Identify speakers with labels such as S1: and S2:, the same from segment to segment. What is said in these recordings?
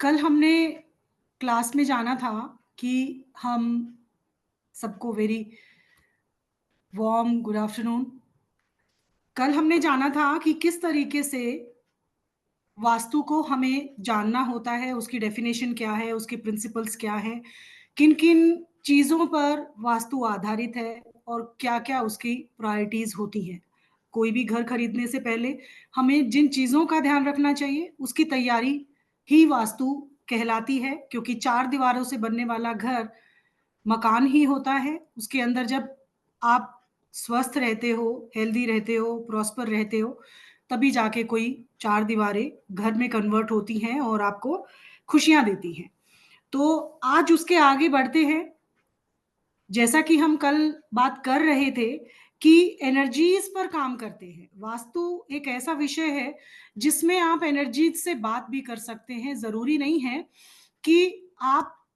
S1: कल हमने क्लास में जाना था कि हम सबको वेरी वार्म गुड आफ्टरनून। कल हमने जाना था कि किस तरीके से वास्तु को हमें जानना होता है, उसकी डेफिनेशन क्या है, उसके प्रिंसिपल्स क्या हैं, किन-किन चीज़ों पर वास्तु आधारित है और क्या-क्या उसकी प्रायोरिटीज़ होती हैं। कोई भी घर खरीदने से पहले हमें जिन चीज़ों का ध्यान रखना चाहिए, उसकी तैयारी ही वास्तु कहलाती है, क्योंकि 4 दीवारों से बनने वाला घर मकान ही होता है। उसके अंदर जब आप स्वस्थ रहते हो, हेल्दी रहते हो, प्रॉस्पर रहते हो, तभी जाके कोई 4 दीवारें घर में कन्वर्ट होती हैं और आपको खुशियाँ देती हैं। तो आज उसके आगे बढ़ते हैं। जैसा कि हम कल बात कर रहे थे कि एनर्जीज़ पर काम करते हैं। वास्तु एक ऐसा विषय है जिसमें आप एनर्जीज़ से बात भी कर सकते हैं। ज़रूरी नहीं है कि आप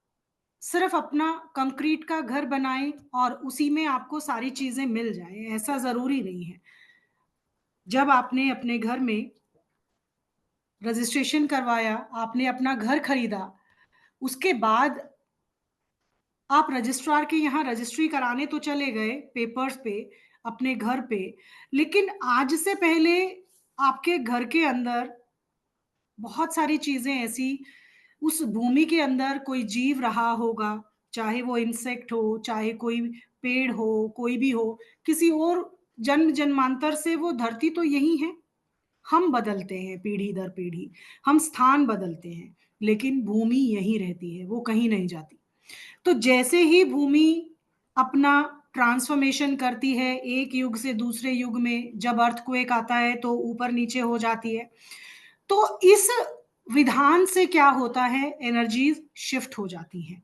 S1: सिर्फ अपना कंक्रीट का घर बनाएँ और उसी में आपको सारी चीज़ें मिल जाएँ, ऐसा ज़रूरी नहीं है। जब आपने अपने घर में रजिस्ट्रेशन करवाया, आपने अपना घर खरीदा, उसके बाद आप रजिस्ट्रार के यहाँ रजिस्ट्री कराने तो चले गए पेपर्स पे, अपने घर पे, लेकिन आज से पहले आपके घर के अंदर बहुत सारी चीज़ें ऐसी उस भूमि के अंदर कोई जीव रहा होगा, चाहे वो इंसेक्ट हो, चाहे कोई पेड़ हो, कोई भी हो, किसी और जन्म-जन्मांतर से वो धरती तो यही है। हम बदलते हैं पीढ़ी दर पीढ़ी, हम स्थान बदलते हैं, लेकिन भूमि यहीं रहती है, वो कहीं नहीं जाती। तो जैसे ही भूमि अपना ट्रांसफ़ॉर्मेशन करती है, एक युग से दूसरे युग में, जब अर्थक्वेक आता है तो ऊपर-नीचे हो जाती है। तो इस विधान से क्या होता है, एनर्जीज़ शिफ्ट हो जाती हैं।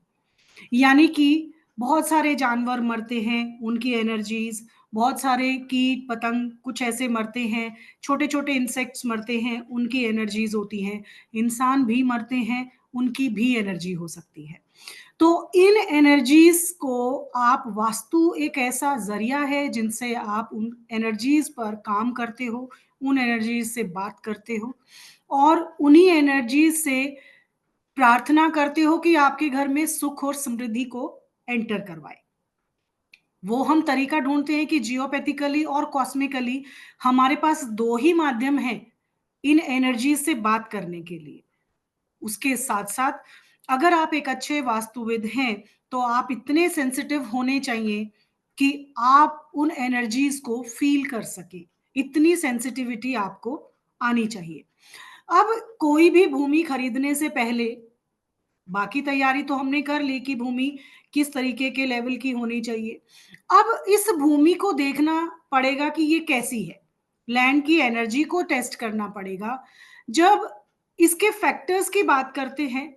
S1: यानी कि बहुत सारे जानवर मरते हैं, उनकी एनर्जीज़, बहुत सारे कीट-पतंग कुछ ऐसे मरते हैं, छोटे-छोटे इंसेक्ट्स मरते हैं, उनकी एनर्जीज़ होती हैं। इंसान भी मरते हैं, उनकी भी एनर्जी हो सकती है। तो इन एनर्जीज़ को आप वास्तु एक ऐसा ज़रिया है जिनसे आप उन एनर्जीज़ पर काम करते हो, उन एनर्जीज़ से बात करते हो और उन्हीं एनर्जीज़ से प्रार्थना करते हो कि आपके घर में सुख और समृद्धि को एंटर करवाए। वो हम तरीका ढूँढते हैं कि जियोपैथिकली और कॉस्मिकली हमारे पास 2 ही माध्यम हैं, इन एनर्जीज़ से बात करने के लिए। उसके साथ-साथ अगर आप एक अच्छे वास्तुविद हैं, तो आप इतने सेंसिटिव होने चाहिए कि आप उन एनर्जीज़ को फ़ील कर सकें। इतनी सेंसिटिविटी आपको आनी चाहिए। अब कोई भी भूमि खरीदने से पहले बाकी तैयारी तो हमने कर ली कि भूमि किस तरीके के लेवल की होनी चाहिए। अब इस भूमि को देखना पड़ेगा कि ये कैसी है। लैंड की एनर्जी को टेस्ट करना पड़ेगा। जब इसके फैक्टर्स की बात करते हैं,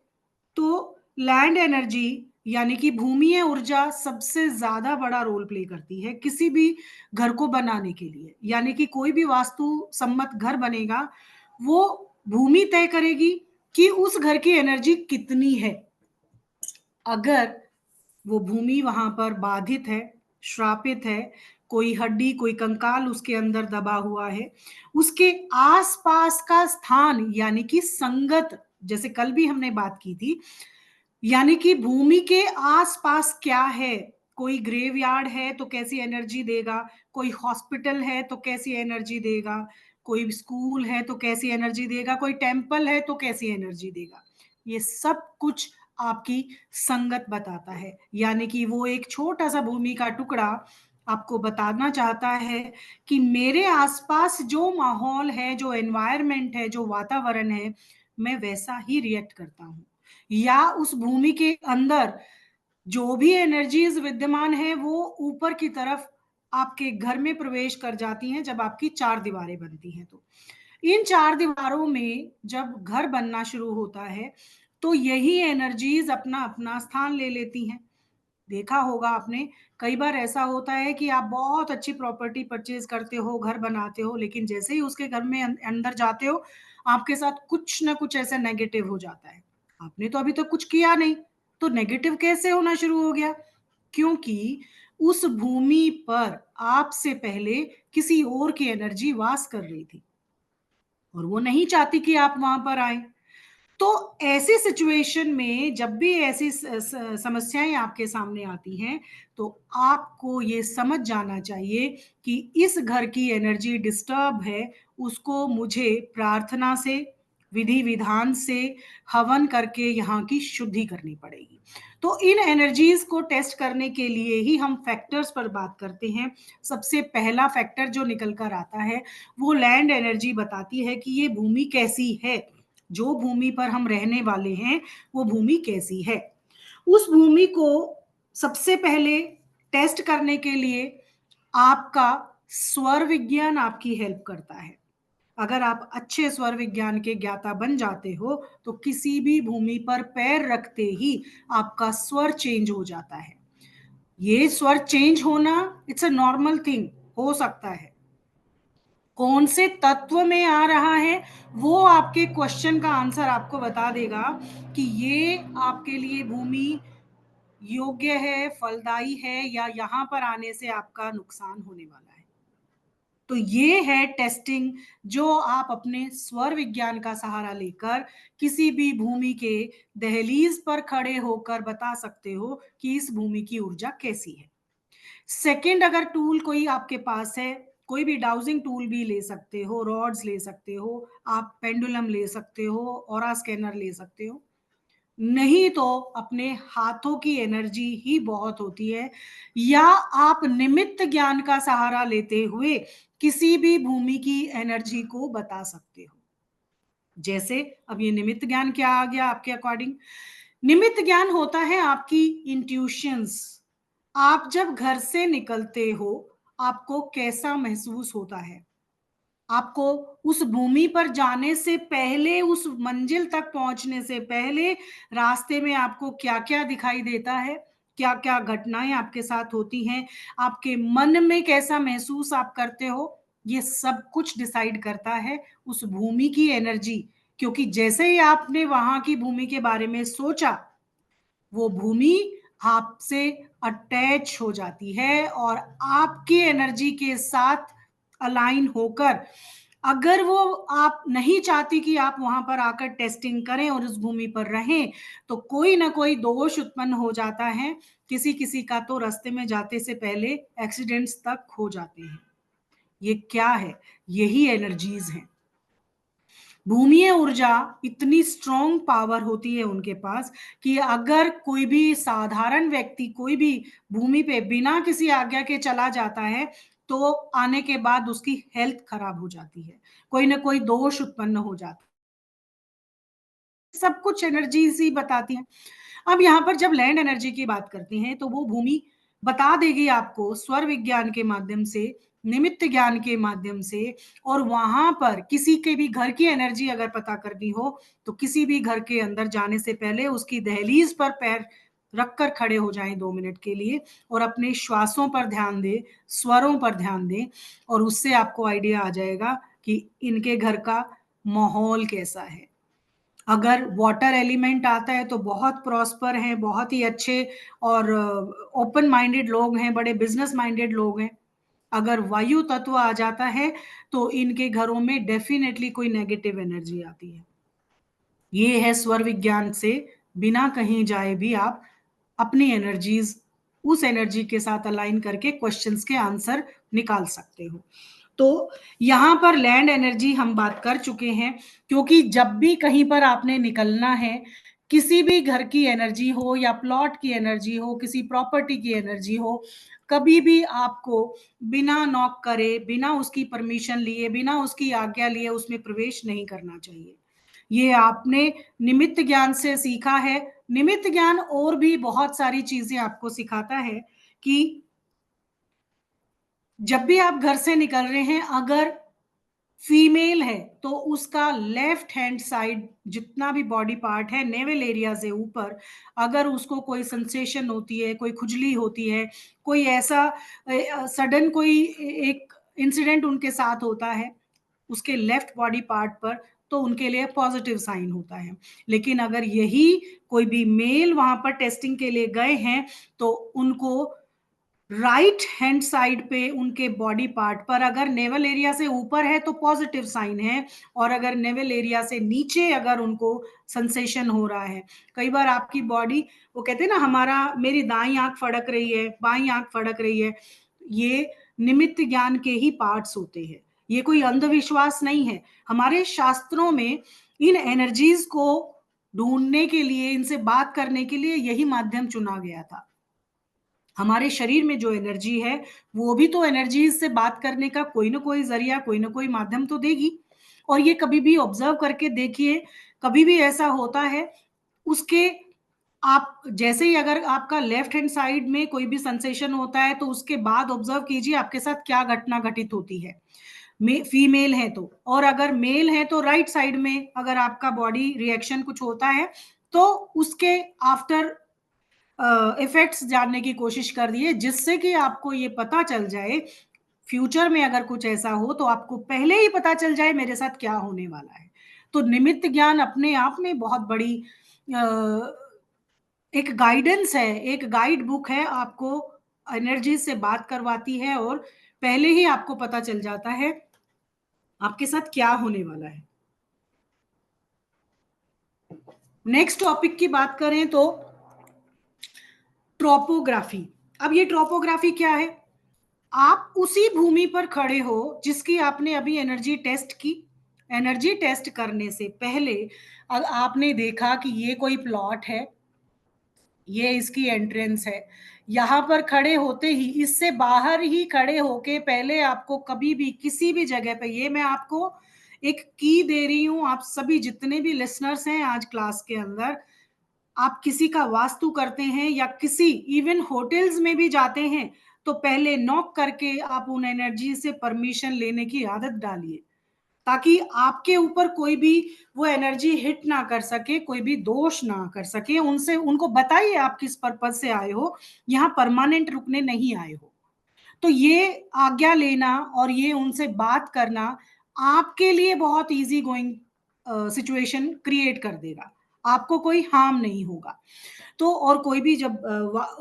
S1: तो लैंड एनर्जी यानी कि भूमिय ऊर्जा सबसे ज़्यादा बड़ा रोल प्ले करती है किसी भी घर को बनाने के लिए। यानी कि कोई भी वास्तु सम्मत घर बनेगा, वो भूमि तय करेगी कि उस घर की एनर्जी कितनी है। अगर वो भूमि वहाँ पर बाधित है, श्रापित है, कोई हड्डी, कोई कंकाल उसके अंदर दबा हुआ है, उसके आस-पास का स्थान यानी कि संगत, जैसे कल भी हमने बात की थी, यानी कि भूमि के आस-पास क्या है? कोई ग्रेवयार्ड है तो कैसी एनर्जी देगा? कोई हॉस्पिटल है तो कैसी एनर्जी देगा? कोई स्कूल है तो कैसी एनर्जी देगा? कोई टेम्पल है तो कैसी एनर्जी देगा? ये सब कुछ आपकी संगत बताता है। यानी कि वो एक छोटा-सा भूमि का टुकड़ा आपको बताना चाहता है कि मेरे आस-पास जो माहौल है, जो एनवायरनमेंट है, जो वातावरण है, मैं वैसा ही रिएक्ट करता हूँ। या उस भूमि के अंदर जो भी एनर्जीज़ विद्यमान हैं, वो ऊपर की तरफ आपके घर में प्रवेश कर जाती हैं, जब आपकी 4 दीवारें बनती हैं तो। इन 4 दीवारों में जब घर बनना शुरू होता है, तो यही एनर्जीज़ अपना-अपना स्थान ले लेती हैं। देखा होगा आपने, कई बार ऐसा होता है कि आप बहुत अच्छी प्रॉपर्टी परचेज़ करते हो, घर बनाते हो, लेकिन जैसे ही उसके घर में अंदर जाते हो, आपके साथ कुछ न कुछ ऐसा नेगेटिव हो जाता है। आपने तो अभी तक कुछ किया नहीं, तो नेगेटिव कैसे होना शुरू हो गया? क्योंकि उस भूमि पर आपसे पहले किसी और की एनर्जी वास कर रही थी और वो नहीं चाहती कि आप वहाँ पर आएँ। तो ऐसी सिचुएशन में जब भी ऐसी समस्याएं आपके सामने आती हैं, तो आपको ये समझ जाना चाहिए कि इस घर की एनर्जी डिस्टर्ब है, उसको मुझे प्रार्थना से, विधि विधान से, हवन करके यहाँ की शुद्धि करनी पड़ेगी। तो इन एनर्जीज को टेस्ट करने के लिए ही हम फैक्टर्स पर बात करते हैं। सबसे पहला फैक्टर जो निकल कर आता है वो लैंड एनर्जी बताती है कि ये भूमि कैसी है, जो भूमि पर हम रहने वाले हैं वो भूमि कैसी है। उस भूमि को सबसे पहले टेस्ट करने के लिए आपका स्वर विज्ञान आपकी हेल्प करता है। अगर आप अच्छे स्वर विज्ञान के ज्ञाता बन जाते हो तो किसी भी भूमि पर पैर रखते ही आपका स्वर चेंज हो जाता है। ये स्वर चेंज होना इट्स अ नॉर्मल थिंग, हो सकता है। कौन से तत्व में आ रहा है वो आपके क्वेश्चन का आंसर आपको बता देगा कि ये आपके लिए भूमि योग्य है, फलदायी है, या यहाँ पर आने से आपका नुकसान होने वाला है। तो ये है टेस्टिंग, जो आप अपने स्वर विज्ञान का सहारा लेकर किसी भी भूमि के दहलीज पर खड़े होकर बता सकते हो कि इस भूमि की ऊर्जा कैसी है। सेकंड, अगर टूल कोई आपके पास है, कोई भी डाउजिंग टूल भी ले सकते हो, रॉड्स ले सकते हो, आप पेंडुलम ले सकते हो, ऑरा स्कैनर ले सकते हो। नहीं तो अपने हाथों की एनर्जी ही बहुत होती है, या आप निमित्त ज्ञान का सहारा लेते हुए किसी भी भूमि की एनर्जी को बता सकते हो। जैसे अब ये निमित्त ज्ञान क्या आ गया आपके अकॉर्डिंग? निमित्त ज्ञान होता है आपकी इंट्यूशंस। आप जब घर से निकलते हो, आपको कैसा महसूस होता है? आपको उस भूमि पर जाने से पहले, उस मंजिल तक पहुंचने से पहले रास्ते में आपको क्या-क्या दिखाई देता है? क्या-क्या घटनाएं आपके साथ होती हैं? आपके मन में कैसा महसूस आप करते हो? ये सब कुछ डिसाइड करता है उस भूमि की एनर्जी। क्योंकि जैसे ही आपने वहां की भूमि के बारे में सोचा, वो भूमि आपसे अटैच हो जाती है और आपकी एनर्जी के साथ अलाइन होकर, अगर वो आप नहीं चाहती कि आप वहां पर आकर टेस्टिंग करें और उस भूमि पर रहें, तो कोई ना कोई दोष उत्पन्न हो जाता है। किसी किसी का तो रास्ते में जाते से पहले एक्सीडेंट्स तक हो जाते हैं। ये क्या है? यही एनर्जीज हैं। भूमिये ऊर्जा इतनी स्ट्रॉन्ग पावर होती है उनके पास कि अगर कोई भी साधारण व्यक्ति कोई भी भूमि पे बिना किसी आज्ञा के चला जाता है, तो आने के बाद उसकी हेल्थ खराब हो जाती है, कोई ना कोई दोष उत्पन्न हो जाता है। सब कुछ एनर्जीज ही बताती हैं। अब यहाँ पर जब लैंड एनर्जी की बात करते हैं तो वो भूमि बता देगी आपको स्वर विज्ञान के माध्यम से, निमित्त ज्ञान के माध्यम से। और वहां पर किसी के भी घर की एनर्जी अगर पता करनी हो, तो किसी भी घर के अंदर जाने से पहले उसकी दहलीज पर पैर रखकर खड़े हो जाएं 2 मिनट के लिए और अपने श्वासों पर ध्यान दें, स्वरों पर ध्यान दें, और उससे आपको आइडिया आ जाएगा कि इनके घर का माहौल कैसा है। अगर वाटर एलिमेंट आता है तो बहुत प्रॉस्पर हैं, बहुत ही अच्छे और ओपन माइंडेड लोग हैं, बड़े बिजनेस माइंडेड लोग हैं। अगर वायु तत्व आ जाता है तो इनके घरों में डेफिनेटली कोई नेगेटिव एनर्जी आती है। ये है स्वर विज्ञान से बिना कहीं जाए भी आप अपनी एनर्जीज उस एनर्जी के साथ अलाइन करके क्वेश्चंस के आंसर निकाल सकते हो। तो यहाँ पर लैंड एनर्जी हम बात कर चुके हैं, क्योंकि जब भी कहीं पर आपने निकलना है, किसी भी घर की एनर्जी हो या प्लॉट की एनर्जी हो, किसी प्रॉपर्टी की एनर्जी हो, कभी भी आपको बिना नॉक करे, बिना उसकी परमिशन लिए, बिना उसकी आज्ञा लिए उसमें प्रवेश नहीं करना चाहिए। ये आपने निमित्त ज्ञान से सीखा है। निमित्त ज्ञान और भी बहुत सारी चीजें आपको सिखाता है कि जब भी आप घर से निकल रहे हैं, अगर फीमेल है तो उसका लेफ्ट हैंड साइड जितना भी बॉडी पार्ट है नेवल एरिया से ऊपर, अगर उसको कोई सेंसेशन होती है, कोई खुजली होती है, कोई ऐसा सडन कोई एक इंसिडेंट उनके साथ होता है उसके लेफ्ट बॉडी पार्ट पर, तो उनके लिए पॉजिटिव साइन होता है। लेकिन अगर यही कोई भी मेल वहां पर टेस्टिंग के लिए गए हैं तो उनको राइट हैंड साइड पे उनके बॉडी पार्ट पर अगर नेवल एरिया से ऊपर है तो पॉजिटिव साइन है, और अगर नेवल एरिया से नीचे अगर उनको सेंसेशन हो रहा है, कई बार आपकी बॉडी, वो कहते हैं ना हमारा, मेरी दाईं आंख फड़क रही है, बाईं आंख फड़क रही है, ये निमित्त ज्ञान के ही पार्ट्स होते हैं, ये कोई अंधविश्वास नहीं है। हमारे शास्त्रों में इन एनर्जीज को ढूंढने के लिए, इनसे बात करने के लिए यही माध्यम चुना गया था। हमारे शरीर में जो एनर्जी है, वो भी तो एनर्जीज से बात करने का कोई ना कोई जरिया, कोई ना कोई माध्यम तो देगी। और ये कभी भी ऑब्जर्व करके देखिए, कभी भी ऐसा होता है, उसके, आप जैसे ही अगर आपका लेफ्ट हैंड साइड में कोई भी सेंसेशन होता है तो उसके बाद ऑब्जर्व कीजिए आपके साथ क्या घटना घटित होती है। फीमेल है तो, और अगर मेल है तो राइट साइड में अगर आपका बॉडी रिएक्शन कुछ होता है तो उसके आफ्टर इफेक्ट्स जानने की कोशिश कर दिए, जिससे कि आपको ये पता चल जाए फ्यूचर में अगर कुछ ऐसा हो तो आपको पहले ही पता चल जाए मेरे साथ क्या होने वाला है। तो निमित्त ज्ञान अपने आप में बहुत बड़ी एक गाइडेंस है, एक गाइड बुक है, आपको एनर्जी से बात करवाती है और पहले ही आपको पता चल जाता है आपके साथ क्या होने वाला है। नेक्स्ट टॉपिक की बात करें तो ट्रोपोग्राफी। अब ये ट्रोपोग्राफी क्या है? आप उसी भूमि पर खड़े हो जिसकी आपने अभी एनर्जी टेस्ट की। एनर्जी टेस्ट करने से पहले आपने देखा कि ये कोई प्लॉट है, ये इसकी एंट्रेंस है, यहां पर खड़े होते ही, इससे बाहर ही खड़े होके पहले आपको कभी भी किसी भी जगह पे, ये मैं आपको एक की दे रही हूं, आप सभी जितने भी लिसनर्स हैं आज क्लास के अंदर, आप किसी का वास्तु करते हैं या किसी इवन होटल्स में भी जाते हैं तो पहले नॉक करके आप उन एनर्जी से परमिशन लेने की आदत डालिए, ताकि आपके ऊपर कोई भी वो एनर्जी हिट ना कर सके, कोई भी दोष ना कर सके। उनसे, उनको बताइए आप किस पर्पज से आए हो, यहाँ परमानेंट रुकने नहीं आए हो। तो ये आज्ञा लेना और ये उनसे बात करना आपके लिए बहुत इजी गोइंग सिचुएशन क्रिएट कर देगा, आपको कोई हार्म नहीं होगा। तो और कोई भी जब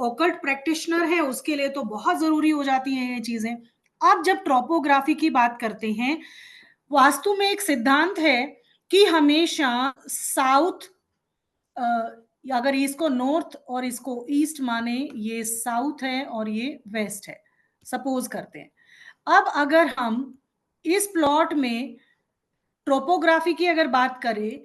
S1: ऑकल्ट प्रैक्टिशनर है उसके लिए तो बहुत जरूरी हो जाती हैं ये चीजें। अब जब ट्रोपोग्राफी की बात करते हैं, वास्तु में एक सिद्धांत है कि हमेशा साउथ, अगर इसको नॉर्थ और इसको ईस्ट माने, ये साउथ है और ये वेस्ट है, सपोज करते हैं। अब अगर हम इस प्लॉट में ट्रोपोग्राफी की अगर बात करें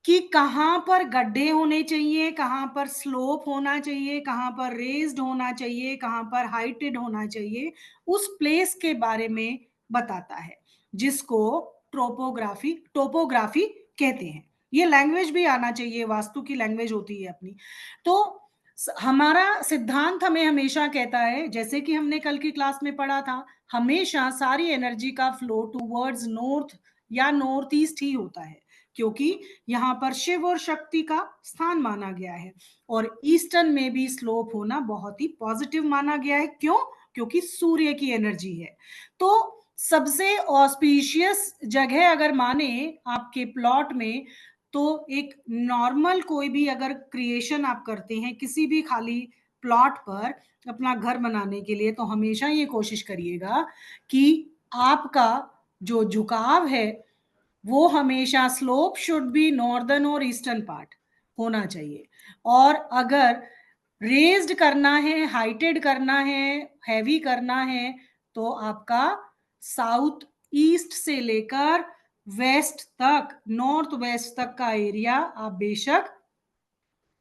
S1: कि कहाँ पर गड्ढे होने चाहिए, कहाँ पर स्लोप होना चाहिए, कहाँ पर रेज्ड होना चाहिए, कहाँ पर हाइटेड होना चाहिए, उस प्लेस के बारे में बताता है, जिसको ट्रोपोग्राफी टोपोग्राफी कहते हैं। ये लैंग्वेज भी आना चाहिए, वास्तु की लैंग्वेज होती है अपनी। तो हमारा सिद्धांत हमें हमेशा कहता है, जैसे कि हमने कल की क्लास में पढ़ा था, हमेशा सारी एनर्जी का फ्लो टूवर्ड्स नॉर्थ या नॉर्थ ईस्ट ही होता है, क्योंकि यहाँ पर शिव और शक्ति का स्थान माना गया है, और ईस्टर्न में भी स्लोप होना बहुत ही पॉजिटिव माना गया है। क्यों? क्योंकि सूर्य की एनर्जी है। तो सबसे ऑस्पिशियस जगह अगर माने आपके प्लॉट में, तो एक नॉर्मल कोई भी अगर क्रिएशन आप करते हैं किसी भी खाली प्लॉट पर अपना घर बनाने के लिए, तो हमेशा ये कोशिश करिएगा कि आपका जो झुकाव है वो हमेशा स्लोप शुड बी नॉर्दर्न और ईस्टर्न पार्ट होना चाहिए। और अगर रेज्ड करना है, हाइटेड करना है, हैवी करना है, तो आपका साउथ ईस्ट से लेकर वेस्ट तक, नॉर्थ वेस्ट तक का एरिया आप बेशक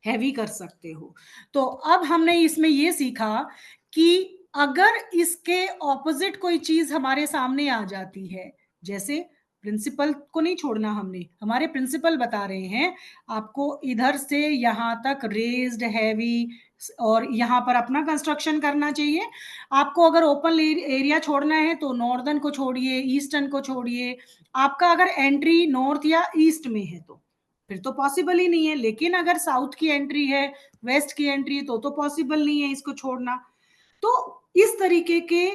S1: हैवी कर सकते हो। तो अब हमने इसमें ये सीखा कि अगर इसके ऑपोजिट कोई चीज हमारे सामने आ जाती है, जैसे प्रिंसिपल को नहीं छोड़ना, हमने हमारे प्रिंसिपल बता रहे हैं आपको इधर से यहाँ तक रेज्ड हैवी, और यहाँ पर अपना कंस्ट्रक्शन करना चाहिए। आपको अगर ओपन एरिया छोड़ना है तो नॉर्दर्न को छोड़िए, ईस्टर्न को छोड़िए। आपका अगर एंट्री नॉर्थ या ईस्ट में है तो फिर तो पॉसिबल ही नहीं है, लेकिन अगर साउथ की एंट्री है, वेस्ट की एंट्री है, तो पॉसिबल नहीं है इसको छोड़ना। तो इस तरीके के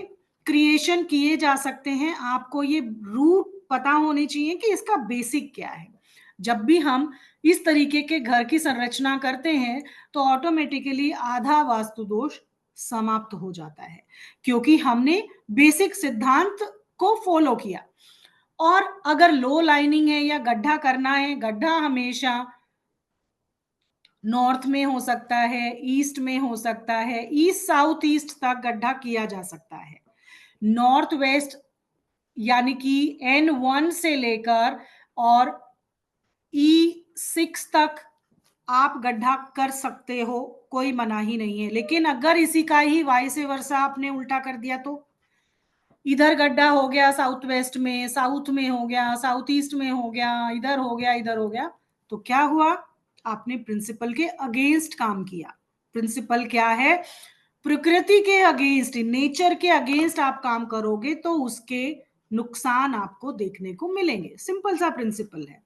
S1: क्रिएशन किए जा सकते हैं। आपको ये रूट पता होनी चाहिए कि इसका बेसिक क्या है। जब भी हम इस तरीके के घर की संरचना करते हैं तो ऑटोमेटिकली आधा वास्तु दोष समाप्त हो जाता है, क्योंकि हमने बेसिक सिद्धांत को फॉलो किया। और अगर लो लाइनिंग है या गड्ढा करना है, गड्ढा हमेशा नॉर्थ में हो सकता है, ईस्ट में हो सकता है, ईस्ट साउथ ईस्ट तक गड्ढा किया जा सकता है। नॉर्थ वेस्ट यानी कि N1 से लेकर और E6 तक आप गड्ढा कर सकते हो, कोई मनाही नहीं है। लेकिन अगर इसी का ही वाइस वर्सा आपने उल्टा कर दिया, तो इधर गड्ढा हो गया साउथ वेस्ट में, साउथ में हो गया, साउथ ईस्ट में हो गया, इधर हो गया, इधर हो गया, तो क्या हुआ? आपने प्रिंसिपल के अगेंस्ट काम किया। प्रिंसिपल क्या है? प्रकृति के अगेंस्ट, नेचर के अगेंस्ट आप काम करोगे तो उसके नुकसान आपको देखने को मिलेंगे। सिंपल सा प्रिंसिपल है।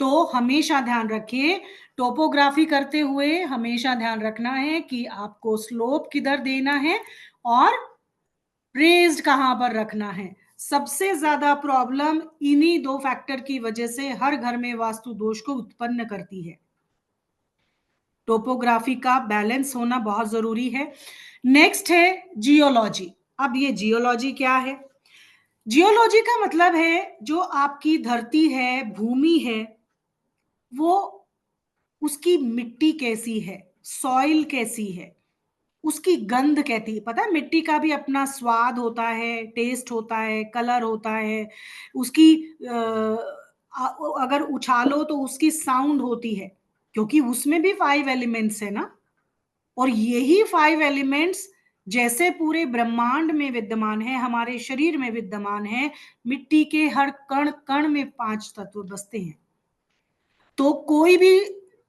S1: तो हमेशा ध्यान रखिए, टोपोग्राफी करते हुए हमेशा ध्यान रखना है कि आपको स्लोप किधर देना है और रेज्ड कहां पर रखना है। सबसे ज्यादा प्रॉब्लम इन्हीं दो फैक्टर की वजह से हर घर में वास्तु दोष को उत्पन्न करती है। टोपोग्राफी का बैलेंस होना बहुत जरूरी है। नेक्स्ट है जियोलॉजी। अब ये जियोलॉजी क्या है? जियोलॉजी का मतलब है जो आपकी धरती है, भूमि है, वो उसकी मिट्टी कैसी है, सॉइल कैसी है, उसकी गंध कहती है। पता है, मिट्टी का भी अपना स्वाद होता है, टेस्ट होता है, कलर होता है, उसकी अगर उछालो तो उसकी साउंड होती है, क्योंकि उसमें भी 5 एलिमेंट्स है ना। और यही 5 एलिमेंट्स जैसे पूरे ब्रह्मांड में विद्यमान है, हमारे शरीर में विद्यमान है, मिट्टी के हर कण कण में 5 तत्व बसते हैं। तो कोई भी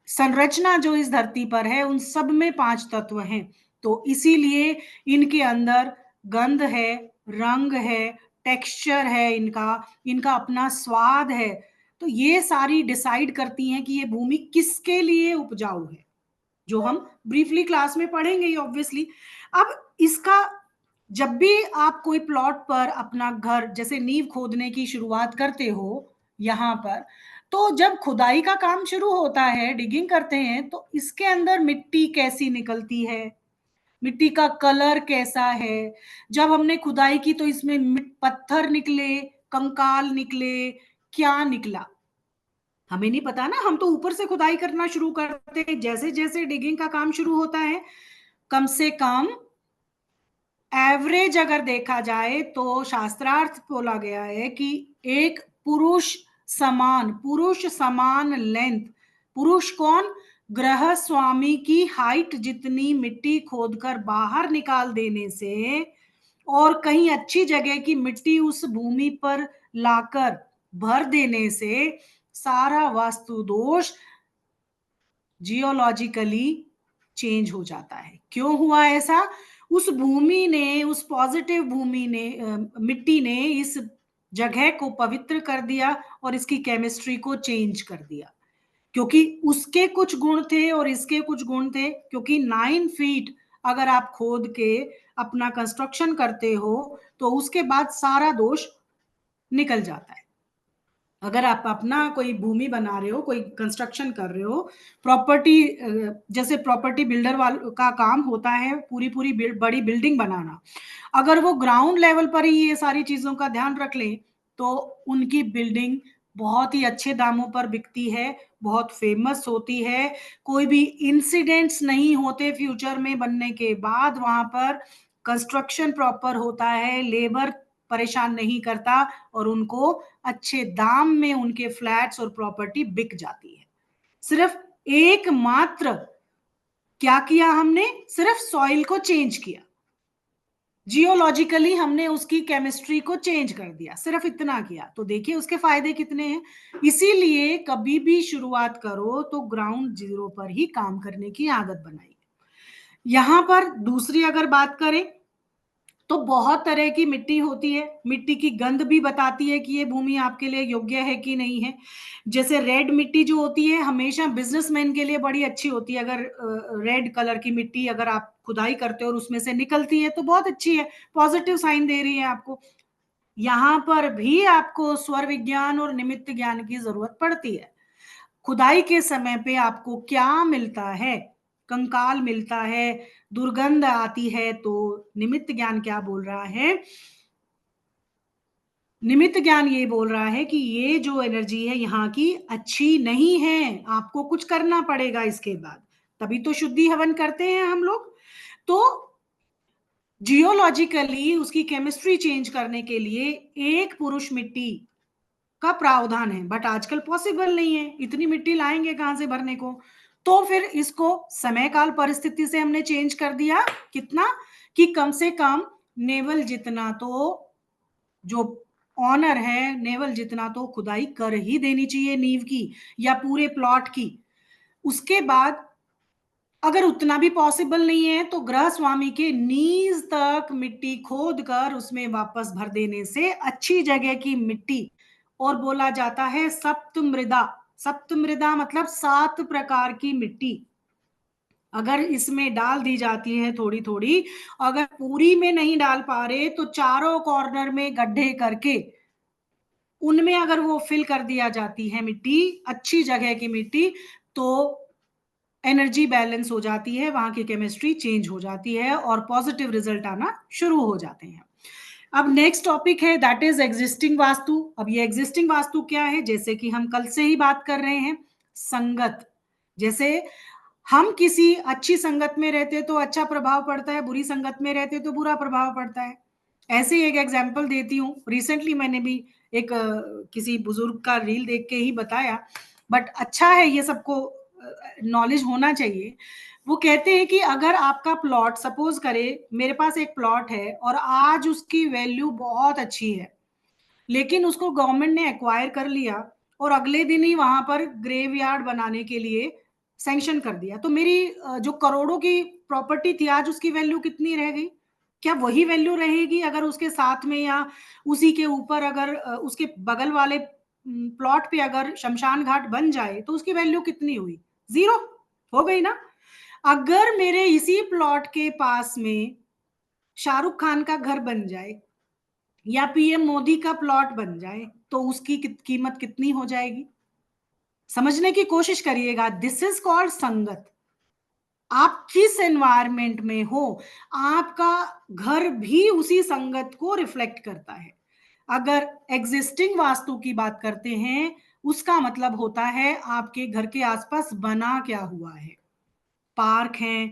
S1: संरचना जो इस धरती पर है, उन सब में 5 तत्व हैं। तो इसीलिए इनके अंदर गंध है, रंग है, टेक्सचर है, इनका इनका अपना स्वाद है। तो ये सारी डिसाइड करती हैं कि ये भूमि किसके लिए उपजाऊ है, जो हम ब्रीफली क्लास में पढ़ेंगे ही ऑब्वियसली। अब इसका, जब भी आप कोई प्लॉट पर अपना घर जैसे नींव खोदने की शुरुआत करते हो यहां पर, तो जब खुदाई का काम शुरू होता है, डिगिंग करते हैं, तो इसके अंदर मिट्टी कैसी निकलती है, मिट्टी का कलर कैसा है। जब हमने खुदाई की तो इसमें पत्थर निकले, कंकाल निकले, क्या निकला हमें नहीं पता ना। हम तो ऊपर से खुदाई करना शुरू करते हैं। जैसे जैसे डिगिंग का काम शुरू होता है, कम से कम एवरेज अगर देखा जाए तो शास्त्रार्थ बोला गया है कि एक पुरुष समान लेंथ, पुरुष कौन? ग्रह स्वामी की हाइट जितनी मिट्टी खोदकर बाहर निकाल देने से और कहीं अच्छी जगह की मिट्टी उस भूमि पर लाकर भर देने से सारा वास्तु दोष जियोलॉजिकली चेंज हो जाता है। क्यों हुआ ऐसा? उस भूमि ने, उस पॉजिटिव भूमि ने, मिट्टी ने इस जगह को पवित्र कर दिया और इसकी केमिस्ट्री को चेंज कर दिया, क्योंकि उसके कुछ गुण थे और इसके कुछ गुण थे। क्योंकि 9 फीट अगर आप खोद के अपना कंस्ट्रक्शन करते हो तो उसके बाद सारा दोष निकल जाता है। अगर आप अपना कोई भूमि बना रहे हो, कोई कंस्ट्रक्शन कर रहे हो, प्रॉपर्टी, जैसे प्रॉपर्टी बिल्डर वाल का काम होता है पूरी पूरी बड़ी बिल्डिंग बनाना, अगर वो ग्राउंड लेवल पर ही ये सारी चीजों का ध्यान रख लें तो उनकी बिल्डिंग बहुत ही अच्छे दामों पर बिकती है, बहुत फेमस होती है, कोई भी इंसिडेंट्स नहीं होते फ्यूचर में बनने के बाद। वहां पर कंस्ट्रक्शन प्रॉपर होता है, लेबर परेशान नहीं करता और उनको अच्छे दाम में उनके फ्लैट्स और प्रॉपर्टी बिक जाती है। सिर्फ एकमात्र क्या किया हमने? सिर्फ सॉइल को चेंज किया, जियोलॉजिकली हमने उसकी केमिस्ट्री को चेंज कर दिया, सिर्फ इतना किया। तो देखिए उसके फायदे कितने हैं। इसीलिए कभी भी शुरुआत करो तो ग्राउंड जीरो पर ही काम करने की आदत बनाइए। यहां पर दूसरी अगर बात करें तो बहुत तरह की मिट्टी होती है। मिट्टी की गंध भी बताती है कि ये भूमि आपके लिए योग्य है कि नहीं है। जैसे रेड मिट्टी जो होती है हमेशा बिजनेसमैन के लिए बड़ी अच्छी होती है। अगर रेड कलर की मिट्टी अगर आप खुदाई करते हो और उसमें से निकलती है तो बहुत अच्छी है, पॉजिटिव साइन दे रही है आपको। यहाँ पर भी आपको स्वर विज्ञान और निमित्त ज्ञान की जरूरत पड़ती है। खुदाई के समय पे आपको क्या मिलता है? कंकाल मिलता है, दुर्गंध आती है, तो निमित्त ज्ञान क्या बोल रहा है? निमित्त ज्ञान ये बोल रहा है कि ये जो एनर्जी है यहाँ की अच्छी नहीं है, आपको कुछ करना पड़ेगा इसके बाद, तभी तो शुद्धि हवन करते हैं हम लोग। तो जियोलॉजिकली उसकी केमिस्ट्री चेंज करने के लिए एक पुरुष मिट्टी का प्रावधान है, बट आजकल पॉसिबल नहीं है, इतनी मिट्टी लाएंगे कहां से भरने को? तो फिर इसको समय काल परिस्थिति से हमने चेंज कर दिया, कितना कि कम से कम नेवल जितना तो जो ऑनर है, नेवल जितना तो खुदाई कर ही देनी चाहिए नींव की या पूरे प्लॉट की। उसके बाद अगर उतना भी पॉसिबल नहीं है तो गृह स्वामी के नीज तक मिट्टी खोद कर उसमें वापस भर देने से अच्छी जगह की मिट्टी, और बोला जाता है सप्त मृदा। सप्त मृदा मतलब 7 प्रकार की मिट्टी अगर इसमें डाल दी जाती है थोड़ी थोड़ी, अगर पूरी में नहीं डाल पा रहे तो चारों कॉर्नर में गड्ढे करके उनमें अगर वो फिल कर दिया जाती है मिट्टी, अच्छी जगह की मिट्टी, तो एनर्जी बैलेंस हो जाती है, वहां की केमिस्ट्री चेंज हो जाती है और पॉजिटिव रिजल्ट आना शुरू हो जाते हैं। अब नेक्स्ट टॉपिक है दैट इज एग्जिस्टिंग वास्तु। अब ये एग्जिस्टिंग वास्तु क्या है? जैसे कि हम कल से ही बात कर रहे हैं, संगत। जैसे हम किसी अच्छी संगत में रहते तो अच्छा प्रभाव पड़ता है, बुरी संगत में रहते तो बुरा प्रभाव पड़ता है। ऐसे ही एक एग्जांपल देती हूँ, रिसेंटली मैंने भी एक किसी बुजुर्ग का रील देख के ही बताया, बट अच्छा है ये सबको नॉलेज होना चाहिए। वो कहते हैं कि अगर आपका प्लॉट, सपोज करे मेरे पास एक प्लॉट है और आज उसकी वैल्यू बहुत अच्छी है, लेकिन उसको गवर्नमेंट ने एक्वायर कर लिया और अगले दिन ही वहां पर ग्रेवयार्ड बनाने के लिए सैंक्शन कर दिया, तो मेरी जो करोड़ों की प्रॉपर्टी थी आज उसकी वैल्यू कितनी रह गई? क्या वही वैल्यू रहेगी अगर उसके साथ में या उसी के ऊपर अगर उसके बगल वाले प्लॉट पे अगर शमशान घाट बन जाए तो उसकी वैल्यू कितनी हुई? जीरो हो गई ना। अगर मेरे इसी प्लॉट के पास में शाहरुख खान का घर बन जाए या पीएम मोदी का प्लॉट बन जाए तो उसकी कीमत कितनी हो जाएगी? समझने की कोशिश करिएगा, दिस इज कॉल्ड संगत। आप किस एनवायरमेंट में हो, आपका घर भी उसी संगत को रिफ्लेक्ट करता है। अगर एग्जिस्टिंग वास्तु की बात करते हैं, उसका मतलब होता है आपके घर के आसपास बना क्या हुआ है। पार्क है,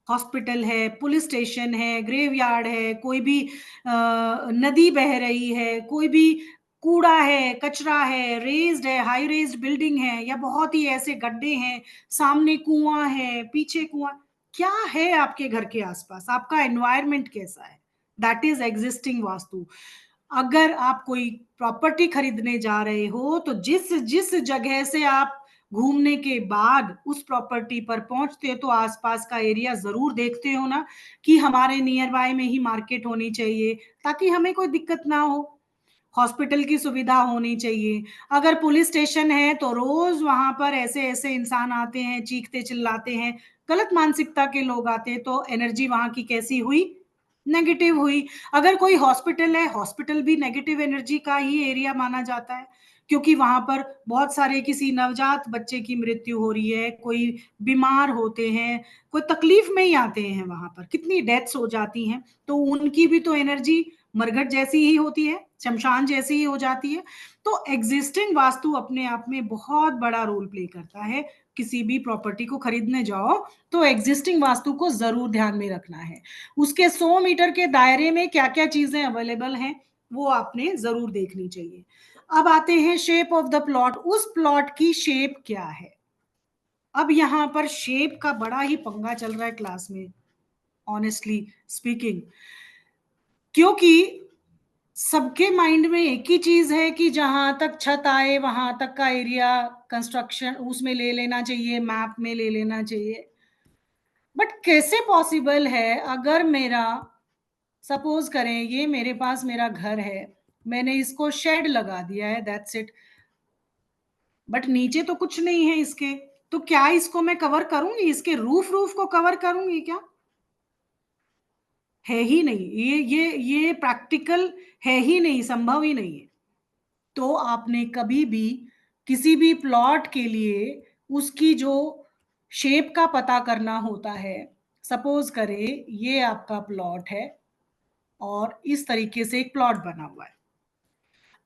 S1: हॉस्पिटल है, पुलिस स्टेशन है, ग्रेवयार्ड है, कोई भी नदी बह रही है, कोई भी कूड़ा है, कचरा है, रेज्ड है, हाई रेज्ड बिल्डिंग है, या बहुत ही ऐसे गड्ढे हैं, सामने कुआं है, पीछे कुआं, क्या है आपके घर के आसपास, आपका एनवायरमेंट कैसा है, दैट इज एग्जिस्टिंग वास्तु। अगर आप कोई प्रॉपर्टी खरीदने जा रहे हो तो जिस जिस जगह से आप घूमने के बाद उस प्रॉपर्टी पर पहुंचते हो तो आसपास का एरिया जरूर देखते हो ना, कि हमारे नियर बाय में ही मार्केट होनी चाहिए ताकि हमें कोई दिक्कत ना हो, हॉस्पिटल की सुविधा होनी चाहिए। अगर पुलिस स्टेशन है तो रोज वहां पर ऐसे ऐसे इंसान आते हैं, चीखते चिल्लाते हैं, गलत मानसिकता के लोग आते हैं, तो एनर्जी वहां की कैसी हुई? नेगेटिव हुई। अगर कोई हॉस्पिटल है, हॉस्पिटल भी नेगेटिव एनर्जी का ही एरिया माना जाता है, क्योंकि वहां पर बहुत सारे किसी नवजात बच्चे की मृत्यु हो रही है, कोई बीमार होते हैं, कोई तकलीफ में ही आते हैं, वहां पर कितनी डेथ्स हो जाती हैं, तो उनकी भी तो एनर्जी मरघट जैसी ही होती है, शमशान जैसी ही हो जाती है। तो एग्जिस्टिंग वास्तु अपने आप में बहुत बड़ा रोल प्ले करता है। किसी भी प्रॉपर्टी को खरीदने जाओ तो एग्जिस्टिंग वास्तु को जरूर ध्यान में रखना है, उसके 100 मीटर के दायरे में क्या क्या चीजें अवेलेबल हैं वो आपने जरूर देखनी चाहिए। अब आते हैं शेप ऑफ द प्लॉट, उस प्लॉट की शेप क्या है। अब यहां पर शेप का बड़ा ही पंगा चल रहा है क्लास में, ऑनेस्टली स्पीकिंग, क्योंकि सबके माइंड में एक ही चीज है कि जहां तक छत आए वहां तक का एरिया कंस्ट्रक्शन उसमें ले लेना चाहिए, मैप में ले लेना चाहिए। बट कैसे पॉसिबल है? अगर मेरा, सपोज करें ये मेरे पास मेरा घर है, मैंने इसको शेड लगा दिया है, दैट्स इट, बट नीचे तो कुछ नहीं है इसके, तो क्या इसको मैं कवर करूंगी? इसके रूफ रूफ को कवर करूंगी क्या? है ही नहीं, ये प्रैक्टिकल है ही नहीं, संभव ही नहीं है। तो आपने कभी भी किसी भी प्लॉट के लिए उसकी जो शेप का पता करना होता है। सपोज करें ये आपका प्लॉट है और इस तरीके से एक प्लॉट बना हुआ है।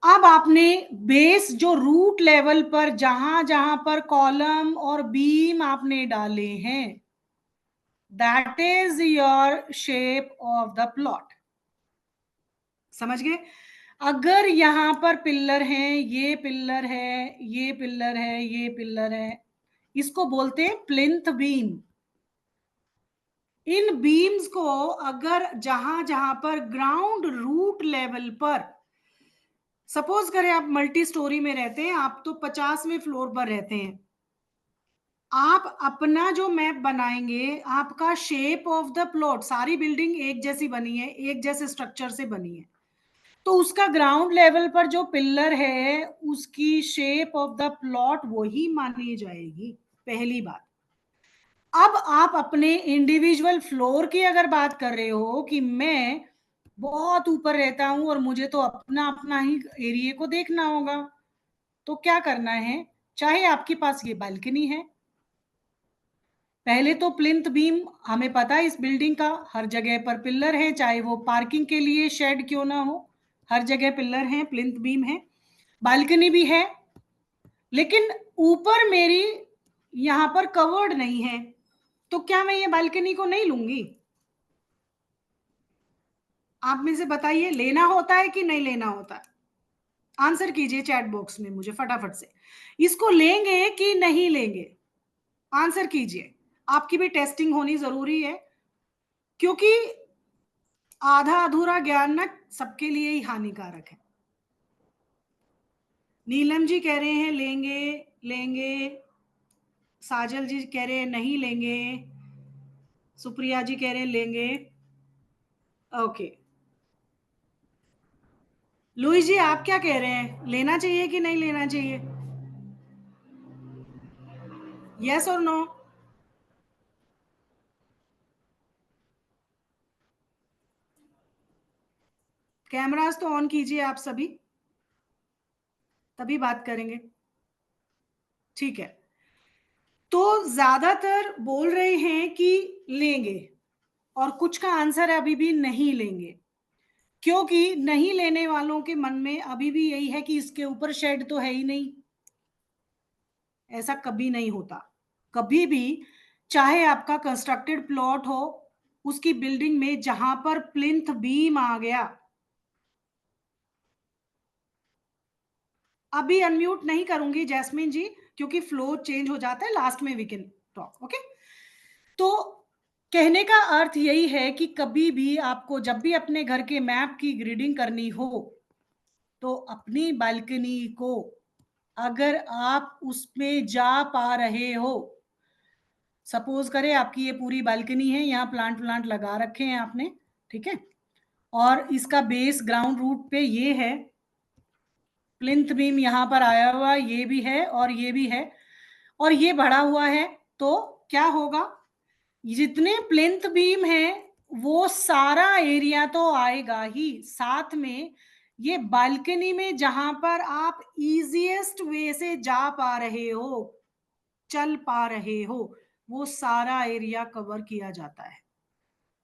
S1: अब आपने बेस जो रूट लेवल पर जहां जहां पर कॉलम और बीम आपने डाले हैं, that is your shape of the plot. समझ गए? अगर यहां पर पिल्लर हैं, ये पिल्लर है, ये पिल्लर है, ये पिल्लर है, इसको बोलते हैं प्लिंथ बीम। इन बीम्स को अगर जहां जहां पर ग्राउंड रूट लेवल पर, सपोज करें आप मल्टी स्टोरी में रहते हैं, आप तो 50वें फ्लोर पर रहते हैं, आप अपना जो मैप बनाएंगे, आपका शेप ऑफ द प्लॉट, सारी बिल्डिंग एक जैसी बनी है, एक जैसे स्ट्रक्चर से बनी है, तो उसका ग्राउंड लेवल पर जो पिल्लर है उसकी शेप ऑफ द प्लॉट वही मानी जाएगी। पहली बात। अब आप अपने इंडिविजुअल फ्लोर की अगर बात कर रहे हो कि मैं बहुत ऊपर रहता हूं और मुझे तो अपना अपना ही एरिया को देखना होगा, तो क्या करना है? चाहे आपके पास ये बालकनी है, पहले तो प्लिंथ बीम, हमें पता है इस बिल्डिंग का हर जगह पर पिल्लर है, चाहे वो पार्किंग के लिए शेड क्यों ना हो, हर जगह पिल्लर है, प्लिंथ बीम है, बालकनी भी है। लेकिन ऊपर मेरी यहां पर कवर्ड नहीं है, तो क्या मैं ये बालकनी को नहीं लूंगी? आप में से बताइए, लेना होता है कि नहीं लेना होता है? आंसर कीजिए चैट बॉक्स में मुझे फटाफट से। इसको लेंगे कि नहीं लेंगे? आंसर कीजिए। आपकी भी टेस्टिंग होनी जरूरी है, क्योंकि आधा अधूरा ज्ञान ना सबके लिए ही हानिकारक है। नीलम जी कह रहे हैं लेंगे लेंगे, साजल जी कह रहे हैं नहीं लेंगे, सुप्रिया जी कह रहे हैं लेंगे। ओके, लुई जी आप क्या कह रहे हैं, लेना चाहिए कि नहीं लेना चाहिए? यस और नो? कैमरास तो ऑन कीजिए आप सभी, तभी बात करेंगे। ठीक है, तो ज्यादातर बोल रहे हैं कि लेंगे, और कुछ का आंसर है अभी भी नहीं लेंगे, क्योंकि नहीं लेने वालों के मन में अभी भी यही है कि इसके ऊपर शेड तो है ही नहीं। ऐसा कभी नहीं होता, कभी भी, चाहे आपका कंस्ट्रक्टेड प्लॉट हो, उसकी बिल्डिंग में जहां पर प्लिंथ बीम आ गया, अभी अनम्यूट नहीं करूंगी जैस्मिन जी, क्योंकि फ्लो चेंज हो जाता है, लास्ट में वी कैन टॉक। ओके, तो कहने का अर्थ यही है कि कभी भी आपको जब भी अपने घर के मैप की ग्रिडिंग करनी हो, तो अपनी बालकनी को अगर आप उसमें जा पा रहे हो, सपोज करें आपकी ये पूरी बालकनी है, यहाँ प्लांट प्लांट लगा रखे हैं आपने, ठीक है, और इसका बेस ग्राउंड रूट पे ये है, प्लिंथ बीम यहाँ पर आया हुआ, ये भी है और ये भी है, और ये बढ़ा हुआ है, तो क्या होगा? जितने प्लिंथ बीम है वो सारा एरिया तो आएगा ही, साथ में ये बालकनी में जहां पर आप इजीएस्ट वे से जा पा रहे हो, चल पा रहे हो, वो सारा एरिया कवर किया जाता है।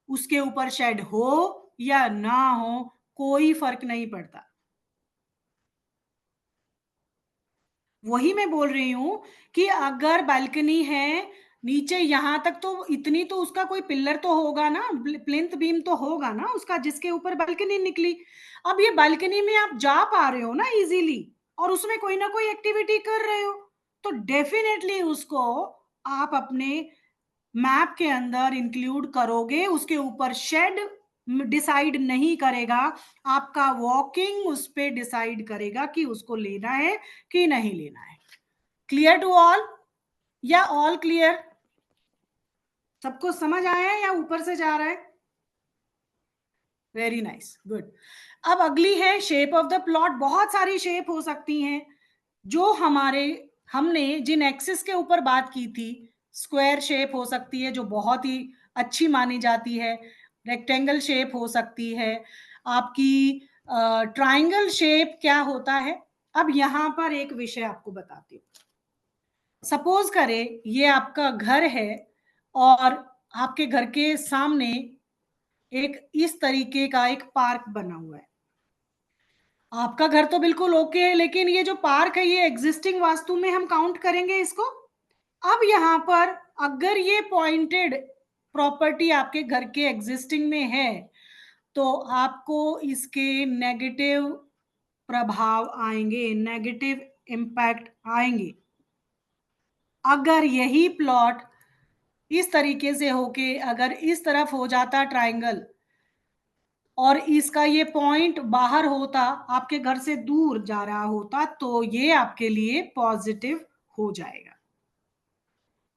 S1: उसके ऊपर शेड हो या ना हो, कोई फर्क नहीं पड़ता। वही मैं बोल रही हूं कि अगर बालकनी है, नीचे यहां तक तो इतनी तो उसका कोई पिल्लर तो होगा ना, प्लिंथ बीम तो होगा ना उसका, जिसके ऊपर बालकनी निकली। अब ये बालकनी में आप जा पा रहे हो ना इजीली, और उसमें कोई ना कोई एक्टिविटी कर रहे हो, तो डेफिनेटली उसको आप अपने मैप के अंदर इंक्लूड करोगे। उसके ऊपर शेड डिसाइड नहीं करेगा, आपका वॉकिंग उस पे डिसाइड करेगा कि उसको लेना है कि नहीं लेना है। क्लियर टू ऑल या ऑल क्लियर? सबको समझ आया है या ऊपर से जा रहा है? Very nice, good. अब अगली है शेप ऑफ द प्लॉट। बहुत सारी शेप हो सकती हैं, जो हमारे, हमने जिन एक्सिस के ऊपर बात की थी, स्क्वायर शेप हो सकती है जो बहुत ही अच्छी मानी जाती है, रेक्टेंगल शेप हो सकती है आपकी, ट्रायंगल शेप क्या होता है। अब यहां पर एक विषय आपको बताती हूँ, सपोज करें ये आपका घर है और आपके घर के सामने एक इस तरीके का एक पार्क बना हुआ है। आपका घर तो बिल्कुल ओके है, लेकिन ये जो पार्क है ये एग्जिस्टिंग वास्तु में हम काउंट करेंगे इसको। अब यहाँ पर अगर ये पॉइंटेड प्रॉपर्टी आपके घर के एग्जिस्टिंग में है तो आपको इसके नेगेटिव प्रभाव आएंगे, नेगेटिव इम्पैक्ट आएंगे। अगर यही प्लॉट इस तरीके से होके अगर इस तरफ हो जाता ट्रायंगल और इसका ये पॉइंट बाहर होता, आपके घर से दूर जा रहा होता, तो ये आपके लिए पॉजिटिव हो जाएगा।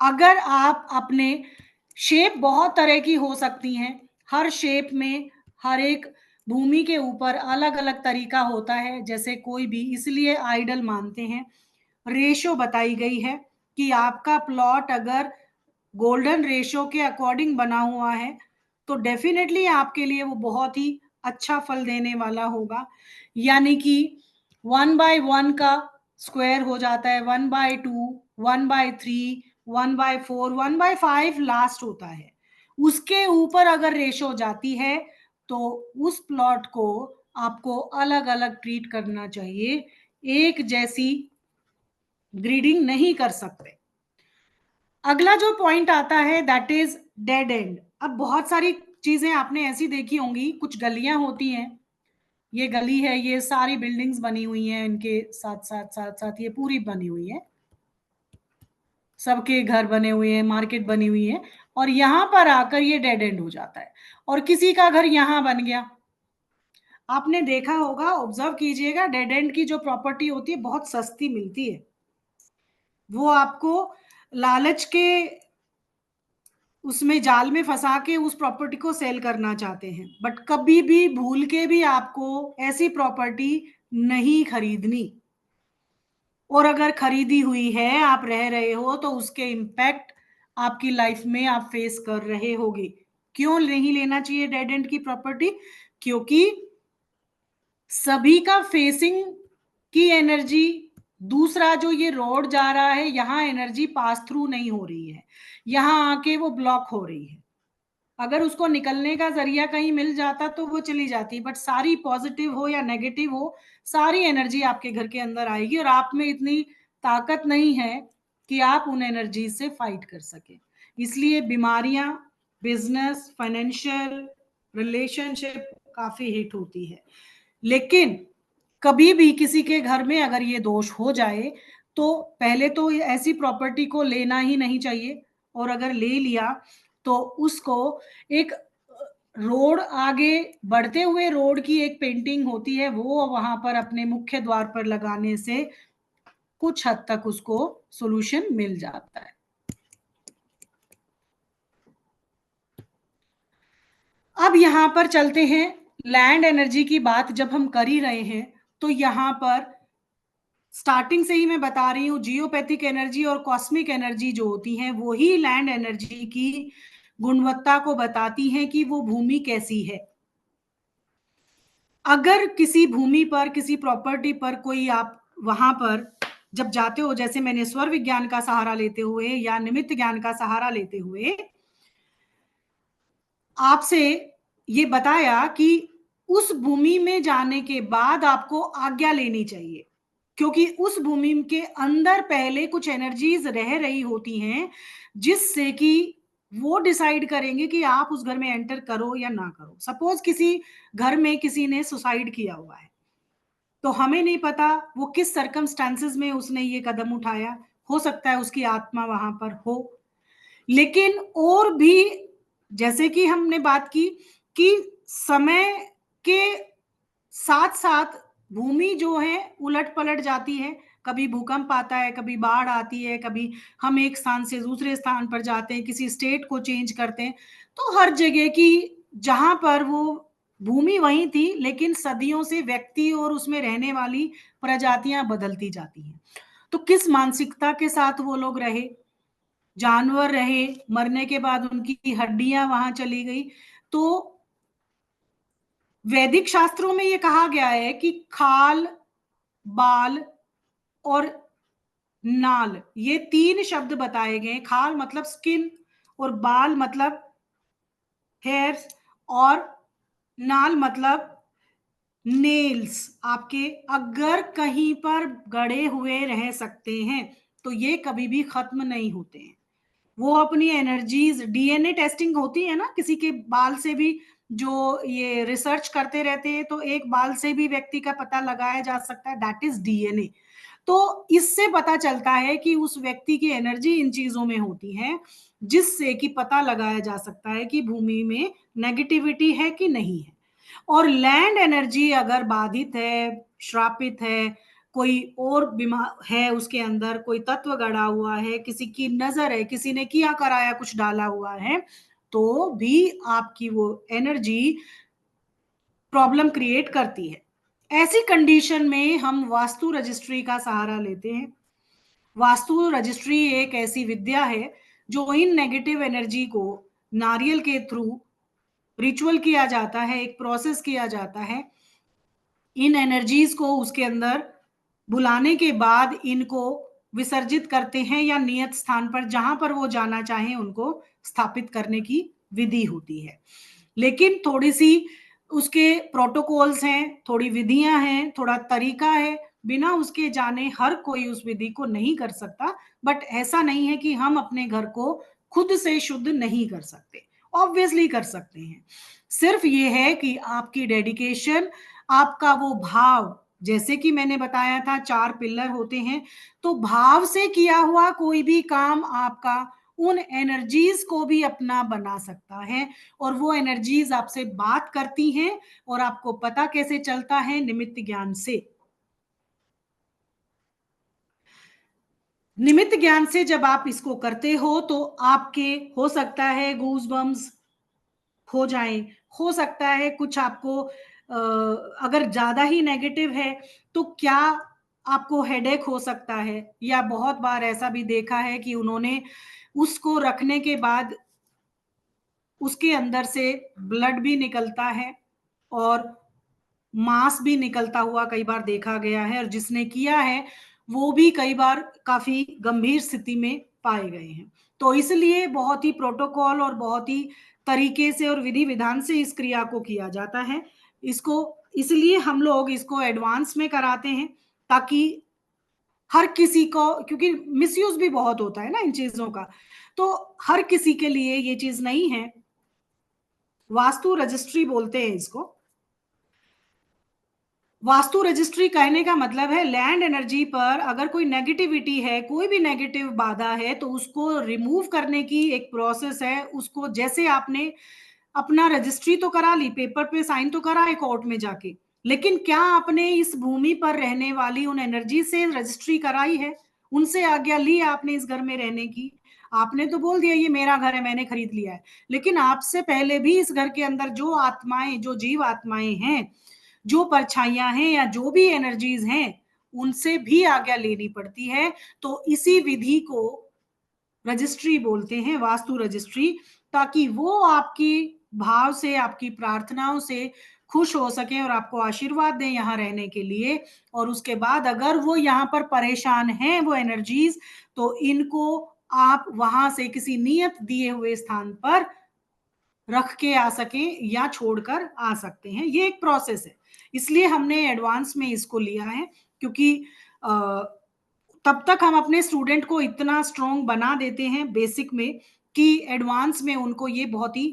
S1: अगर आप अपने शेप बहुत तरह की हो सकती हैं, हर शेप में हर एक भूमि के ऊपर अलग अलग तरीका होता है, जैसे कोई भी, इसलिए आइडल मानते हैं। रेशो बताई गई है कि आपका प्लॉट अगर गोल्डन रेशो के अकॉर्डिंग बना हुआ है तो डेफिनेटली आपके लिए वो बहुत ही अच्छा फल देने वाला होगा। यानी कि 1/1 का स्क्वायर हो जाता है, 1/2, 1/3, 1/4, 1/5 लास्ट होता है। उसके ऊपर अगर रेशो जाती है तो उस प्लॉट को आपको अलग अलग ट्रीट करना चाहिए, एक जैसी ग्रीडिंग नहीं कर सकते। अगला जो पॉइंट आता है दैट इज डेड एंड। अब बहुत सारी चीजें आपने ऐसी देखी होंगी, कुछ गलियां होती हैं, ये गली है, ये सारी बिल्डिंग्स बनी हुई हैं, इनके साथ साथ साथ साथ ये पूरी बनी हुई है, सबके घर बने हुए हैं, मार्केट बनी हुई है, और यहां पर आकर ये डेड एंड हो जाता है और किसी का घर यहां बन गया। आपने देखा होगा, ऑब्जर्व कीजिएगा, डेड एंड की जो प्रॉपर्टी होती है बहुत सस्ती मिलती है। वो आपको लालच के उसमें जाल में फंसा के उस प्रॉपर्टी को सेल करना चाहते हैं, बट कभी भी भूल के भी आपको ऐसी प्रॉपर्टी नहीं खरीदनी। और अगर खरीदी हुई है, आप रह रहे हो, तो उसके इम्पैक्ट आपकी लाइफ में आप फेस कर रहे होगे। क्यों नहीं लेना चाहिए डेड एंड की प्रॉपर्टी? क्योंकि सभी का फेसिंग की एनर्जी, दूसरा जो ये रोड जा रहा है यहां एनर्जी पास थ्रू नहीं हो रही है, यहां आके वो ब्लॉक हो रही है। अगर उसको निकलने का जरिया कहीं मिल जाता तो वो चली जाती, बट सारी पॉजिटिव हो या नेगेटिव हो, सारी एनर्जी आपके घर के अंदर आएगी और आप में इतनी ताकत नहीं है कि आप उन एनर्जी से फाइट कर सके। इसलिए बीमारियां, बिजनेस, फाइनेंशियल, रिलेशनशिप काफी हिट होती है। लेकिन कभी भी किसी के घर में अगर ये दोष हो जाए तो पहले तो ऐसी प्रॉपर्टी को लेना ही नहीं चाहिए, और अगर ले लिया तो उसको एक रोड, आगे बढ़ते हुए रोड की एक पेंटिंग होती है, वो वहां पर अपने मुख्य द्वार पर लगाने से कुछ हद तक उसको सॉल्यूशन मिल जाता है। अब यहां पर चलते हैं, लैंड एनर्जी की बात जब हम कर ही रहे हैं तो यहां पर स्टार्टिंग से ही मैं बता रही हूँ, जियोपैथिक एनर्जी और कॉस्मिक एनर्जी जो होती हैं वो ही लैंड एनर्जी की गुणवत्ता को बताती हैं कि वो भूमि कैसी है। अगर किसी भूमि पर, किसी प्रॉपर्टी पर कोई, आप वहां पर जब जाते हो, जैसे मैंने स्वर विज्ञान का सहारा लेते हुए या निमित्त ज्ञान का सहारा लेते हुए आपसे ये बताया कि उस भूमि में जाने के बाद आपको आज्ञा लेनी चाहिए, क्योंकि उस भूमि के अंदर पहले कुछ एनर्जीज रह रही होती हैं जिससे कि वो डिसाइड करेंगे कि आप उस घर में एंटर करो या ना करो। सपोज किसी घर में किसी ने सुसाइड किया हुआ है, तो हमें नहीं पता वो किस सर्कमस्टांसेस में उसने ये कदम उठाया, हो सकता है उसकी आत्मा वहां पर हो। लेकिन और भी, जैसे कि हमने बात की कि समय के साथ साथ भूमि जो है उलट पलट जाती है, कभी भूकंप आता है, कभी बाढ़ आती है, कभी हम एक स्थान से दूसरे स्थान पर जाते हैं, किसी स्टेट को चेंज करते हैं, तो हर जगह की जहां पर वो भूमि वही थी, लेकिन सदियों से व्यक्ति और उसमें रहने वाली प्रजातियां बदलती जाती हैं। तो किस मानसिकता के साथ वो लोग रहे, जानवर रहे, मरने के बाद उनकी हड्डियां वहां चली गई। तो वैदिक शास्त्रों में ये कहा गया है कि खाल, बाल और नाल, ये 3 शब्द बताए गए। खाल मतलब स्किन और बाल मतलब हेयर्स और नाल मतलब नेल्स आपके अगर कहीं पर गड़े हुए रह सकते हैं तो ये कभी भी खत्म नहीं होते हैं। वो अपनी एनर्जीज, डीएनए टेस्टिंग होती है ना किसी के बाल से भी, जो ये रिसर्च करते रहते हैं तो एक बाल से भी व्यक्ति का पता लगाया जा सकता है, दैट इज डीएनए। तो इससे पता चलता है कि उस व्यक्ति की एनर्जी इन चीजों में होती है, जिससे कि पता लगाया जा सकता है कि भूमि में नेगेटिविटी है कि नहीं है। और लैंड एनर्जी अगर बाधित है, श्रापित है, कोई और बीमार है, उसके अंदर कोई तत्व गड़ा हुआ है, किसी की नजर है, किसी ने किया कराया कुछ डाला हुआ है, तो भी आपकी वो एनर्जी प्रॉब्लम क्रिएट करती है। ऐसी कंडीशन में हम वास्तु रजिस्ट्री का सहारा लेते हैं। वास्तु रजिस्ट्री एक ऐसी विद्या है जो इन नेगेटिव एनर्जी को नारियल के थ्रू रिचुअल किया जाता है, एक प्रोसेस किया जाता है। इन एनर्जीज को उसके अंदर बुलाने के बाद इनको विसर्जित करते हैं या नियत स्थान पर जहां पर वो जाना चाहें उनको स्थापित करने की विधि होती है। लेकिन थोड़ी सी उसके प्रोटोकॉल्स हैं, थोड़ी विधियां हैं, थोड़ा तरीका है। बिना उसके जाने हर कोई उस विधि को नहीं कर सकता। बट ऐसा नहीं है कि हम अपने घर को खुद से शुद्ध नहीं कर सकते, ऑब्वियसली कर सकते हैं। सिर्फ ये है कि आपकी डेडिकेशन, आपका वो भाव, जैसे कि मैंने बताया था 4 पिलर होते हैं, तो भाव से किया हुआ कोई भी काम आपका उन एनर्जीज को भी अपना बना सकता है। और वो एनर्जीज आपसे बात करती हैं और आपको पता कैसे चलता है? निमित्त ज्ञान से। निमित्त ज्ञान से जब आप इसको करते हो तो आपके हो सकता है गूज बम्स हो जाए, हो सकता है कुछ आपको अगर ज्यादा ही नेगेटिव है तो क्या आपको हेडेक हो सकता है, या बहुत बार ऐसा भी देखा है कि उन्होंने उसको रखने के बाद उसके अंदर से ब्लड भी निकलता है और मांस भी निकलता हुआ कई बार देखा गया है, और जिसने किया है वो भी कई बार काफी गंभीर स्थिति में पाए गए हैं। तो इसलिए बहुत ही प्रोटोकॉल और बहुत ही तरीके से और विधि विधान से इस क्रिया को किया जाता है। इसको इसलिए हम लोग इसको एडवांस में कराते हैं, ताकि हर किसी को, क्योंकि मिसयूज भी बहुत होता है ना इन चीजों का, तो हर किसी के लिए ये चीज नहीं है। वास्तु रजिस्ट्री बोलते हैं इसको। वास्तु रजिस्ट्री कहने का मतलब है लैंड एनर्जी पर अगर कोई नेगेटिविटी है, कोई भी नेगेटिव बाधा है, तो उसको रिमूव करने की एक प्रोसेस है। उसको जैसे आपने अपना रजिस्ट्री तो करा ली, पेपर पे साइन तो करा है कोर्ट में जाके, लेकिन क्या आपने इस भूमि पर रहने वाली उन एनर्जी से रजिस्ट्री कराई है? उनसे आज्ञा ली आपने इस घर में रहने की? आपने तो बोल दिया ये मेरा घर है, मैंने खरीद लिया है, लेकिन आपसे पहले भी इस घर के अंदर जो आत्माएं, जो जीव आत्माएं हैं, जो परछाइयां हैं या जो भी एनर्जीज हैं, उनसे भी आज्ञा लेनी पड़ती है। तो इसी विधि को रजिस्ट्री बोलते हैं, वास्तु रजिस्ट्री, ताकि वो आपकी भाव से, आपकी प्रार्थनाओं से खुश हो सके और आपको आशीर्वाद दें यहाँ रहने के लिए। और उसके बाद अगर वो यहाँ पर परेशान हैं वो एनर्जीज, तो इनको आप वहां से किसी नियत दिए हुए स्थान पर रख के आ सकें या छोड़कर आ सकते हैं। ये एक प्रोसेस है, इसलिए हमने एडवांस में इसको लिया है, क्योंकि तब तक हम अपने स्टूडेंट को इतना स्ट्रांग बना देते हैं बेसिक में कि एडवांस में उनको ये बहुत ही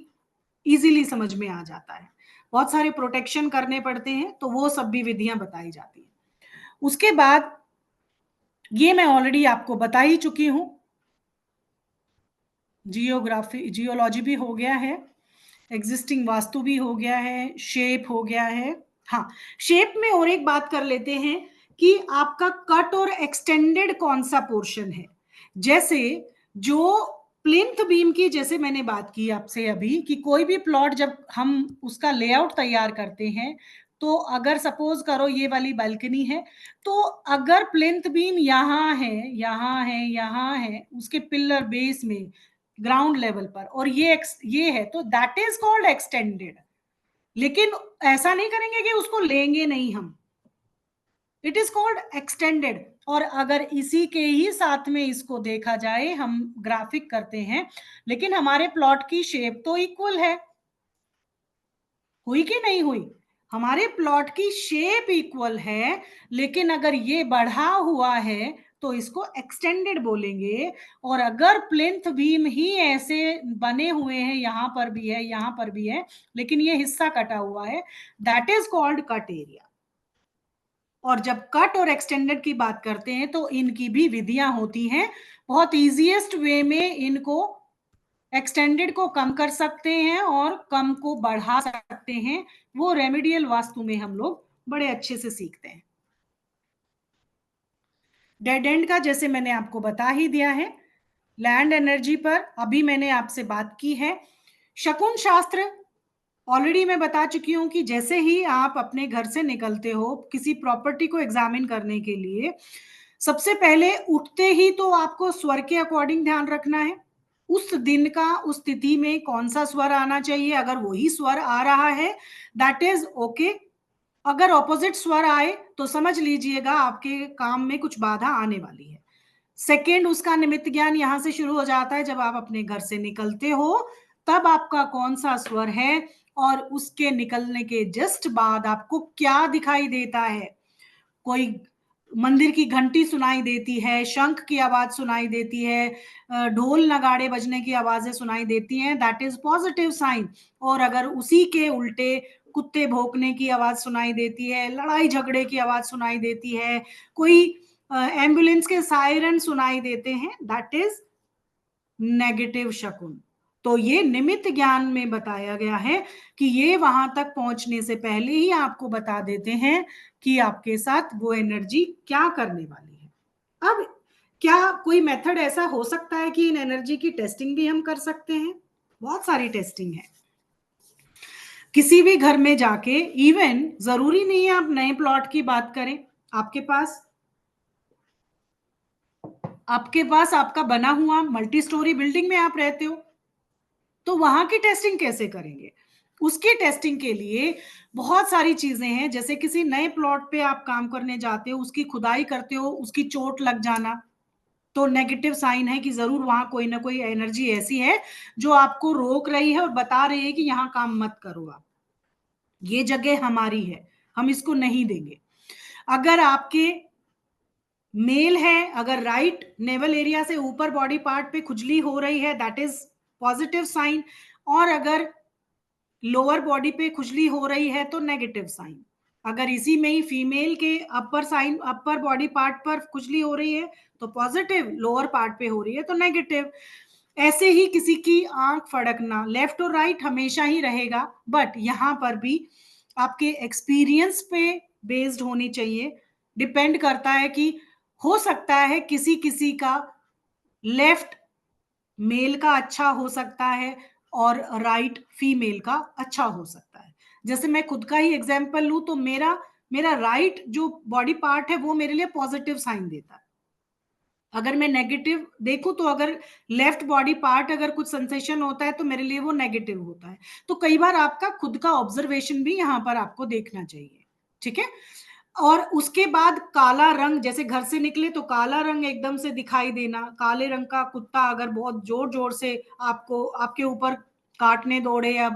S1: इजीली समझ में आ जाता है। बहुत सारे प्रोटेक्शन करने पड़ते हैं, तो वो सब भी विधियां बताई जाती हैं। उसके बाद ये मैं ऑलरेडी आपको बता ही चुकी हूं, जियोग्राफी, जियोलॉजी भी हो गया है, एग्जिस्टिंग वास्तु भी हो गया है, शेप हो गया है। हाँ, शेप में और एक बात कर लेते हैं कि आपका कट और एक्सटेंडेड कौन सा पोर्शन है। जैसे जो प्लिंथ बीम की, जैसे मैंने बात की आपसे अभी, कि कोई भी प्लॉट जब हम उसका लेआउट तैयार करते हैं, तो अगर सपोज करो ये वाली बालकनी है, तो अगर प्लिंथ बीम यहाँ है, यहाँ है, यहाँ है, उसके पिलर बेस में ग्राउंड लेवल पर, और ये है, तो दैट इज कॉल्ड एक्सटेंडेड। लेकिन ऐसा नहीं करेंगे कि उसको लेंगे नहीं हम, इट इज कॉल्ड एक्सटेंडेड। और अगर इसी के ही साथ में इसको देखा जाए, हम ग्राफिक करते हैं, लेकिन हमारे प्लॉट की शेप तो इक्वल है, हुई कि नहीं हुई? हमारे प्लॉट की शेप इक्वल है, लेकिन अगर ये बढ़ा हुआ है तो इसको एक्सटेंडेड बोलेंगे। और अगर प्लिंथ बीम ही ऐसे बने हुए हैं, यहां पर भी है, यहां पर भी है, लेकिन ये हिस्सा कटा हुआ है, that is called cut area. और जब कट और एक्सटेंडेड की बात करते हैं तो इनकी भी विधियां होती हैं। बहुत इजीएस्ट वे में इनको एक्सटेंडेड को कम कर सकते हैं और कम को बढ़ा सकते हैं। वो रेमेडियल वास्तु में हम लोग बड़े अच्छे से सीखते हैं। डेड एंड का जैसे मैंने आपको बता ही दिया है। लैंड एनर्जी पर अभी मैंने आपसे बात की है। शकुन शास्त्र ऑलरेडी मैं बता चुकी हूं कि जैसे ही आप अपने घर से निकलते हो किसी प्रॉपर्टी को एग्जामिन करने के लिए, सबसे पहले उठते ही तो आपको स्वर के अकॉर्डिंग ध्यान रखना है। उस दिन का उस तिथि में कौन सा स्वर आना चाहिए, अगर वही स्वर आ रहा है दैट इज ओके। अगर ऑपोजिट स्वर आए तो समझ लीजिएगा आपके काम में कुछ बाधा आने वाली है। सेकेंड, उसका निमित्त ज्ञान यहां से शुरू हो जाता है जब आप अपने घर से निकलते हो, तब आपका कौन सा स्वर है और उसके निकलने के जस्ट बाद आपको क्या दिखाई देता है। कोई मंदिर की घंटी सुनाई देती है, शंख की आवाज सुनाई देती है, ढोल नगाड़े बजने की आवाजें सुनाई देती हैं, दैट इज पॉजिटिव साइन। और अगर उसी के उल्टे कुत्ते भौंकने की आवाज सुनाई देती है, लड़ाई झगड़े की आवाज सुनाई देती है, कोई एम्बुलेंस के सायरन सुनाई देते हैं, दैट इज नेगेटिव शकुन। तो ये निमित्त ज्ञान में बताया गया है कि ये वहां तक पहुंचने से पहले ही आपको बता देते हैं कि आपके साथ वो एनर्जी क्या करने वाली है। अब क्या कोई मेथड ऐसा हो सकता है कि इन एनर्जी की टेस्टिंग भी हम कर सकते हैं? बहुत सारी टेस्टिंग है। किसी भी घर में जाके, इवन जरूरी नहीं है आप नए प्लॉट की बात करें, आपके पास आपका बना हुआ मल्टी स्टोरी बिल्डिंग में आप रहते हो, तो वहां की टेस्टिंग कैसे करेंगे? उसकी टेस्टिंग के लिए बहुत सारी चीजें हैं। जैसे किसी नए प्लॉट पे आप काम करने जाते हो, उसकी खुदाई करते हो, उसकी चोट लग जाना तो नेगेटिव साइन है कि जरूर वहां कोई ना कोई एनर्जी ऐसी है जो आपको रोक रही है और बता रही है कि यहां काम मत करो आप, ये जगह हमारी है, हम इसको नहीं देंगे। अगर आपके मेल है, अगर राइट नेवल एरिया से ऊपर बॉडी पार्ट पे खुजली हो रही है, दैट इज पॉजिटिव साइन। और अगर लोअर बॉडी पे खुजली हो रही है तो नेगेटिव साइन। अगर इसी में ही फीमेल के अपर बॉडी पार्ट पर खुजली हो रही है तो पॉजिटिव, लोअर पार्ट पे हो रही है तो नेगेटिव। ऐसे ही किसी की आंख फड़कना लेफ्ट और राइट हमेशा ही रहेगा, बट यहां पर भी आपके एक्सपीरियंस पे बेस्ड होनी चाहिए। डिपेंड करता है कि हो सकता है किसी किसी का लेफ्ट मेल का अच्छा हो सकता है और राइट फीमेल का अच्छा हो सकता है। जैसे मैं खुद का ही एग्जांपल लूं तो मेरा मेरा राइट जो बॉडी पार्ट है वो मेरे लिए पॉजिटिव साइन देता है। अगर मैं नेगेटिव देखूं तो अगर लेफ्ट बॉडी पार्ट अगर कुछ सेंसेशन होता है तो मेरे लिए वो नेगेटिव होता है। तो कई बार आपका खुद का ऑब्जर्वेशन भी यहां पर आपको देखना चाहिए। ठीक है। और उसके बाद काला रंग, जैसे घर से निकले तो काला रंग एकदम से दिखाई देना, काले रंग का कुत्ता अगर बहुत जोर जोर से आपको आपके ऊपर काटने दौड़े या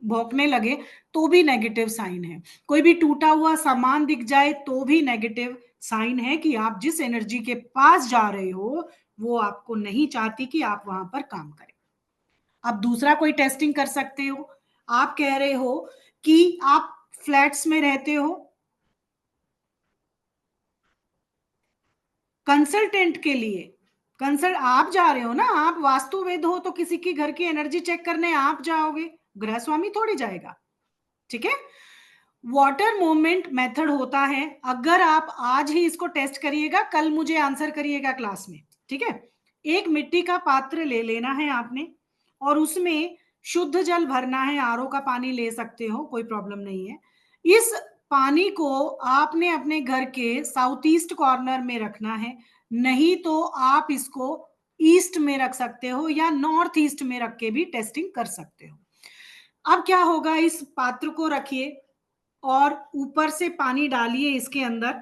S1: भौंकने लगे तो भी नेगेटिव साइन है। कोई भी टूटा हुआ सामान दिख जाए तो भी नेगेटिव साइन है कि आप जिस एनर्जी के पास जा रहे हो वो आपको नहीं चाहती कि आप वहां पर काम करें। अब दूसरा कोई टेस्टिंग कर सकते हो। आप कह रहे हो कि आप फ्लैट्स में रहते हो, कंसल्टेंट के लिए कंसल्ट आप जा रहे हो ना, आप वास्तुवेद हो तो किसी की घर की एनर्जी चेक करने आप जाओगे, गृह स्वामी थोड़ी जाएगा। ठीक है। वाटर मूवमेंट मेथड होता है। अगर आप आज ही इसको टेस्ट करिएगा, कल मुझे आंसर करिएगा क्लास में। ठीक है। एक मिट्टी का पात्र ले लेना है आपने और उसमें शुद्ध जल भरना है, आरओ का पानी ले सकते हो, कोई प्रॉब्लम नहीं है। इस पानी को आपने अपने घर के साउथ ईस्ट कॉर्नर में रखना है, नहीं तो आप इसको ईस्ट में रख सकते हो या नॉर्थ ईस्ट में रख के भी टेस्टिंग कर सकते हो। अब क्या होगा, इस पात्र को रखिए और ऊपर से पानी डालिए इसके अंदर,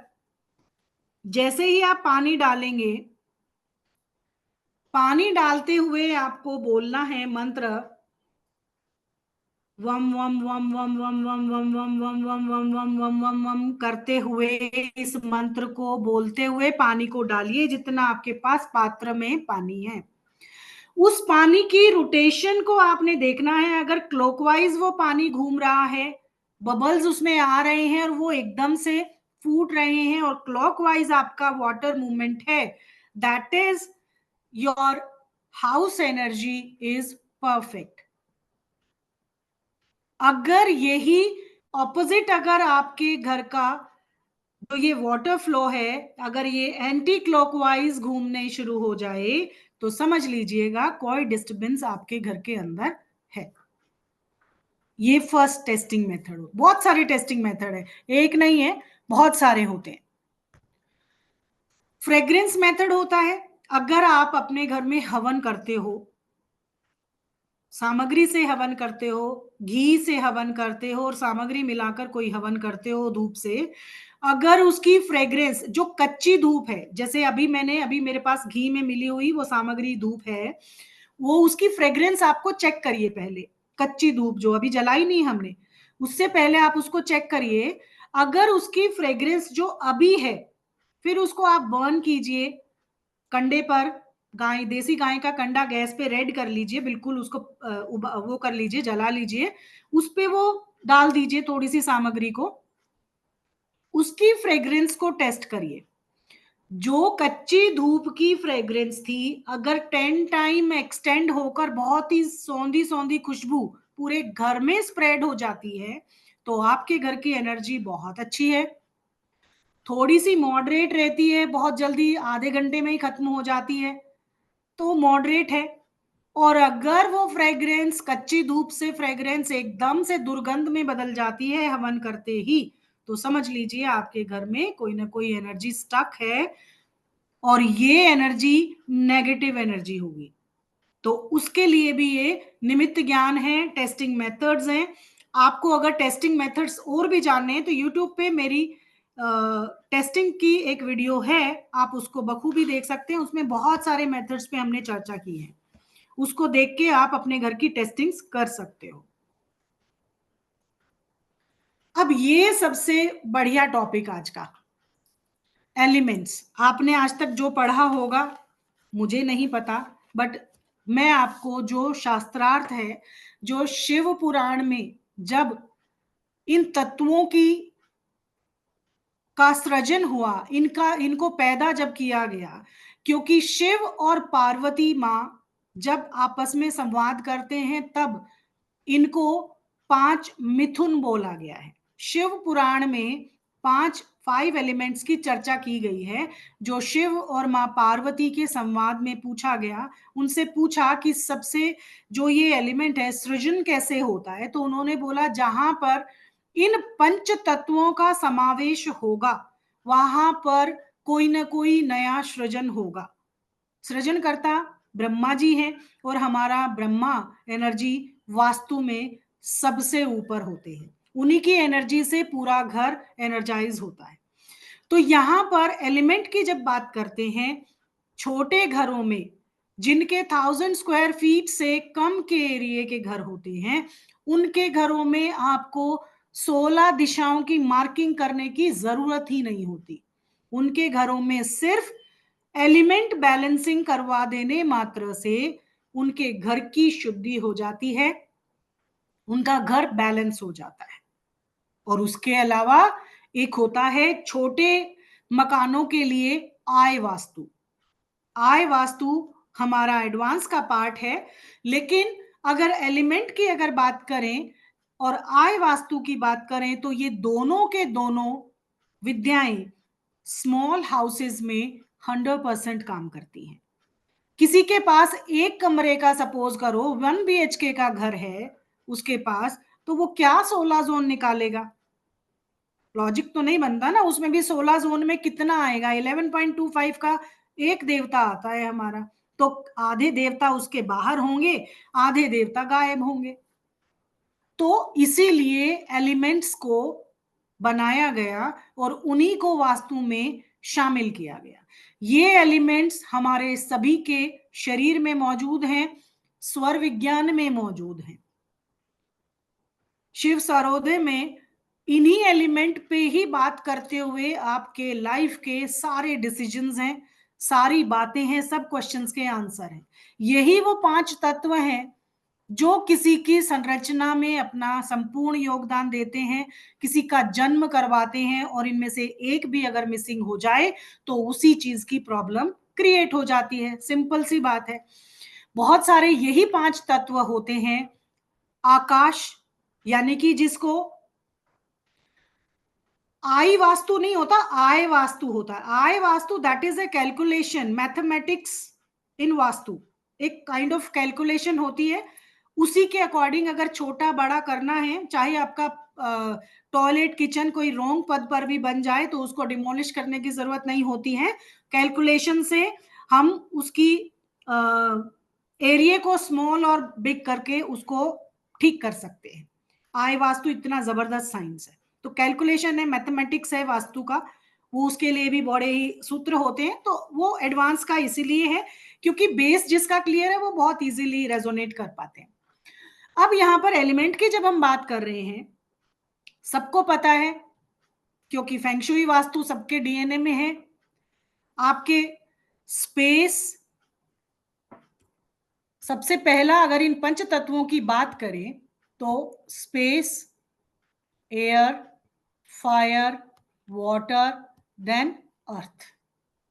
S1: जैसे ही आप पानी डालेंगे, पानी डालते हुए आपको बोलना है मंत्र वम वम वम वम वम वम वम वम वम वम वम वम वम वम वम करते हुए, इस मंत्र को बोलते हुए पानी को डालिए जितना आपके पास पात्र में पानी है। उस पानी की रोटेशन को आपने देखना है। अगर क्लॉकवाइज वो पानी घूम रहा है, बबल्स उसमें आ रहे हैं और वो एकदम से फूट रहे हैं, और क्लॉकवाइज आपका वाटर मूवमेंट है, that is your house energy is perfect. अगर यही ऑपोजिट, अगर आपके घर का जो ये वाटर फ्लो है, अगर ये एंटी क्लॉकवाइज घूमने शुरू हो जाए, तो समझ लीजिएगा कोई डिस्टरबेंस आपके घर के अंदर है। ये फर्स्ट टेस्टिंग मेथड हो। बहुत सारे टेस्टिंग मेथड है, एक नहीं है, बहुत सारे होते हैं। फ्रेग्रेंस मेथड होता है। अगर आप अपने घर में हवन करते हो, सामग्री से हवन करते हो, घी से हवन करते हो और सामग्री मिलाकर कोई हवन करते हो धूप से, अगर उसकी फ्रेग्रेंस, जो कच्ची धूप है, जैसे अभी मेरे पास घी में मिली हुई वो सामग्री धूप है, वो उसकी फ्रेग्रेंस आपको चेक करिए पहले। कच्ची धूप जो अभी जलाई नहीं हमने, उससे पहले आप उसको चेक करिए। अगर उसकी फ्रेग्रेंस जो अभी है, फिर उसको आप बर्न कीजिए कंडे पर। गाय, देसी गाय का कंडा गैस पे रेड कर लीजिए, बिल्कुल उसको वो कर लीजिए, जला लीजिए। उस पे वो डाल दीजिए थोड़ी सी सामग्री को, उसकी फ्रेग्रेंस को टेस्ट करिए। जो कच्ची धूप की फ्रेग्रेंस थी, अगर 10 टाइम एक्सटेंड होकर बहुत ही सौंधी सौंधी खुशबू पूरे घर में स्प्रेड हो जाती है, तो आपके घर की एनर्जी बहुत अच्छी है। थोड़ी सी मॉडरेट रहती है, बहुत जल्दी आधे घंटे में ही खत्म हो जाती है, तो मॉडरेट है। और अगर वो फ्रेग्रेंस, कच्ची धूप से फ्रेग्रेंस एकदम से दुर्गंध में बदल जाती है हवन करते ही, तो समझ लीजिए आपके घर में कोई ना कोई एनर्जी स्टक है, और ये एनर्जी नेगेटिव एनर्जी होगी। तो उसके लिए भी ये निमित्त ज्ञान है, टेस्टिंग मेथड्स हैं। आपको अगर टेस्टिंग मेथड्स और भी जानने हैं तो यूट्यूब पे मेरी टेस्टिंग की एक वीडियो है, आप उसको बखूबी देख सकते हैं। उसमें बहुत सारे मेथड्स पे हमने चर्चा की है, उसको देख के आप अपने घर की टेस्टिंग्स कर सकते हो। अब ये सबसे बढ़िया टॉपिक आज का, एलिमेंट्स। आपने आज तक जो पढ़ा होगा मुझे नहीं पता, बट मैं आपको जो शास्त्रार्थ है, जो शिव पुराण में जब इन तत्वों की का सृजन हुआ, इनको पैदा जब किया गया, क्योंकि शिव और पार्वती माँ जब आपस में संवाद करते हैं, तब इनको 5 मिथुन बोला गया है। शिव पुराण में 5 एलिमेंट्स की चर्चा की गई है, जो शिव और माँ पार्वती के संवाद में पूछा गया। उनसे पूछा कि सबसे जो ये एलिमेंट है, सृजन कैसे होता है, तो उन्होंने बोला जहां पर इन 5 तत्वों का समावेश होगा, वहां पर कोई ना कोई नया सृजन होगा। सृजनकर्ता ब्रह्मा जी हैं, और हमारा ब्रह्मा एनर्जी वास्तु में सबसे ऊपर होते हैं। उन्हीं की एनर्जी से पूरा घर एनर्जाइज होता है। तो यहां पर एलिमेंट की जब बात करते हैं, छोटे घरों में जिनके 1000 स्क्वायर फीट से कम के एरिया के घर होते हैं, उनके घरों में आपको 16 दिशाओं की मार्किंग करने की जरूरत ही नहीं होती। उनके घरों में सिर्फ एलिमेंट बैलेंसिंग करवा देने मात्र से उनके घर की शुद्धि हो जाती है, उनका घर बैलेंस हो जाता है। और उसके अलावा एक होता है छोटे मकानों के लिए आय वास्तु। आय वास्तु हमारा एडवांस का पार्ट है, लेकिन अगर एलिमेंट की अगर बात करें और आय वास्तु की बात करें, तो ये दोनों के दोनों विद्याएं स्मॉल हाउसेस में 100% काम करती हैं। किसी के पास एक कमरे का, सपोज करो 1 BHK का घर है उसके पास, तो वो क्या 16 जोन निकालेगा? लॉजिक तो नहीं बनता ना। उसमें भी 16 जोन में कितना आएगा? 11.25 का एक देवता आता है हमारा, तो आधे देवता उसके बाहर होंगे, आधे देवता गायब होंगे। तो इसीलिए एलिमेंट्स को बनाया गया और उन्हीं को वास्तु में शामिल किया गया। ये एलिमेंट्स हमारे सभी के शरीर में मौजूद हैं, स्वर विज्ञान में मौजूद हैं। शिव सर्वोदय में इन्हीं एलिमेंट पे ही बात करते हुए आपके लाइफ के सारे डिसीजंस हैं, सारी बातें हैं, सब क्वेश्चंस के आंसर हैं। यही वो 5 तत्व हैं जो किसी की संरचना में अपना संपूर्ण योगदान देते हैं, किसी का जन्म करवाते हैं, और इनमें से एक भी अगर मिसिंग हो जाए तो उसी चीज की प्रॉब्लम क्रिएट हो जाती है। सिंपल सी बात है। बहुत सारे यही 5 तत्व होते हैं। आकाश, यानी कि जिसको आई वास्तु नहीं होता, आय वास्तु होता है। आय vastu that is a calculation, mathematics in vastu, एक काइंड ऑफ कैलकुलेशन होती है। उसी के अकॉर्डिंग अगर छोटा बड़ा करना है, चाहे आपका टॉयलेट किचन कोई रॉन्ग पद पर भी बन जाए तो उसको डिमोलिश करने की जरूरत नहीं होती है। कैलकुलेशन से हम उसकी एरिया को स्मॉल और बिग करके उसको ठीक कर सकते हैं। आय वास्तु इतना जबरदस्त साइंस है। तो कैलकुलेशन है, मैथमेटिक्स है वास्तु का, वो उसके लिए भी बड़े ही सूत्र होते हैं। तो वो एडवांस का इसीलिए है क्योंकि बेस जिसका क्लियर है वो बहुत इजीली रेजोनेट कर पाते हैं। अब यहां पर एलिमेंट की जब हम बात कर रहे हैं, सबको पता है क्योंकि फेंगशुई वास्तु सबके डीएनए में है। आपके स्पेस, सबसे पहला अगर इन पंच तत्वों की बात करें तो space, air, fire, water, then earth,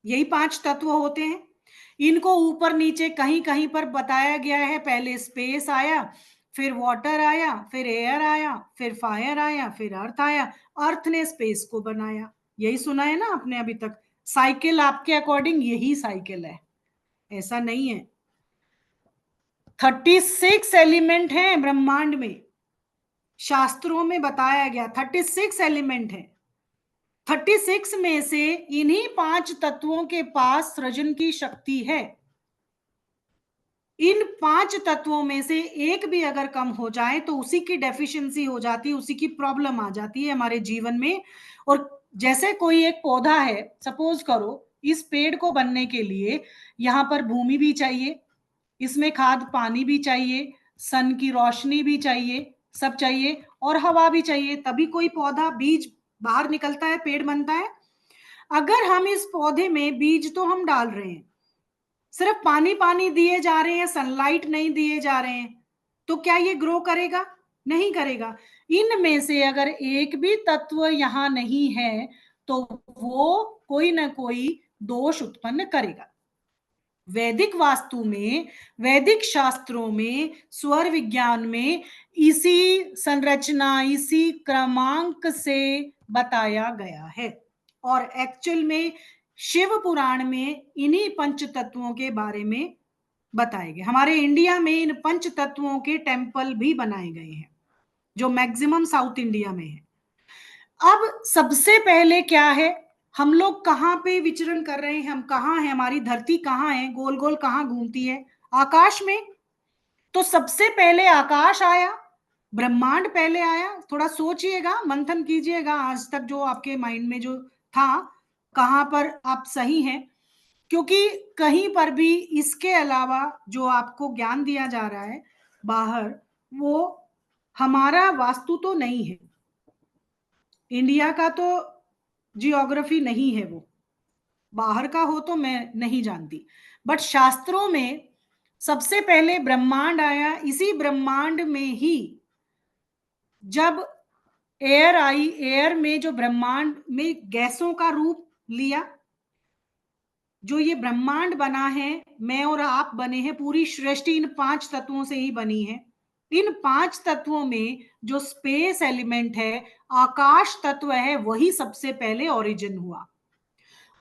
S1: यही 5 तत्व होते हैं। इनको ऊपर नीचे कहीं कहीं पर बताया गया है। पहले स्पेस आया, फिर वाटर आया, फिर एयर आया, फिर फायर आया, फिर अर्थ आया। अर्थ ने स्पेस को बनाया। यही सुना है ना आपने अभी तक। साइकिल आपके अकॉर्डिंग यही साइकिल है, ऐसा नहीं है। 36 एलिमेंट हैं ब्रह्मांड में, शास्त्रों में बताया गया 36 एलिमेंट है। 36 में से इन्हीं 5 तत्वों के पास सृजन की शक्ति है। इन 5 तत्वों में से एक भी अगर कम हो जाए तो उसी की डेफिशिएंसी हो जाती है, उसी की प्रॉब्लम आ जाती है हमारे जीवन में। और जैसे कोई एक पौधा है, सपोज करो इस पेड़ को बनने के लिए यहां पर भूमि भी चाहिए, इसमें खाद पानी भी चाहिए, सन की रोशनी भी चाहिए, सब चाहिए, और हवा भी चाहिए, तभी कोई पौधा बीज बाहर निकलता है, पेड़ बनता है। अगर हम इस पौधे में बीज तो हम डाल रहे हैं, सिर्फ पानी पानी दिए जा रहे हैं, सनलाइट नहीं दिए जा रहे हैं, तो क्या ये ग्रो करेगा? नहीं करेगा। इनमें से अगर एक भी तत्व यहां नहीं है तो वो कोई ना कोई दोष उत्पन्न करेगा। वैदिक वास्तु में, वैदिक शास्त्रों में, स्वर विज्ञान में इसी संरचना, इसी क्रमांक से बताया गया है। और एक्चुअल में शिव पुराण में इन्हीं पंच तत्वों के बारे में बताए गए। हमारे इंडिया में इन पंच तत्वों के टेम्पल भी बनाए गए हैं जो मैक्सिमम साउथ इंडिया में है। अब सबसे पहले क्या है, हम लोग कहां पे विचरण कर रहे हैं, हम कहां हैं, हमारी धरती कहां है, गोल गोल कहां घूमती है? आकाश में। तो सबसे पहले आकाश आया, ब्रह्मांड पहले आया। थोड़ा सोचिएगा, मंथन कीजिएगा आज तक जो आपके माइंड में जो था, कहां पर आप सही हैं। क्योंकि कहीं पर भी इसके अलावा जो आपको ज्ञान दिया जा रहा है बाहर, वो हमारा वास्तु तो नहीं है, इंडिया का तो जियोग्राफी नहीं है, वो बाहर का हो तो मैं नहीं जानती। बट शास्त्रों में सबसे पहले ब्रह्मांड आया। इसी ब्रह्मांड में ही जब एयर आई, एयर में जो ब्रह्मांड में गैसों का रूप लिया, जो ये ब्रह्मांड बना है, मैं और आप बने हैं, पूरी सृष्टि इन 5 तत्वों से ही बनी है। इन 5 तत्वों में जो स्पेस एलिमेंट है, आकाश तत्व है, वही सबसे पहले ओरिजिन हुआ।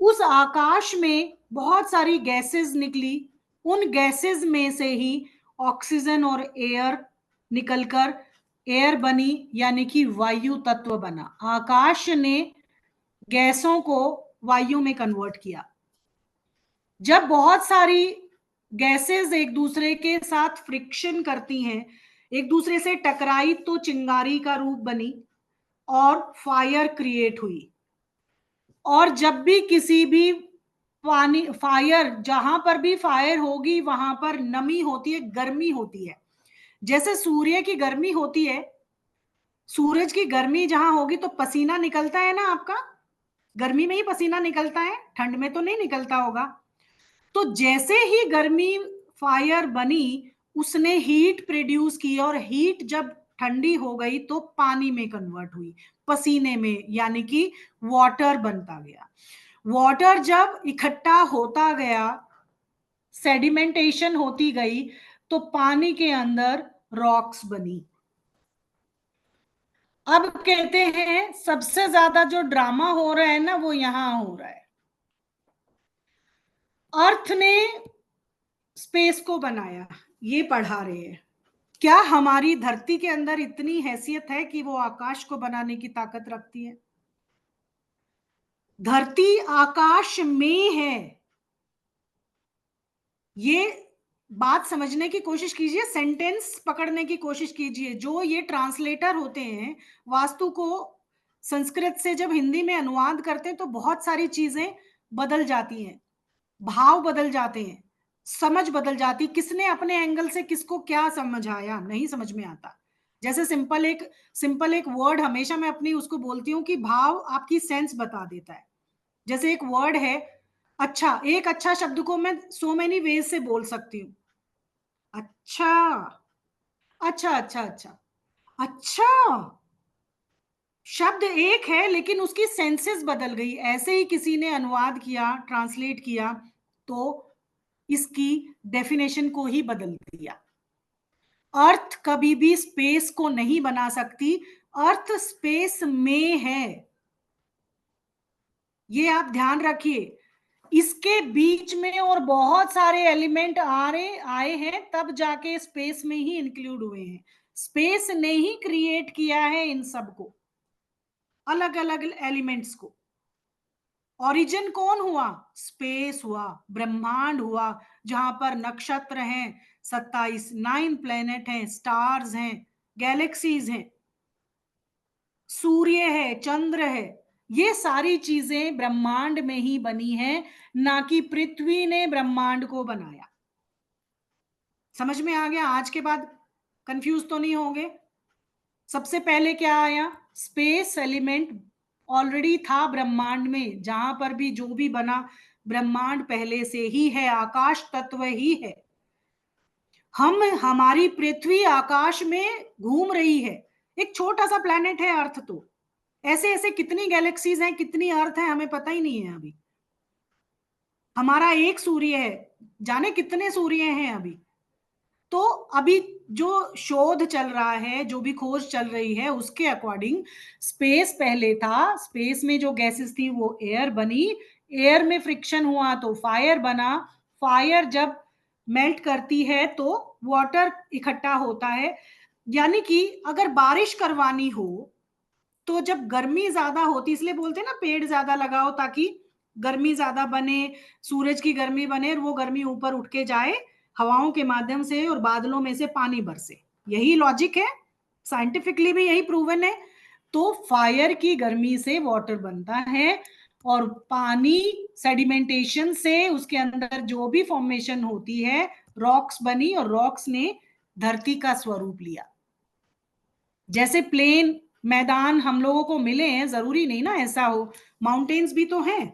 S1: उस आकाश में बहुत सारी गैसेस निकली, उन गैसेस में से ही ऑक्सीजन और एयर निकलकर एयर बनी, यानी कि वायु तत्व बना। आकाश ने गैसों को वायु में कन्वर्ट किया। जब बहुत सारी गैसेस एक दूसरे के साथ फ्रिक्शन करती हैं, एक दूसरे से टकराई, तो चिंगारी का रूप बनी और फायर क्रिएट हुई। और जब भी किसी भी पानी फायर, जहां पर भी फायर होगी वहां पर नमी होती है, गर्मी होती है। जैसे सूर्य की गर्मी होती है, सूरज की गर्मी जहां होगी तो पसीना निकलता है ना आपका, गर्मी में ही पसीना निकलता है, ठंड में तो नहीं निकलता होगा। तो जैसे ही गर्मी फायर बनी, उसने हीट प्रोड्यूस की, और हीट जब ठंडी हो गई तो पानी में कन्वर्ट हुई, पसीने में, यानी कि वाटर बनता गया। वाटर जब इकट्ठा होता गया, सेडिमेंटेशन होती गई, तो पानी के अंदर रॉक्स बनी। अब कहते हैं सबसे ज्यादा जो ड्रामा हो रहा है ना वो यहां हो रहा है। अर्थ ने स्पेस को बनाया, ये पढ़ा रहे हैं। क्या हमारी धरती के अंदर इतनी हैसियत है कि वो आकाश को बनाने की ताकत रखती है? धरती आकाश में है, ये बात समझने की कोशिश कीजिए, सेंटेंस पकड़ने की कोशिश कीजिए। जो ये ट्रांसलेटर होते हैं, वास्तु को संस्कृत से जब हिंदी में अनुवाद करते हैं तो बहुत सारी चीजें बदल जाती हैं, भाव बदल जाते हैं, समझ बदल जाती, किसने अपने एंगल से किसको क्या समझाया नहीं समझ में आता। जैसे सिंपल एक वर्ड हमेशा मैं अपनी उसको बोलती हूँ कि भाव आपकी सेंस बता देता है। जैसे एक वर्ड है अच्छा, एक अच्छा शब्द को मैं सो मेनी वेज से बोल सकती हूँ। अच्छा, अच्छा, अच्छा, अच्छा, अच्छा, शब्द एक है लेकिन उसकी सेंसेस बदल गई। ऐसे ही किसी ने अनुवाद किया, ट्रांसलेट किया, तो इसकी डेफिनेशन को ही बदल दिया। अर्थ कभी भी स्पेस को नहीं बना सकती, अर्थ स्पेस में है, ये आप ध्यान रखिए। इसके बीच में और बहुत सारे एलिमेंट आए हैं, तब जाके स्पेस में ही इंक्लूड हुए हैं। स्पेस ने ही क्रिएट किया है इन सबको, अलग अलग एलिमेंट्स को। ओरिजिन कौन हुआ? स्पेस हुआ, ब्रह्मांड हुआ, जहां पर नक्षत्र हैं, 27 9 प्लेनेट हैं, स्टार्स हैं, गैलेक्सीज हैं, सूर्य है, चंद्र है। ये सारी चीजें ब्रह्मांड में ही बनी हैं, ना कि पृथ्वी ने ब्रह्मांड को बनाया। समझ में आ गया? आज के बाद कंफ्यूज तो नहीं होंगे। सबसे पहले क्या आया? स्पेस एलिमेंट ऑलरेडी था ब्रह्मांड में, जहां पर भी जो भी बना, ब्रह्मांड पहले से ही है, आकाश तत्व ही है। हमारी पृथ्वी आकाश में घूम रही है, एक छोटा सा प्लेनेट है अर्थ। तो ऐसे ऐसे कितनी गैलेक्सीज हैं, कितनी अर्थ है, हमें पता ही नहीं है अभी। हमारा एक सूर्य है, जाने कितने सूर्य हैं अभी। तो अभी जो शोध चल रहा है, जो भी खोज चल रही है, उसके अकॉर्डिंग स्पेस पहले था, स्पेस में जो गैसेस थी वो एयर बनी, एयर में फ्रिक्शन हुआ तो फायर बना, फायर जब मेल्ट करती है तो वाटर इकट्ठा होता है। यानी कि अगर बारिश करवानी हो तो जब गर्मी ज्यादा होती, इसलिए बोलते हैं ना पेड़ ज्यादा लगाओ ताकि गर्मी ज्यादा बने, सूरज की गर्मी बने और वो गर्मी ऊपर उठ के जाए हवाओं के माध्यम से और बादलों में से पानी बरसे। यही लॉजिक है, साइंटिफिकली भी यही प्रूवन है। तो फायर की गर्मी से वाटर बनता है, और पानी सेडिमेंटेशन से उसके अंदर जो भी फॉर्मेशन होती है, रॉक्स बनी, और रॉक्स ने धरती का स्वरूप लिया। जैसे प्लेन मैदान हम लोगों को मिले हैं, जरूरी नहीं ना ऐसा हो, माउंटेन्स भी तो हैं,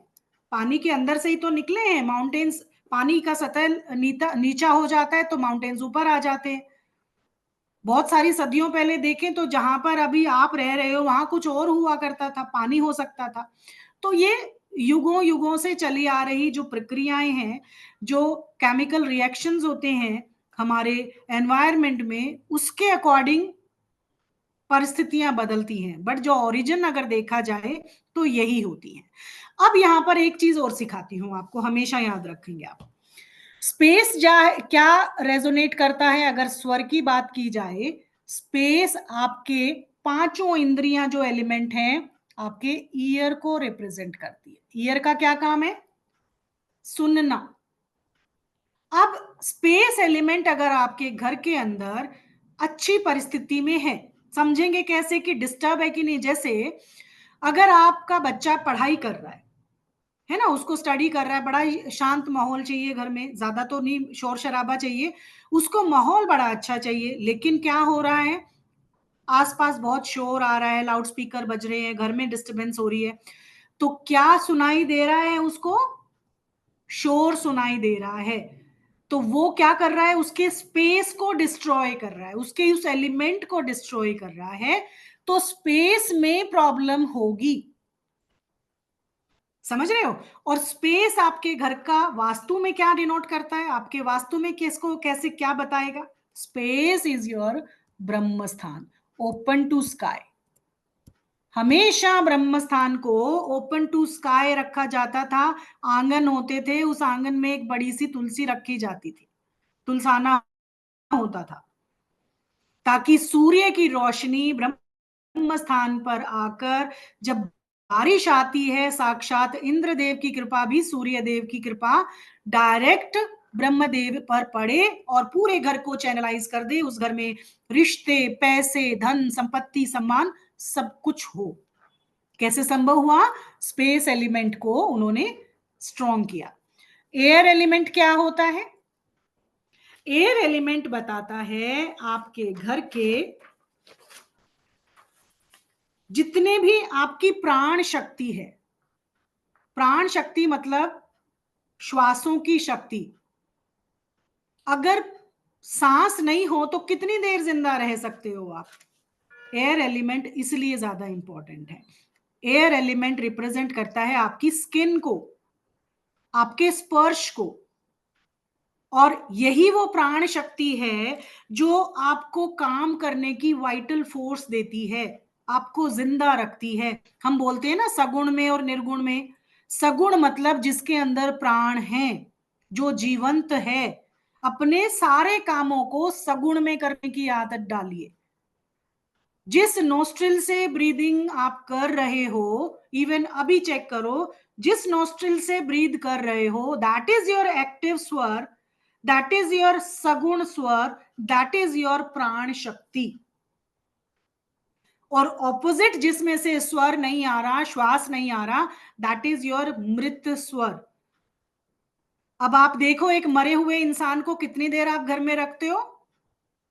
S1: पानी के अंदर से ही तो निकले हैं माउंटेन्स। पानी का सतह नीचा हो जाता है तो माउंटेन्स ऊपर आ जाते हैं। बहुत सारी सदियों पहले देखें तो जहां पर अभी आप रह रहे हो वहां कुछ और हुआ करता था, पानी हो सकता था। तो ये युगों युगों से चली आ रही जो प्रक्रियाएं हैं, जो केमिकल रिएक्शंस होते हैं हमारे एनवायरनमेंट में, उसके अकॉर्डिंग परिस्थितियां बदलती हैं, बट जो ओरिजिन अगर देखा जाए तो यही होती है। अब यहां पर एक चीज और सिखाती हूं आपको, हमेशा याद रखेंगे आप। स्पेस क्या रेजोनेट करता है अगर स्वर की बात की जाए? स्पेस आपके पांचों इंद्रियां जो एलिमेंट हैं, आपके ईयर को रिप्रेजेंट करती है। ईयर का क्या काम है? सुनना। अब स्पेस एलिमेंट अगर आपके घर के अंदर अच्छी परिस्थिति में है, समझेंगे कैसे कि डिस्टर्ब है कि नहीं। जैसे अगर आपका बच्चा पढ़ाई कर रहा है, है ना, उसको स्टडी कर रहा है, बड़ा ही शांत माहौल चाहिए घर में, ज्यादा तो नहीं शोर शराबा चाहिए, उसको माहौल बड़ा अच्छा चाहिए। लेकिन क्या हो रहा है, आसपास बहुत शोर आ रहा है, लाउड स्पीकर बज रहे हैं, घर में डिस्टरबेंस हो रही है, तो क्या सुनाई दे रहा है उसको? शोर सुनाई दे रहा है। तो वो क्या कर रहा है, उसके स्पेस को डिस्ट्रॉय कर रहा है, उसके उस एलिमेंट को डिस्ट्रॉय कर रहा है, तो स्पेस में प्रॉब्लम होगी। समझ रहे हो? और स्पेस आपके घर का वास्तु में क्या डिनोट करता है, आपके वास्तु में किसको कैसे क्या बताएगा? स्पेस इज योर ब्रह्म स्थान, ओपन टू स्काई। हमेशा ब्रह्म स्थान को ओपन टू स्काई रखा जाता था। आंगन होते थे, उस आंगन में एक बड़ी सी तुलसी रखी जाती थी, तुलसाना होता था, ताकि सूर्य की रोशनी ब्रह्म स्थान पर आकर जब बारिश आती है, साक्षात इंद्रदेव की कृपा भी सूर्य देव की कृपा डायरेक्ट ब्रह्मदेव पर पड़े और पूरे घर को चैनलाइज कर दे, उस घर में रिश्ते, पैसे, धन, संपत्ति, सम्मान सब कुछ हो। कैसे संभव हुआ? स्पेस एलिमेंट को उन्होंने स्ट्रॉन्ग किया। एयर एलिमेंट क्या होता है? एयर एलिमेंट बताता है आपके घर के जितने भी आपकी प्राण शक्ति है, प्राण शक्ति मतलब श्वासों की शक्ति, अगर सांस नहीं हो तो कितनी देर जिंदा रह सकते हो आप? एयर एलिमेंट इसलिए ज्यादा इंपॉर्टेंट है। एयर एलिमेंट रिप्रेजेंट करता है आपकी स्किन को, आपके स्पर्श को, और यही वो प्राण शक्ति है जो आपको काम करने की वाइटल फोर्स देती है, आपको जिंदा रखती है। हम बोलते हैं ना सगुण में और निर्गुण में। सगुण मतलब जिसके अंदर प्राण है, जो जीवंत है। अपने सारे कामों को सगुण में करने की आदत डालिए। जिस नोस्ट्रिल से ब्रीदिंग आप कर रहे हो, इवन अभी चेक करो, जिस नोस्ट्रिल से ब्रीद कर रहे हो, दैट इज योर एक्टिव स्वर, दैट इज योर सगुण स्वर, दैट इज योर प्राण शक्ति। और ऑपोजिट जिसमें से स्वर नहीं आ रहा, श्वास नहीं आ रहा, दैट इज योर मृत स्वर। अब आप देखो, एक मरे हुए इंसान को कितनी देर आप घर में रखते हो?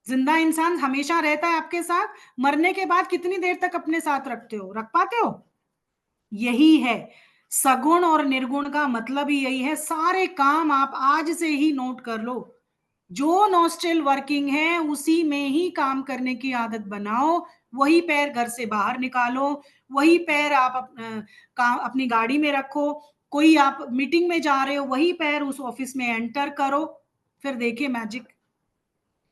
S1: जिंदा इंसान हमेशा रहता है आपके साथ, मरने के बाद कितनी देर तक अपने साथ रखते हो, रख पाते हो? यही है सगुण और निर्गुण का मतलब ही यही है। सारे काम आप आज से ही नोट कर लो, जो नॉस्ट्रिल वर्किंग है उसी में ही काम करने की आदत बनाओ। वही पैर घर से बाहर निकालो, वही पैर आप अपनी गाड़ी में रखो, कोई आप मीटिंग में जा रहे हो वही पैर उस ऑफिस में एंटर करो, फिर देखिए मैजिक।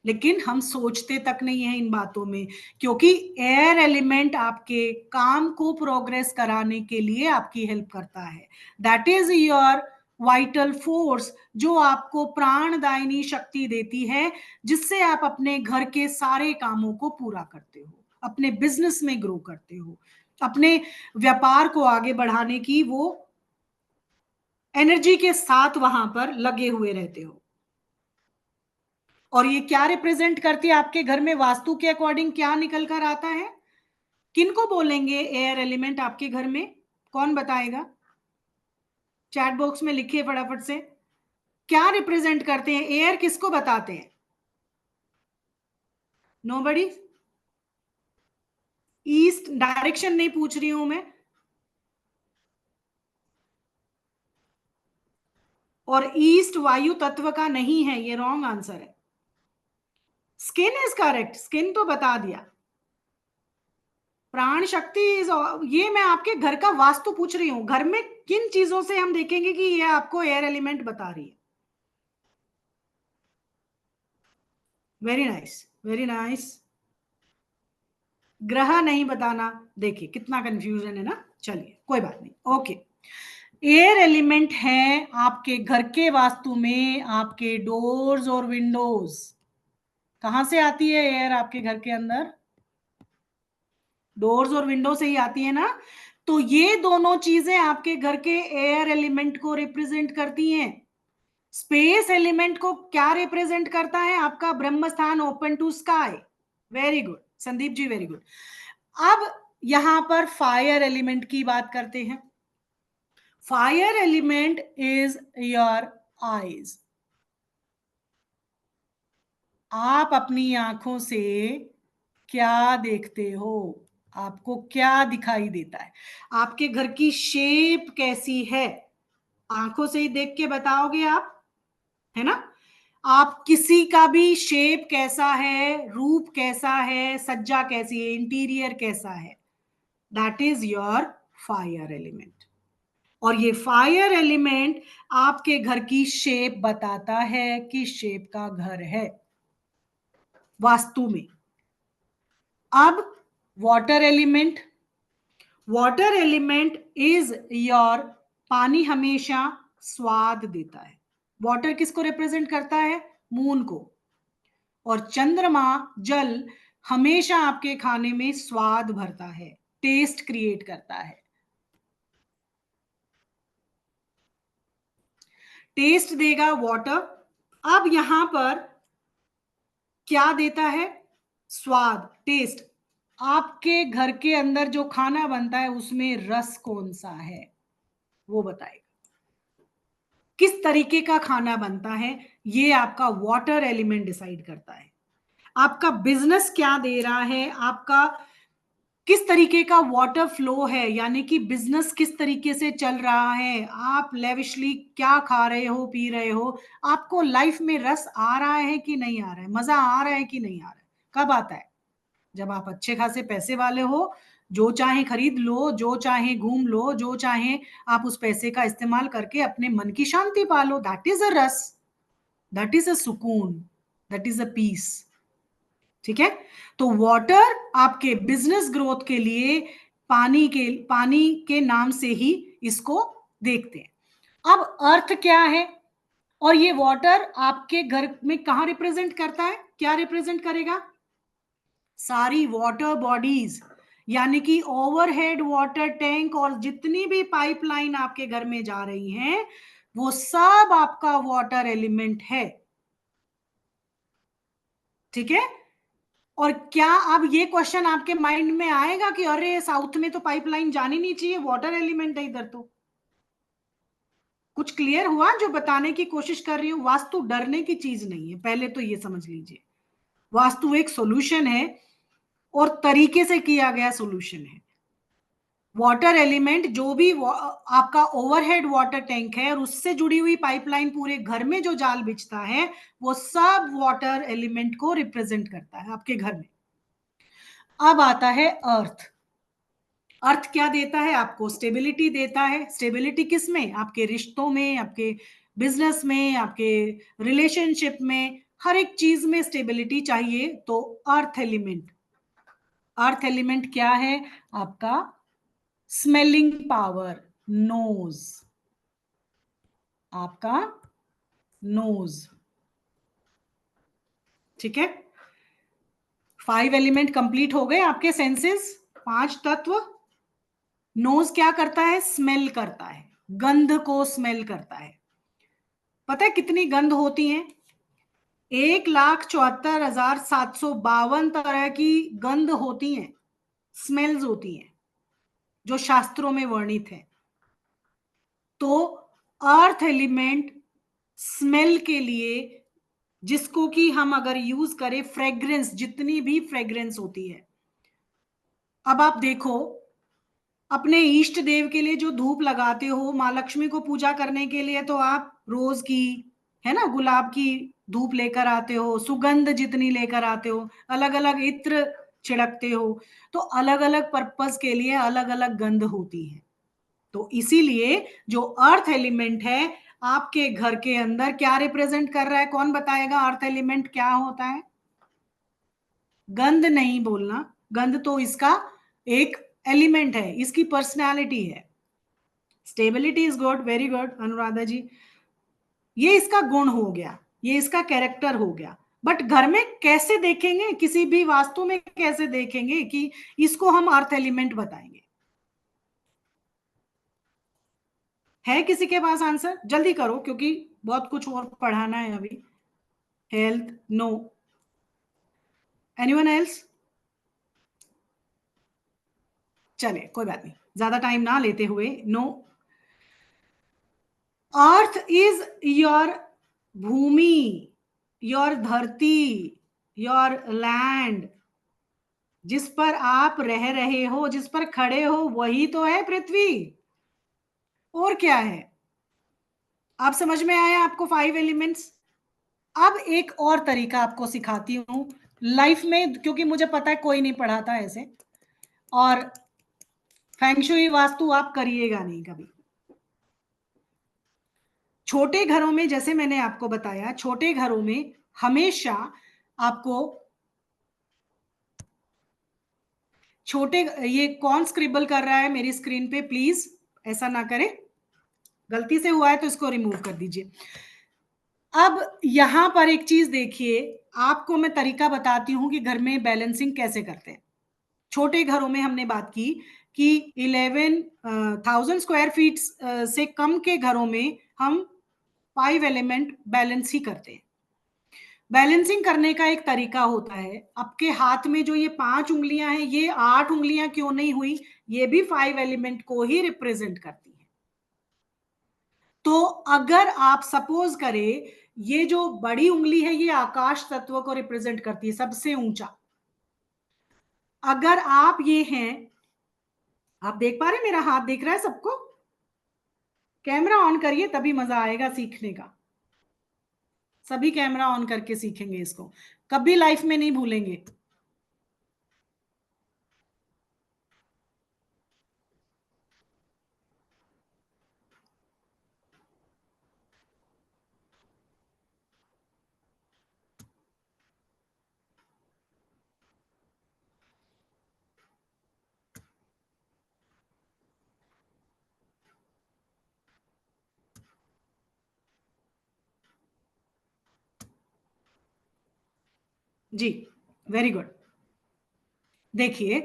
S1: लेकिन हम सोचते तक नहीं है इन बातों में, क्योंकि एयर एलिमेंट आपके काम को प्रोग्रेस कराने के लिए आपकी हेल्प करता है। That is your vital force, जो आपको प्राणदायिनी शक्ति देती है, जिससे आप अपने घर के सारे कामों को पूरा करते हो, अपने बिजनेस में ग्रो करते हो, अपने व्यापार को आगे बढ़ाने की वो एनर्जी के साथ वहां पर लगे हुए रहते हो। और ये क्या रिप्रेजेंट करती है आपके घर में? वास्तु के अकॉर्डिंग क्या निकल कर आता है? किनको बोलेंगे एयर एलिमेंट आपके घर में? कौन बताएगा? चैट बॉक्स में लिखिए फटाफट से। क्या रिप्रेजेंट करते हैं एयर, किसको बताते हैं? नोबडी? ईस्ट डायरेक्शन नहीं पूछ रही हूं मैं। और ईस्ट वायु तत्व का नहीं है, ये रॉन्ग आंसर है। स्किन इज करेक्ट, स्किन तो बता दिया। प्राण शक्ति इज, ये मैं आपके घर का वास्तु पूछ रही हूं, घर में किन चीजों से हम देखेंगे कि ये आपको एयर एलिमेंट बता रही है। Very nice, very nice. ग्रह नहीं बताना, देखिए कितना कंफ्यूजन है ना। चलिए कोई बात नहीं, ओके। एयर एलिमेंट है आपके घर के वास्तु में आपके डोर्स और विंडोज। कहां से आती है एयर आपके घर के अंदर? डोर्स और विंडो से ही आती है ना। तो ये दोनों चीजें आपके घर के एयर एलिमेंट को रिप्रेजेंट करती हैं। स्पेस एलिमेंट को क्या रिप्रेजेंट करता है? आपका ब्रह्म स्थान, open to sky. Very good Sandeep ji, very good. अब यहां पर फायर एलिमेंट की बात करते हैं। Fire element is your eyes. आप अपनी आंखों से क्या देखते हो? आपको क्या दिखाई देता है? आपके घर की शेप कैसी है? आंखों से ही देख के बताओगे आप, है ना? आप किसी का भी शेप कैसा है, रूप कैसा है, सज्जा कैसी है, इंटीरियर कैसा है, that is your fire element. और ये फायर एलिमेंट आपके घर की शेप बताता है, किस शेप का घर है वास्तु में। अब water element, water element is your, पानी हमेशा स्वाद देता है। वाटर किसको रिप्रेजेंट करता है? मून को। और चंद्रमा, जल, हमेशा आपके खाने में स्वाद भरता है, टेस्ट क्रिएट करता है। टेस्ट देगा वाटर। अब यहां पर क्या देता है? स्वाद, टेस्ट। आपके घर के अंदर जो खाना बनता है उसमें रस कौन सा है, वो बताएगा। किस तरीके का खाना बनता है, ये आपका वाटर एलिमेंट डिसाइड करता है। आपका बिजनेस क्या दे रहा है, आपका किस तरीके का वाटर फ्लो है, यानी कि बिजनेस किस तरीके से चल रहा है, आप लेविशली क्या खा रहे हो, पी रहे हो, आपको लाइफ में रस आ रहा है कि नहीं आ रहा है, मजा आ रहा है कि नहीं आ रहा है। कब आता है? जब आप अच्छे खासे पैसे वाले हो, जो चाहे खरीद लो, जो चाहे घूम लो, जो चाहे आप उस पैसे का इस्तेमाल करके अपने मन की शांति पालो, दैट इज अ रस, दैट इज अ सुकून, दैट इज अ पीस। ठीक है? तो वाटर आपके बिजनेस ग्रोथ के लिए पानी के नाम से ही इसको देखते हैं। अब अर्थ क्या है, और ये वाटर आपके घर में कहां रिप्रेजेंट करता है, क्या रिप्रेजेंट करेगा? सारी वाटर बॉडीज, यानी कि ओवरहेड वाटर टैंक और जितनी भी पाइपलाइन आपके घर में जा रही हैं, वो सब आपका वाटर एलिमेंट है। ठीक है? और क्या अब ये क्वेश्चन आपके माइंड में आएगा कि अरे साउथ में तो पाइपलाइन जानी नहीं चाहिए, वाटर एलिमेंट है इधर तो? कुछ क्लियर हुआ जो बताने की कोशिश कर रही हूं? वास्तु डरने की चीज नहीं है, पहले तो ये समझ लीजिए। वास्तु एक सॉल्यूशन है, और तरीके से किया गया सॉल्यूशन है। वाटर एलिमेंट जो भी आपका ओवरहेड वाटर टैंक है और उससे जुड़ी हुई पाइपलाइन पूरे घर में जो जाल बिछता है, वो सब वाटर एलिमेंट को रिप्रेजेंट करता है आपके घर में। अब आता है अर्थ। अर्थ क्या देता है आपको? स्टेबिलिटी देता है। स्टेबिलिटी किस में? आपके रिश्तों में, आपके बिजनेस में, आपके रिलेशनशिप में, हर एक चीज में स्टेबिलिटी चाहिए तो अर्थ एलिमेंट। अर्थ एलिमेंट क्या है आपका? स्मेलिंग पावर, नोज, आपका नोज। ठीक है? 5 एलिमेंट कंप्लीट हो गए आपके सेंसेस, 5 तत्व। नोज क्या करता है? स्मेल करता है, गंध को स्मेल करता है। पता है कितनी गंध होती है? 1,74,752 तरह की गंध होती हैं, स्मेल्स होती हैं, जो शास्त्रों में वर्णित है। तो अर्थ एलिमेंट स्मेल के लिए, जिसको कि हम अगर यूज करें, फ्रेग्रेंस, जितनी भी फ्रेग्रेंस होती है। अब आप देखो, अपने इष्ट देव के लिए जो धूप लगाते हो, माँ लक्ष्मी को पूजा करने के लिए, तो आप रोज की, है ना, गुलाब की धूप लेकर आते हो, सुगंध जितनी लेकर आते हो, अलग अलग इत्र छिड़कते हो। तो अलग अलग पर्पस के लिए अलग अलग गंध होती है। तो इसीलिए जो अर्थ एलिमेंट है आपके घर के अंदर क्या रिप्रेजेंट कर रहा है, कौन बताएगा अर्थ एलिमेंट क्या होता है? गंध नहीं बोलना, गंध तो इसका एक एलिमेंट है, इसकी पर्सनालिटी है। Stability is good, very good Anuradha ji, ये इसका गुण हो गया, ये इसका कैरेक्टर हो गया। बट घर में कैसे देखेंगे, किसी भी वास्तु में कैसे देखेंगे कि इसको हम अर्थ एलिमेंट बताएंगे? है किसी के पास आंसर? जल्दी करो, क्योंकि बहुत कुछ और पढ़ाना है अभी। Health, no. Anyone else? चले, कोई बात नहीं, ज्यादा टाइम ना लेते हुए, no. Earth is your bhumi, your dharti, your land, जिस पर आप रह रहे हो, जिस पर खड़े हो, वही तो है पृथ्वी। और क्या है? आप समझ में आया आपको 5 एलिमेंट्स? अब एक और तरीका आपको सिखाती हूं लाइफ में, क्योंकि मुझे पता है कोई नहीं पढ़ाता ऐसे, और फेंगशुई वास्तु आप करिएगा नहीं कभी। छोटे घरों में, जैसे मैंने आपको बताया, छोटे घरों में हमेशा आपको छोटे, ये कौन स्क्रिबल कर रहा है मेरी स्क्रीन पे? प्लीज ऐसा ना करें, गलती से हुआ है तो इसको रिमूव कर दीजिए। अब यहां पर एक चीज देखिए, आपको मैं तरीका बताती हूं कि घर में बैलेंसिंग कैसे करते हैं। छोटे घरों में हमने बात की कि 11,000 स्क्वायर फीट से कम के घरों में हम 5 एलिमेंट बैलेंस ही करते हैं। बैलेंसिंग करने का एक तरीका होता है, आपके हाथ में जो ये 5 उंगलियां हैं, ये 8 उंगलियां क्यों नहीं हुई? ये भी 5 एलिमेंट को ही रिप्रेजेंट करती है। तो अगर आप सपोज करें, ये जो बड़ी उंगली है ये आकाश तत्व को रिप्रेजेंट करती है, सबसे ऊंचा। अगर आप ये हैं, आप देख पा रहे हैं, मेरा हाथ दिख रहा है सबको? कैमरा ऑन करिए, तभी मजा आएगा सीखने का। सभी कैमरा ऑन करके सीखेंगे इसको, कभी लाइफ में नहीं भूलेंगे। जी, वेरी गुड। देखिए,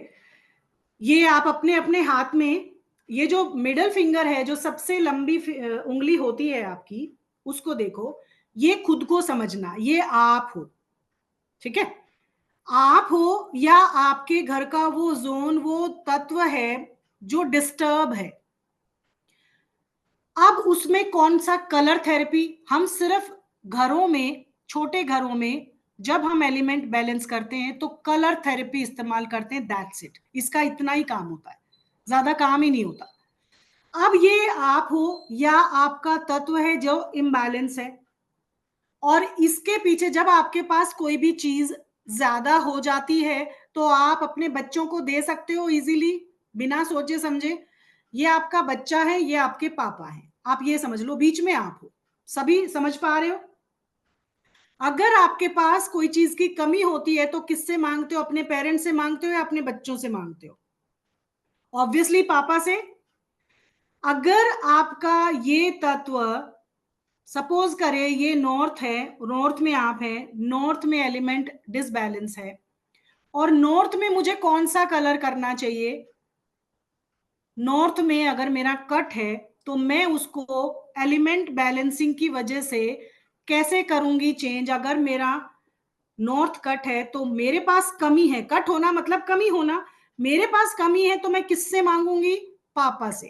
S1: ये आप अपने अपने हाथ में, ये जो मिडल फिंगर है, जो सबसे लंबी उंगली होती है आपकी, उसको देखो। ये खुद को समझना, ये आप हो, ठीक है? आप हो या आपके घर का वो जोन, वो तत्व है जो डिस्टर्ब है। अब उसमें कौन सा कलर थेरेपी? हम सिर्फ घरों में, छोटे घरों में जब हम एलिमेंट बैलेंस करते हैं तो कलर थेरेपी इस्तेमाल करते हैं, दैट्स इट। इसका इतना ही काम होता है, ज्यादा काम ही नहीं होता। अब ये आप हो या आपका तत्व है जो इम्बैलेंस है, और इसके पीछे जब आपके पास कोई भी चीज ज्यादा हो जाती है तो आप अपने बच्चों को दे सकते हो इजीली, बिना सोचे समझे। ये आपका बच्चा है, ये आपके पापा हैं, आप ये समझ लो बीच में आप हो। सभी समझ पा रहे हो? अगर आपके पास कोई चीज की कमी होती है तो किससे मांगते हो? अपने पेरेंट्स से मांगते हो या अपने बच्चों से मांगते हो? ऑब्वियसली पापा से। अगर आपका ये तत्व, सपोज करें ये नॉर्थ है, नॉर्थ में आप हैं, नॉर्थ में एलिमेंट डिसबैलेंस है, और नॉर्थ में मुझे कौन सा कलर करना चाहिए? नॉर्थ में अगर मेरा कट है तो मैं उसको एलिमेंट बैलेंसिंग की वजह से कैसे करूंगी चेंज? अगर मेरा नॉर्थ कट है तो मेरे पास कमी है, कट होना मतलब कमी होना, मेरे पास कमी है तो मैं किससे मांगूंगी? पापा से।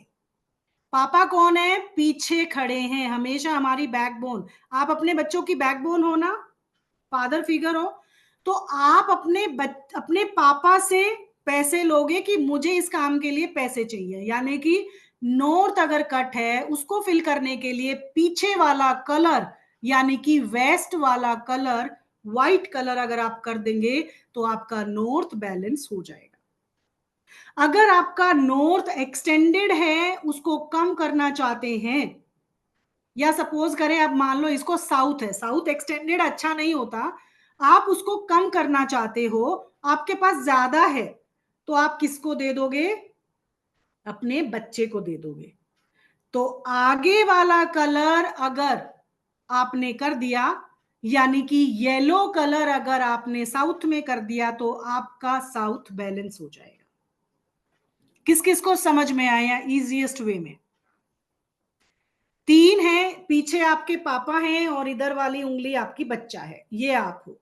S1: पापा कौन है? पीछे खड़े हैं, हमेशा हमारी बैकबोन। आप अपने बच्चों की बैकबोन हो ना, फादर फिगर हो, तो आप अपने पापा से पैसे लोगे कि मुझे इस काम के लिए पैसे चाहिए। यानी कि नॉर्थ अगर कट है, उसको फिल करने के लिए पीछे वाला कलर, यानी कि वेस्ट वाला कलर, व्हाइट कलर अगर आप कर देंगे तो आपका नॉर्थ बैलेंस हो जाएगा। अगर आपका नॉर्थ एक्सटेंडेड है, उसको कम करना चाहते हैं, या सपोज करें अब मान लो इसको साउथ है, साउथ एक्सटेंडेड अच्छा नहीं होता, आप उसको कम करना चाहते हो, आपके पास ज्यादा है, तो आप किसको दे दोगे? अपने बच्चे को दे दोगे। तो आगे वाला कलर अगर आपने कर दिया, यानी कि येलो कलर अगर आपने साउथ में कर दिया, तो आपका साउथ बैलेंस हो जाएगा। किस किस को समझ में आया इजीएस्ट वे में? 3 है, पीछे आपके पापा हैं और इधर वाली उंगली आपकी बच्चा है, ये आप हो।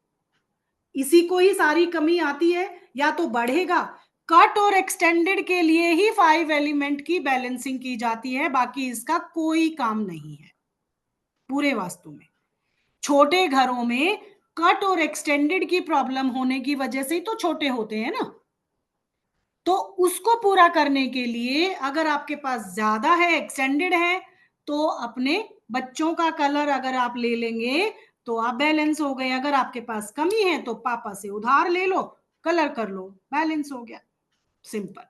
S1: इसी को ही सारी कमी आती है, या तो बढ़ेगा। कट और एक्सटेंडेड के लिए ही 5 एलिमेंट की बैलेंसिंग की जाती है, बाकी इसका कोई काम नहीं है। पूरे वास्तु में। छोटे घरों में कट और एक्सटेंडेड की प्रॉब्लम होने की वजह से ही तो छोटे होते हैं ना। तो उसको पूरा करने के लिए अगर आपके पास ज्यादा है, एक्सटेंडेड है, तो अपने बच्चों का कलर अगर आप ले लेंगे तो आप बैलेंस हो गए। अगर आपके पास कमी है तो पापा से उधार ले लो, कलर कर लो, बैलेंस हो गया। Simple,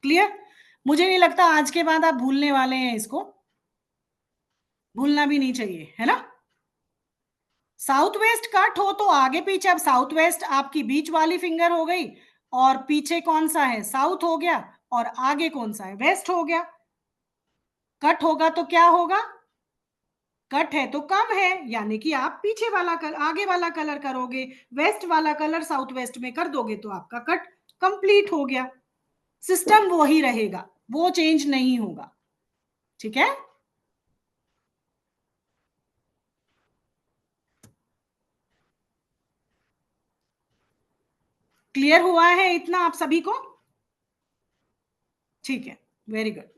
S1: clear. मुझे नहीं लगता आज के बाद आप भूलने वाले हैं इसको, भूलना भी नहीं चाहिए, है ना। साउथ वेस्ट कट हो तो आगे पीछे, अब साउथ वेस्ट आपकी बीच वाली फिंगर हो गई, और पीछे कौन सा है, साउथ हो गया, और आगे कौन सा है, वेस्ट हो गया। कट होगा तो क्या होगा, कट है तो कम है, यानी कि आप पीछे वाला कलर, आगे वाला कलर करोगे, वेस्ट वाला कलर साउथ वेस्ट में कर दोगे तो आपका कट कंप्लीट हो गया। सिस्टम वो ही रहेगा, वो चेंज नहीं होगा, ठीक है। क्लियर हुआ है इतना आप सभी को, ठीक है, वेरी गुड।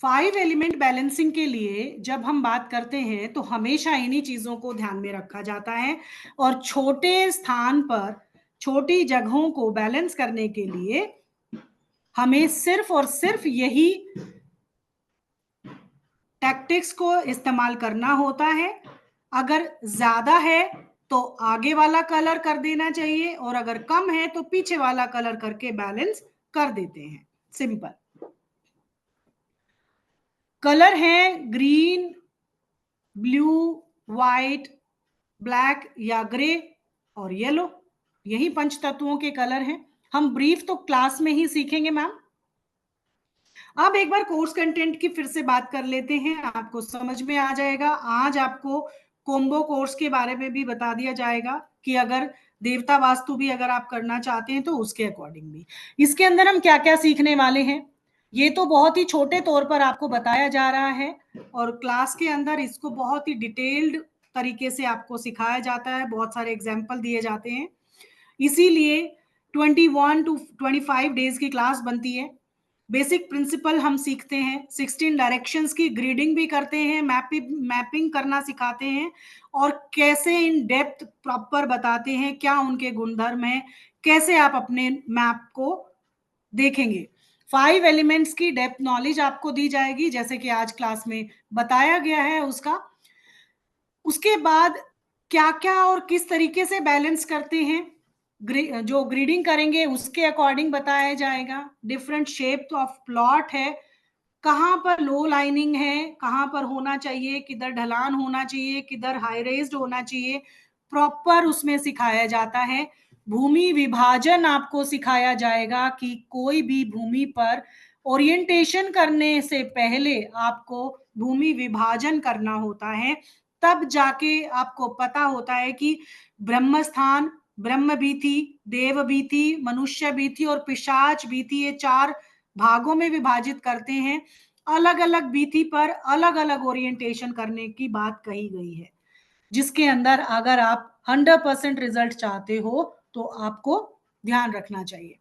S1: 5 एलिमेंट बैलेंसिंग के लिए जब हम बात करते हैं तो हमेशा इन्हीं चीजों को ध्यान में रखा जाता है, और छोटे स्थान पर छोटी जगहों को बैलेंस करने के लिए हमें सिर्फ और सिर्फ यही टैक्टिक्स को इस्तेमाल करना होता है। अगर ज्यादा है तो आगे वाला कलर कर देना चाहिए, और अगर कम है तो पीछे वाला कलर करके बैलेंस कर देते हैं, सिंपल। कलर है ग्रीन, ब्लू, व्हाइट, ब्लैक या ग्रे और येलो, यही पंच तत्वों के कलर हैं। हम ब्रीफ तो क्लास में ही सीखेंगे मैम। अब एक बार कोर्स कंटेंट की फिर से बात कर लेते हैं, आपको समझ में आ जाएगा। आज आपको कोम्बो कोर्स के बारे में भी बता दिया जाएगा कि अगर देवता वास्तु भी अगर आप करना चाहते हैं तो उसके अकॉर्डिंग भी इसके अंदर हम क्या क्या सीखने वाले हैं, ये तो बहुत ही छोटे तौर पर आपको बताया जा रहा है, और क्लास के अंदर इसको बहुत ही डिटेल्ड तरीके से आपको सिखाया जाता है, बहुत सारे एग्जाम्पल दिए जाते हैं। इसीलिए 21 to 25 डेज की क्लास बनती है। बेसिक प्रिंसिपल हम सीखते हैं, 16 डायरेक्शंस की ग्रीडिंग भी करते हैं, मैपिंग करना सिखाते हैं, और कैसे इन डेप्थ प्रॉपर बताते हैं क्या उनके गुणधर्म है, कैसे आप अपने मैप को देखेंगे। 5 एलिमेंट्स की डेप्थ नॉलेज आपको दी जाएगी जैसे कि आज क्लास में बताया गया है उसका। उसके बाद क्या क्या और किस तरीके से बैलेंस करते हैं, जो ग्रीडिंग करेंगे उसके अकॉर्डिंग बताया जाएगा। डिफरेंट शेप ऑफ प्लॉट है, कहाँ पर लो लाइनिंग है, कहाँ पर होना चाहिए, किधर ढलान होना चाहिए, किधर हाई रेज्ड होना चाहिए, प्रॉपर उसमें सिखाया जाता है। भूमि विभाजन आपको सिखाया जाएगा कि कोई भी भूमि पर ओरिएंटेशन करने से पहले आपको भूमि विभाजन करना होता है, तब जाके आपको पता होता है कि ब्रह्म स्थान, ब्रह्म भीति, देव भीति, मनुष्य भीति और पिशाच भीति, ये 4 भागों में विभाजित करते हैं। अलग अलग भीति पर अलग अलग ओरिएंटेशन करने की बात कही गई है, जिसके अंदर अगर आप 100% रिजल्ट चाहते हो तो आपको ध्यान रखना चाहिए।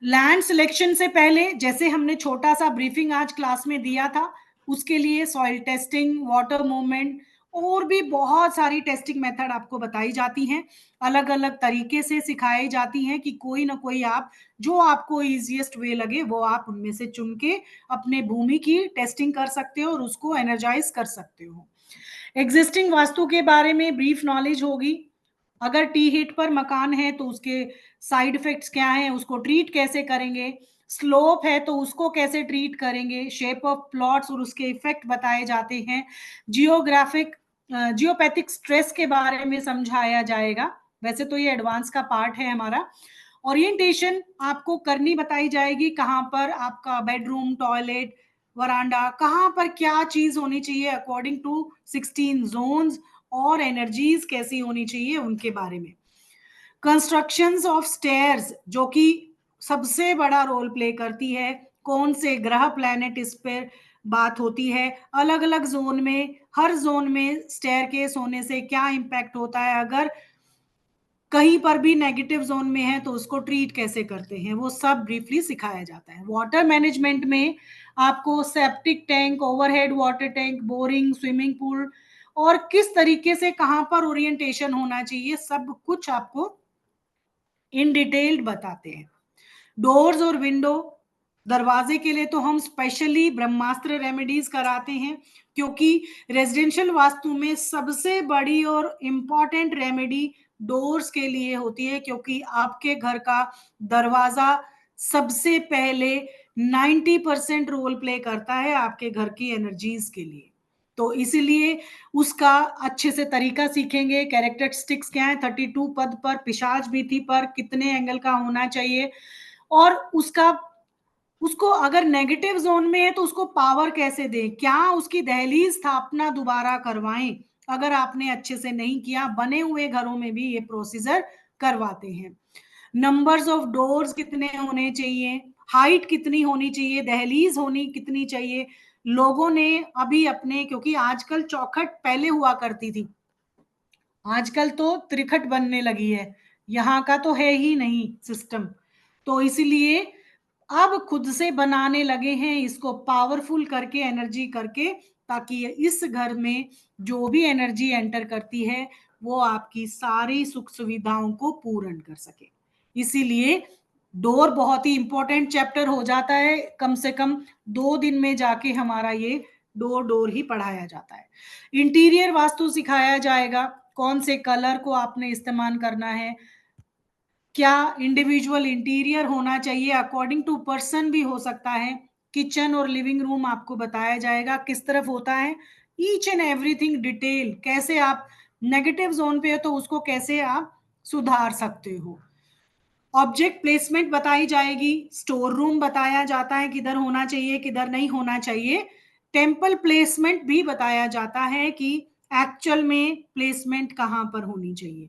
S1: लैंड सिलेक्शन से पहले जैसे हमने छोटा सा ब्रीफिंग आज क्लास में दिया था, उसके लिए सॉइल टेस्टिंग, वाटर मूवमेंट और भी बहुत सारी टेस्टिंग मेथड आपको बताई जाती हैं, अलग अलग तरीके से सिखाई जाती हैं कि कोई ना कोई आप जो आपको इजीएस्ट वे लगे वो आप उनमें से चुन के अपने भूमि की टेस्टिंग कर सकते हो और उसको एनर्जाइज कर सकते हो। एग्जिस्टिंग वास्तु के बारे में ब्रीफ नॉलेज होगी। अगर टी हिट पर मकान है तो उसके साइड इफेक्ट्स क्या हैं, उसको ट्रीट कैसे करेंगे, स्लोप है तो उसको कैसे ट्रीट करेंगे, शेप ऑफ प्लॉट्स और उसके इफेक्ट बताए जाते हैं। जियोग्राफिक जियोपैथिक स्ट्रेस के बारे में समझाया जाएगा, वैसे तो ये एडवांस का पार्ट है हमारा। ओरिएंटेशन आपको करनी बताई जाएगी, कहाँ पर आपका बेडरूम, टॉयलेट, वरांडा, कहाँ पर क्या चीज होनी चाहिए अकॉर्डिंग टू 16 जोन्स, और एनर्जीज कैसी होनी चाहिए उनके बारे में। कंस्ट्रक्शंस ऑफ स्टेयर्स, जो कि सबसे बड़ा रोल प्ले करती है, कौन से ग्रह प्लैनेट इस पर बात होती है, अलग अलग जोन में, हर जोन में स्टेयर केस होने से क्या इंपैक्ट होता है, अगर कहीं पर भी नेगेटिव जोन में है तो उसको ट्रीट कैसे करते हैं, वो सब ब्रीफली सिखाया जाता है। वाटर मैनेजमेंट में आपको septic tank, overhead water tank, boring, swimming pool, और किस तरीके से कहां पर ओरिएंटेशन होना चाहिए, सब कुछ आपको इन डिटेल्ड बताते हैं। डोर्स और विंडो, दरवाजे के लिए तो हम स्पेशली ब्रह्मास्त्र रेमेडीज कराते हैं, क्योंकि रेजिडेंशियल वास्तु में सबसे बड़ी और इंपॉर्टेंट रेमेडी डोर्स के लिए होती है, क्योंकि आपके घर का दरवाजा सबसे पहले 90% रोल प्ले करता है आपके घर की एनर्जीज के लिए। तो इसीलिए उसका अच्छे से तरीका सीखेंगे, कैरेक्टरिस्टिक्स क्या है, 32 पद पर, पिशाच भीति पर कितने एंगल का होना चाहिए, और उसका, उसको अगर नेगेटिव जोन में है तो उसको पावर कैसे दें, क्या उसकी दहलीज स्थापना दोबारा करवाएं, अगर आपने अच्छे से नहीं किया। बने हुए घरों में भी ये प्रोसीजर करवाते हैं। नंबर्स ऑफ डोर्स कितने होने चाहिए, हाइट कितनी होनी चाहिए, दहलीज होनी कितनी चाहिए। लोगों ने अभी अपने, क्योंकि आजकल चौखट पहले हुआ करती थी, आजकल तो त्रिखट बनने लगी है, यहाँ का तो है ही नहीं सिस्टम, तो इसीलिए अब खुद से बनाने लगे हैं इसको पावरफुल करके, एनर्जी करके, ताकि इस घर में जो भी एनर्जी एंटर करती है वो आपकी सारी सुख सुविधाओं को पूर्ण कर सके। इसीलिए डोर बहुत ही इंपॉर्टेंट चैप्टर हो जाता है, कम से कम 2 दिन में जाके हमारा ये डोर डोर ही पढ़ाया जाता है। इंटीरियर वास्तु सिखाया जाएगा, कौन से कलर को आपने इस्तेमाल करना है, क्या इंडिविजुअल इंटीरियर होना चाहिए, अकॉर्डिंग टू पर्सन भी हो सकता है। किचन और लिविंग रूम आपको बताया जाएगा किस तरफ होता है, ईच एंड एवरीथिंग डिटेल, कैसे आप नेगेटिव जोन पे हो तो उसको कैसे आप सुधार सकते हो। ऑब्जेक्ट प्लेसमेंट बताई जाएगी, स्टोर रूम बताया जाता है किधर होना चाहिए किधर नहीं होना चाहिए। टेम्पल प्लेसमेंट भी बताया जाता है कि एक्चुअल में प्लेसमेंट कहां पर होनी चाहिए।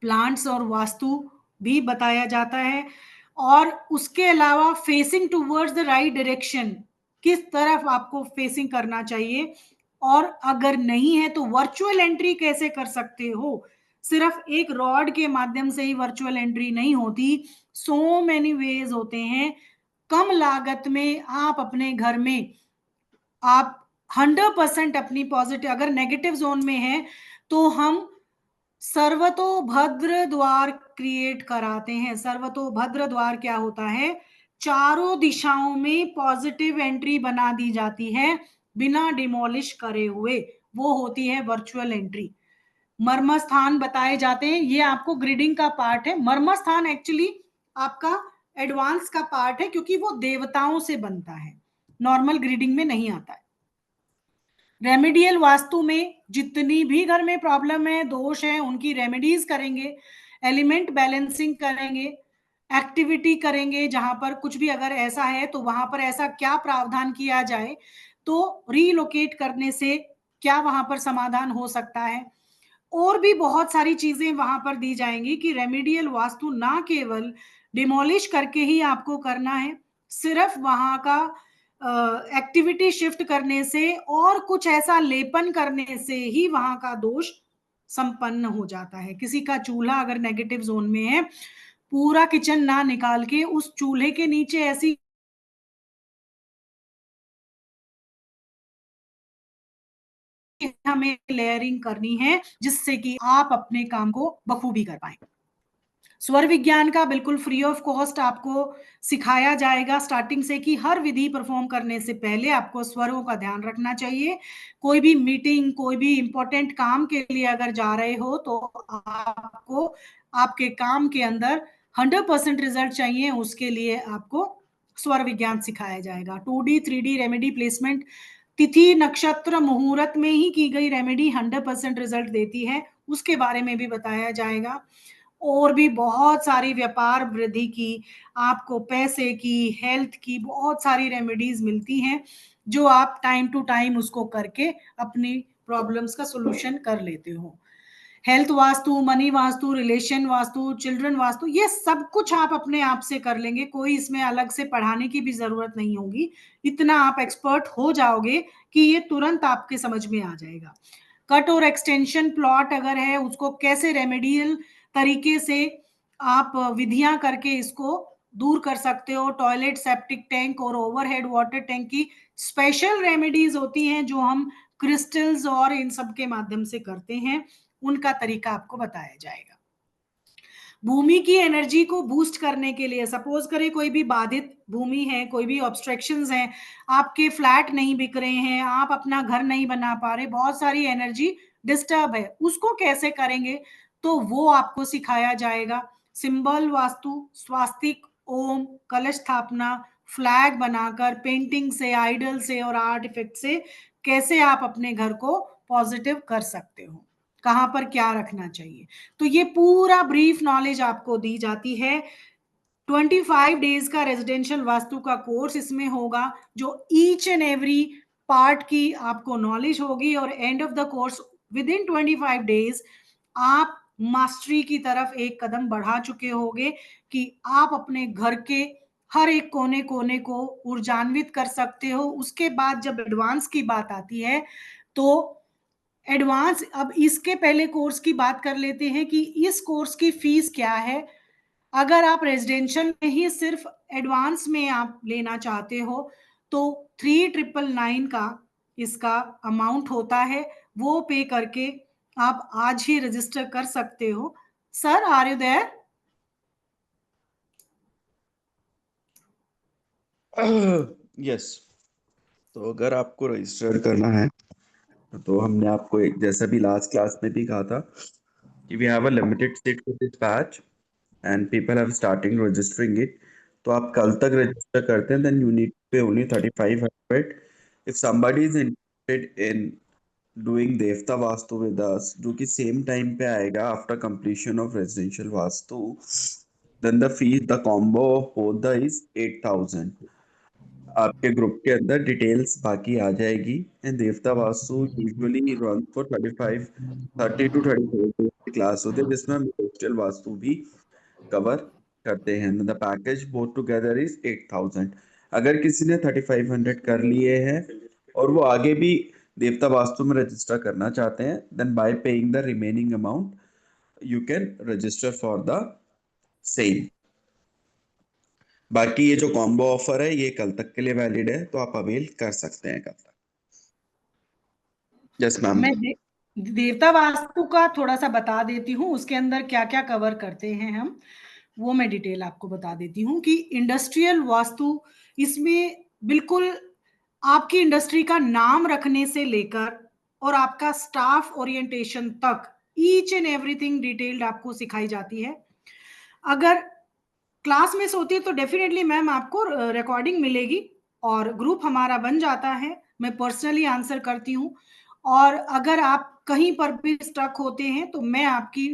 S1: प्लांट्स और वास्तु भी बताया जाता है, और उसके अलावा facing towards the right direction, किस तरफ आपको फेसिंग करना चाहिए, और अगर नहीं है तो वर्चुअल एंट्री कैसे कर सकते हो। सिर्फ एक रॉड के माध्यम से ही वर्चुअल एंट्री नहीं होती, सो मेनी वेज होते हैं। कम लागत में आप अपने घर में आप 100% अपनी पॉजिटिव, अगर नेगेटिव जोन में है तो हम सर्वतोभद्र द्वार क्रिएट कराते हैं। सर्वतोभद्र द्वार क्या होता है, चारों दिशाओं में पॉजिटिव एंट्री बना दी जाती है बिना डिमोलिश करे हुए, वो होती है वर्चुअल एंट्री। मर्म स्थान बताए जाते हैं, ये आपको ग्रिडिंग का पार्ट है। मर्म स्थान एक्चुअली आपका एडवांस का पार्ट है, क्योंकि वो देवताओं से बनता है, नॉर्मल ग्रिडिंग में नहीं आता है। रेमेडियल वास्तु में जितनी भी घर में प्रॉब्लम है, दोष है, उनकी रेमेडीज करेंगे, एलिमेंट बैलेंसिंग करेंगे, एक्टिविटी करेंगे, जहां पर कुछ भी अगर ऐसा है तो वहां पर ऐसा क्या प्रावधान किया जाए तो रीलोकेट करने से क्या वहां पर समाधान हो सकता है। और भी बहुत सारी चीजें वहां पर दी जाएंगी कि रेमेडियल वास्तु ना केवल डिमोलिश करके ही आपको करना है, सिर्फ वहां का एक्टिविटी शिफ्ट करने से और कुछ ऐसा लेपन करने से ही वहां का दोष संपन्न हो जाता है। किसी का चूल्हा अगर नेगेटिव जोन में है, पूरा किचन ना निकाल के उस चूल्हे के नीचे ऐसी हमें लेयरिंग करनी है जिससे कि आप अपने काम को बखूबी कर पाए। स्वर विज्ञान का बिल्कुल फ्री ऑफ कॉस्ट आपको सिखाया जाएगा स्टार्टिंग से, कि हर विधि परफॉर्म करने से पहले आपको स्वरों का ध्यान रखना चाहिए। कोई भी मीटिंग, कोई भी इंपॉर्टेंट काम के लिए अगर जा रहे हो तो आपको आपके काम के अंदर 100% रिजल्ट चाहिए, उसके लिए आपको स्वर विज्ञान सिखाया जाएगा। 2D 3D रेमेडी प्लेसमेंट, तिथि नक्षत्र मुहूर्त में ही की गई रेमेडी 100% रिजल्ट देती है, उसके बारे में भी बताया जाएगा। और भी बहुत सारी व्यापार वृद्धि की, आपको पैसे की, हेल्थ की बहुत सारी रेमेडीज मिलती हैं, जो आप टाइम टू टाइम उसको करके अपनी प्रॉब्लम्स का सोल्यूशन कर लेते हो। Health vastu, money vastu, relation vastu, children vastu, ये सब कुछ आप अपने आप से कर लेंगे, कोई इसमें अलग से पढ़ाने की भी जरूरत नहीं होगी। इतना आप एक्सपर्ट हो जाओगे कि ये तुरंत आपके समझ में आ जाएगा। कट और एक्सटेंशन प्लॉट अगर है, उसको कैसे रेमेडियल तरीके से आप विधियां करके इसको दूर कर सकते हो। टॉयलेट, सेप्टिक टैंक और ओवरहेड वाटर टैंक की स्पेशल रेमेडीज होती हैं, जो हम क्रिस्टल्स और इन सब के माध्यम से करते हैं, उनका तरीका आपको बताया जाएगा। भूमि की एनर्जी को बूस्ट करने के लिए, सपोज करें कोई भी बाधित भूमि है, कोई भी ऑब्स्ट्रक्शंस हैं, आपके फ्लैट नहीं बिक रहे हैं, आप अपना घर नहीं बना पा रहे, बहुत सारी एनर्जी डिस्टर्ब है, उसको कैसे करेंगे, तो वो आपको सिखाया जाएगा। सिंबल वास्तु, स्वास्तिक, ओम, कलश स्थापना, फ्लैग बनाकर, पेंटिंग से, आइडल से और आर्ट इफेक्ट से कैसे आप अपने घर को पॉजिटिव कर सकते हो, कहां पर क्या रखना चाहिए, तो ये पूरा ब्रीफ नॉलेज आपको दी जाती है। 25 डेज का रेजिडेंशियल वास्तु का कोर्स इसमें होगा, जो ईच एंड एवरी पार्ट की आपको नॉलेज होगी, और end of the course with in 25 days आप मास्टरी की तरफ एक कदम बढ़ा चुके होगे, कि आप अपने घर के हर एक कोने कोने को ऊर्जान्वित कर सकते हो। उसके बाद जब एडवांस की बात आती है, तो एडवांस, अब इसके पहले कोर्स की बात कर लेते हैं कि इस कोर्स की फीस क्या है। अगर आप रेजिडेंशियल में ही सिर्फ एडवांस में आप लेना चाहते हो, तो 3999 का इसका अमाउंट होता है, वो पे करके आप आज ही रजिस्टर कर सकते हो। Sir, are you there?
S2: Yes. तो अगर आपको रजिस्टर करना है, तो हमने आपको एक, जैसा भी लास्ट क्लास में भी कहा था, कि we have a limited seat for this batch and people have starting registering it. तो आप कल तक रजिस्टर करते हैं, then you need pay only 3500। If somebody is interested in doing devta vastu with us, जो कि सेम टाइम पे आएगा after completion of residential vastu, then the fees, the combo of both the is 8000। आपके ग्रुप के अंदर डिटेल्स बाकी आ जाएगी। एंड देवता vastu usually run for 30 to 34 की क्लास होती है, जिसमें हम इंडस्ट्रियल वास्तु भी कवर करते हैं। The package both together is 8000। अगर किसी ने 3500 कर लिए हैं और वो आगे भी देवता वास्तु में रजिस्टर करना चाहते हैं, then by paying the remaining amount you can register for the same. बाकी ये जो कॉम्बो ऑफर है, ये कल तक के लिए वैलिड है, तो आप अवेल कर सकते हैं कल तक। Yes ma'am.
S1: मैं देवता वास्तु का थोड़ा सा बता देती हूँ, उसके अंदर क्या क्या कवर करते हैं हम, वो मैं डिटेल आपको बता देती हूँ। कि इंडस्ट्रियल वास्तु, इसमें बिल्कुल आपकी इंडस्ट्री का नाम रखने से लेकर और आपका स्टाफ ओरिएंटेशन तक ईच एंड एवरीथिंग डिटेल्ड आपको सिखाई जाती है। अगर क्लास मिस होती है तो डेफिनेटली मैम आपको रिकॉर्डिंग मिलेगी, और ग्रुप हमारा बन जाता है, मैं पर्सनली आंसर करती हूँ। और अगर आप कहीं पर भी स्टक होते हैं, तो मैं आपकी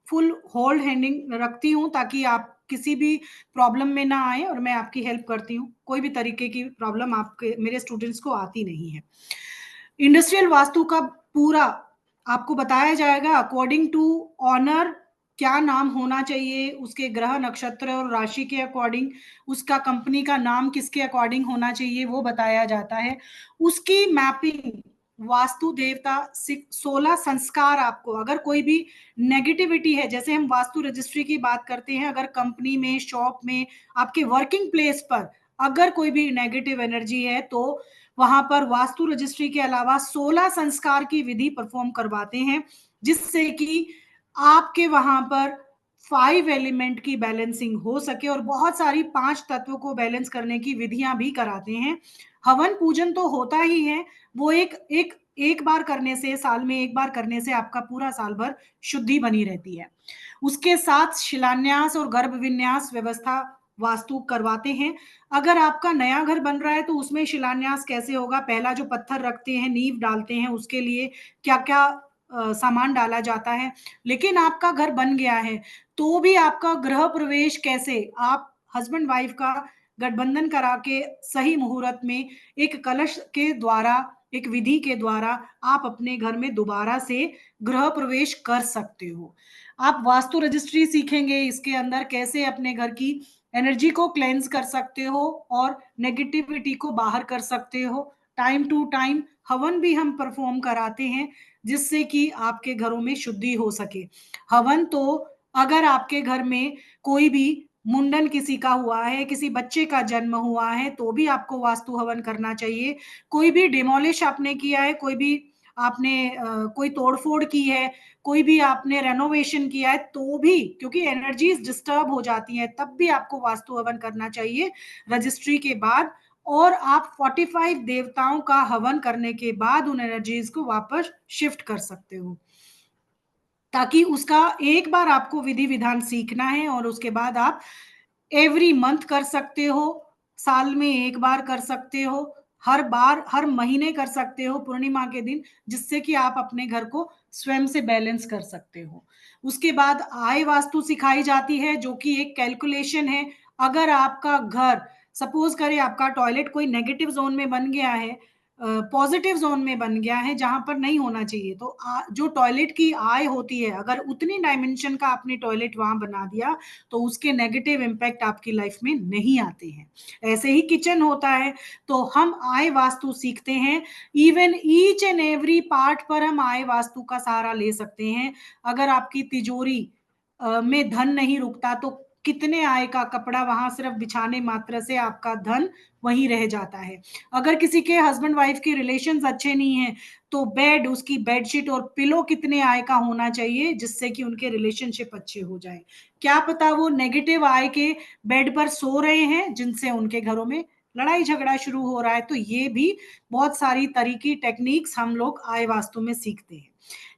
S1: फुल होल्ड हैंडिंग रखती हूँ, ताकि आप किसी भी प्रॉब्लम में ना आए, और मैं आपकी हेल्प करती हूँ। कोई भी तरीके की प्रॉब्लम आपके मेरे स्टूडेंट्स को आती नहीं है। इंडस्ट्रियल वास्तु का पूरा आपको बताया जाएगा अकॉर्डिंग टू ऑनर, क्या नाम होना चाहिए, उसके ग्रह नक्षत्र और राशि के अकॉर्डिंग, उसका कंपनी का नाम किसके अकॉर्डिंग होना चाहिए, वो बताया जाता है। उसकी मैपिंग, वास्तु देवता 16 संस्कार, आपको अगर कोई भी नेगेटिविटी है, जैसे हम वास्तु रजिस्ट्री की बात करते हैं, अगर कंपनी में, शॉप में, आपके वर्किंग प्लेस पर अगर कोई भी नेगेटिव एनर्जी है, तो वहां पर वास्तु रजिस्ट्री के अलावा 16 संस्कार की विधि परफॉर्म करवाते हैं, जिससे कि आपके वहां पर 5 एलिमेंट की बैलेंसिंग हो सके, और बहुत सारी 5 तत्व को बैलेंस करने की विधियां भी कराते हैं। हवन पूजन तो होता ही है, वो एक बार करने से, साल में एक बार करने से आपका पूरा साल भर शुद्धि बनी रहती है। उसके साथ शिलान्यास और गर्भ विन्यास व्यवस्था वास्तु करवाते हैं। अगर आपका नया घर बन रहा है, तो उसमें शिलान्यास कैसे होगा, पहला जो पत्थर रखते हैं, नींव डालते हैं, उसके लिए क्या क्या सामान डाला जाता है। लेकिन आपका घर बन गया है, तो भी आपका गृह प्रवेश कैसे, आप हस्बैंड वाइफ का गठबंधन करा के सही मुहूर्त में एक कलश के द्वारा, एक विधि के द्वारा आप अपने घर में दोबारा से गृह प्रवेश कर सकते हो। आप वास्तु रजिस्ट्री सीखेंगे, इसके अंदर कैसे अपने घर की एनर्जी को क्लेंस कर सकते हो और नेगेटिविटी को बाहर कर सकते हो। टाइम टू टाइम हवन भी हम परफॉर्म कराते हैं, जिससे कि आपके घरों में शुद्धि हो सके। हवन तो अगर आपके घर में कोई भी मुंडन किसी का हुआ है, किसी बच्चे का जन्म हुआ है, तो भी आपको वास्तु हवन करना चाहिए। कोई भी डिमोलिश आपने किया है, कोई भी आपने कोई तोड़फोड़ की है, कोई भी आपने रेनोवेशन किया है, तो भी, क्योंकि एनर्जीज डिस्टर्ब हो जाती हैं, तब भी आपको वास्तु हवन करना चाहिए रजिस्ट्री के बाद। और आप 45 देवताओं का हवन करने के बाद उन एनर्जीज को वापस शिफ्ट कर सकते हो, ताकि उसका एक बार आपको विधि विधान सीखना है और उसके बाद आप एवरी मंथ कर सकते हो, साल में एक बार कर सकते हो, हर बार हर महीने कर सकते हो पूर्णिमा के दिन, जिससे कि आप अपने घर को स्वयं से बैलेंस कर सकते हो। उसके बाद आय वास्तु सिखाई जाती है, जो कि एक कैलकुलेशन है। अगर आपका घर, सपोज करें आपका टॉयलेट कोई नेगेटिव जोन में बन गया है, पॉजिटिव जोन में बन गया है जहां पर नहीं होना चाहिए, तो जो टॉयलेट की आय होती है, अगर उतनी डायमेंशन का आपने टॉयलेट वहां बना दिया, तो उसके नेगेटिव इम्पैक्ट आपकी लाइफ में नहीं आते हैं। ऐसे ही किचन होता है, तो हम आय वास्तु सीखते हैं। Even each and every part पर हम आय वास्तु का सहारा ले सकते हैं। अगर आपकी तिजोरी में धन नहीं रुकता, तो कितने आय का कपड़ा वहां सिर्फ बिछाने मात्र से आपका धन वहीं रह जाता है। अगर किसी के हस्बैंड वाइफ के रिलेशंस अच्छे नहीं हैं, तो बेड, उसकी बेडशीट और पिलो कितने आय का होना चाहिए, जिससे कि उनके रिलेशनशिप अच्छे हो जाए। क्या पता वो नेगेटिव आय के बेड पर सो रहे हैं, जिनसे उनके घरों में लड़ाई झगड़ा शुरू हो रहा है। तो ये भी बहुत सारी तरीकी टेक्निक्स हम लोग आय वास्तु में सीखते हैं।